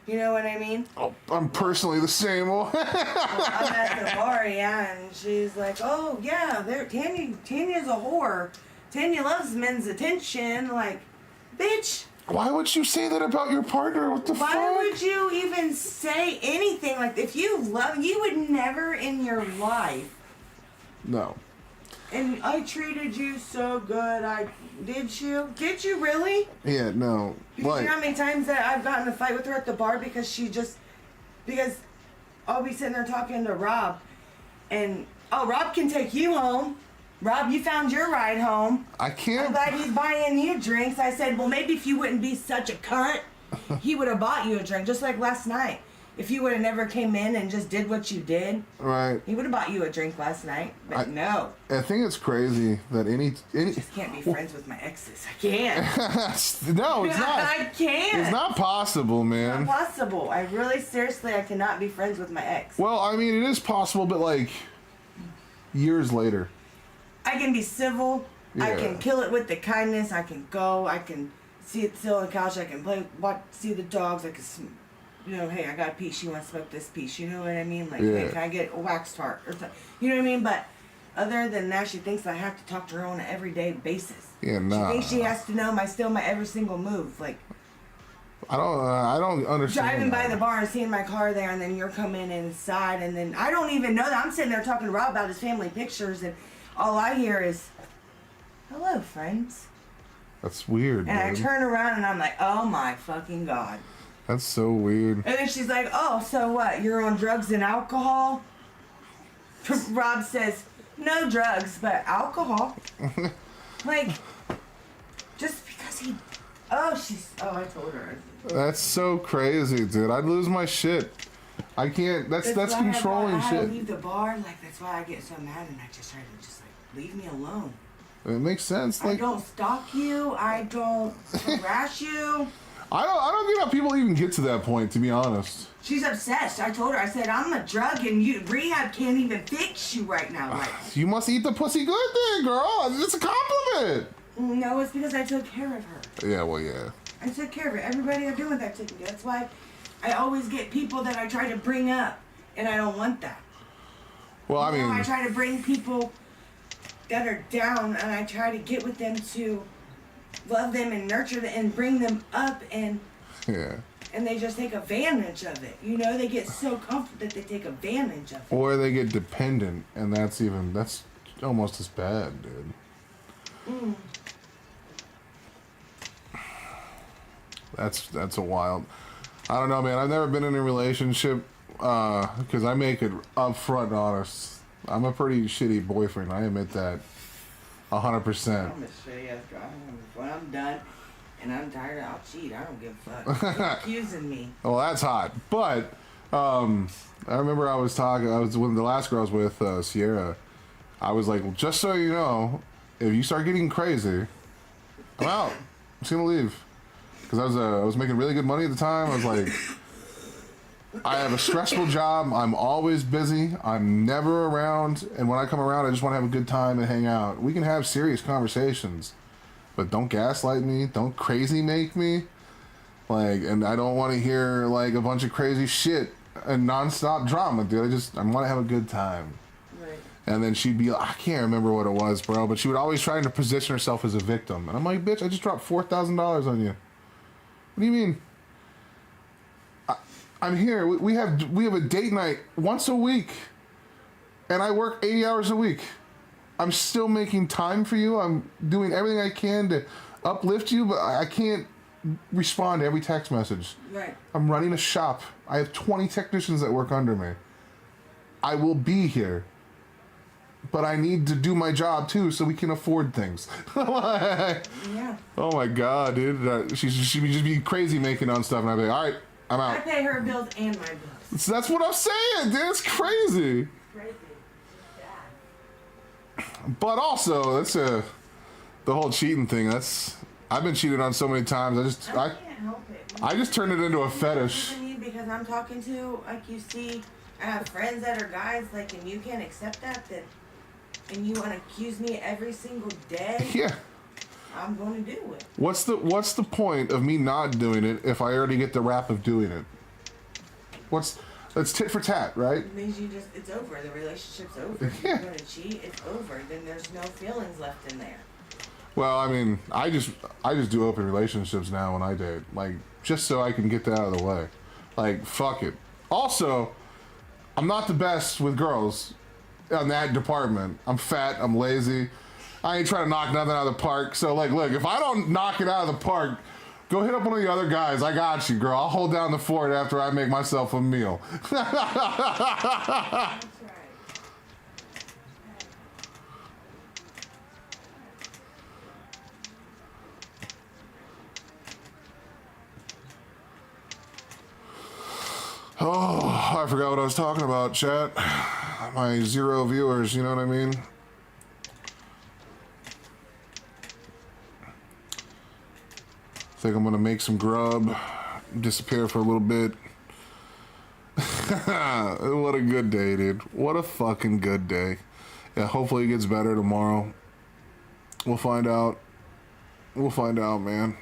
You know what I mean? Oh, I'm personally the same. Well, I'm at the bar, yeah, and she's like, oh, yeah, Tanya's a whore. Tanya loves men's attention. Like, bitch, Why would you say that about your partner? What the fuck? Why would you even say anything like if you love? You would never in your life. No. And I treated you so good. Did you? Did you really? Yeah, no. Because you know how many times that I've gotten in a fight with her at the bar because I'll be sitting there talking to Rob, and Rob can take you home. Rob, you found your ride home. I can't. I'm glad he's buying you drinks. I said, well, maybe if you wouldn't be such a cunt, he would have bought you a drink, just like last night. If you would have never came in and just did what you did, right? He would have bought you a drink last night. But no. I think it's crazy that any I just can't be friends with my exes. I can't. No, it's not. I can't. It's not possible, man. It's not possible. I really, seriously, I cannot be friends with my ex. Well, I mean, it is possible, but like years later. I can be civil. Yeah. I can kill it with the kindness. I can go. I can sit on the couch. I can see the dogs. I can, hey, I got a piece. You want to smoke this piece? You know what I mean? Like, hey, can I get a wax tart or something? You know what I mean? But other than that, she thinks I have to talk to her on an everyday basis. Yeah, nah. She thinks she has to know my every single move. Like, I don't understand. Driving by the bar and seeing my car there, and then you're coming inside, and then I don't even know that. I'm sitting there talking to Rob about his family pictures, and all I hear is, "Hello, friends." That's weird. And dude. I turn around and I'm like, "Oh my fucking god." That's so weird. And then she's like, "Oh, so what? You're on drugs and alcohol?" Rob says, "No drugs, but alcohol." Like, just because he. I told her. That's so crazy, dude. I'd lose my shit. I can't. That's controlling I shit. leave the bar. Like, that's why I get so mad, and I just try to leave me alone. It makes sense. I Like, don't stalk you. I don't harass you. I don't get how people even get to that point. To be honest. She's obsessed. I told her. I said, I'm a drug, and rehab can't even fix you right now. Like, You must eat the pussy good, then, girl. It's a compliment. no, it's because I took care of her. Yeah. Well, yeah. I took care of her. Everybody I do with that taken care. That's why I always get people that I try to bring up, and I don't want that. Well, I mean, I try to bring people that are down, and I try to get with them to love them and nurture them and bring them up, and yeah. and they just take advantage of it. You know, they get so comfortable that they take advantage of it. Or they get dependent, and that's almost as bad, dude. That's a wild. I don't know, man. I've never been in a relationship because I make it upfront and honest. I'm a pretty shitty boyfriend. I admit that 100%. I'm a shitty ass guy. When I'm done and I'm tired, I'll cheat. I don't give a fuck. You're accusing me. Well, that's hot. But I remember when the last girl I was with, Sierra, I was like, well, just so you know, if you start getting crazy, I'm out. I'm just gonna leave. Because I was making really good money at the time. I was like, I have a stressful job. I'm always busy. I'm never around. And when I come around, I just want to have a good time and hang out. We can have serious conversations. But don't gaslight me. Don't crazy make me. Like, and I don't want to hear, like, a bunch of crazy shit and nonstop drama, dude. I want to have a good time. Right. And then she'd be like, I can't remember what it was, bro. But she would always try to position herself as a victim. And I'm like, bitch, I just dropped $4,000 on you. What do you mean? I'm here. We have a date night once a week, and I work 80 hours a week. I'm still making time for you. I'm doing everything I can to uplift you, but I can't respond to every text message. Right. I'm running a shop. I have 20 technicians that work under me. I will be here, but I need to do my job too, so we can afford things. Yeah. Oh my god, dude! She'd just be crazy making on stuff, and I'd be like, all right, I'm I out. pay her bills and my bills. So that's what I'm saying, dude. It's crazy. Crazy. But also, the whole cheating thing. I've been cheated on so many times. I can't help it. I just turned it into a fetish. Because I'm talking to, like, you see, I have friends that are guys, like, and you can't accept that, and you want to accuse me every single day. Yeah. I'm going to do it. What's the point of me not doing it if I already get the rap of doing it? That's tit for tat, right? It means it's over. The relationship's over. If Yeah. you're going to cheat, it's over. Then there's no feelings left in there. Well, I mean, I just do open relationships now when I date, like just so I can get that out of the way. Like, fuck it. Also, I'm not the best with girls on that department. I'm fat. I'm lazy. I ain't trying to knock nothing out of the park. So, like, look, if I don't knock it out of the park, go hit up one of the other guys. I got you, girl. I'll hold down the fort after I make myself a meal. That's right. Oh, I forgot what I was talking about, chat. My 0 viewers, you know what I mean? Think I'm gonna make some grub, disappear for a little bit. What a good day, dude. What a fucking good day. Yeah, hopefully it gets better tomorrow. We'll find out. We'll find out, man.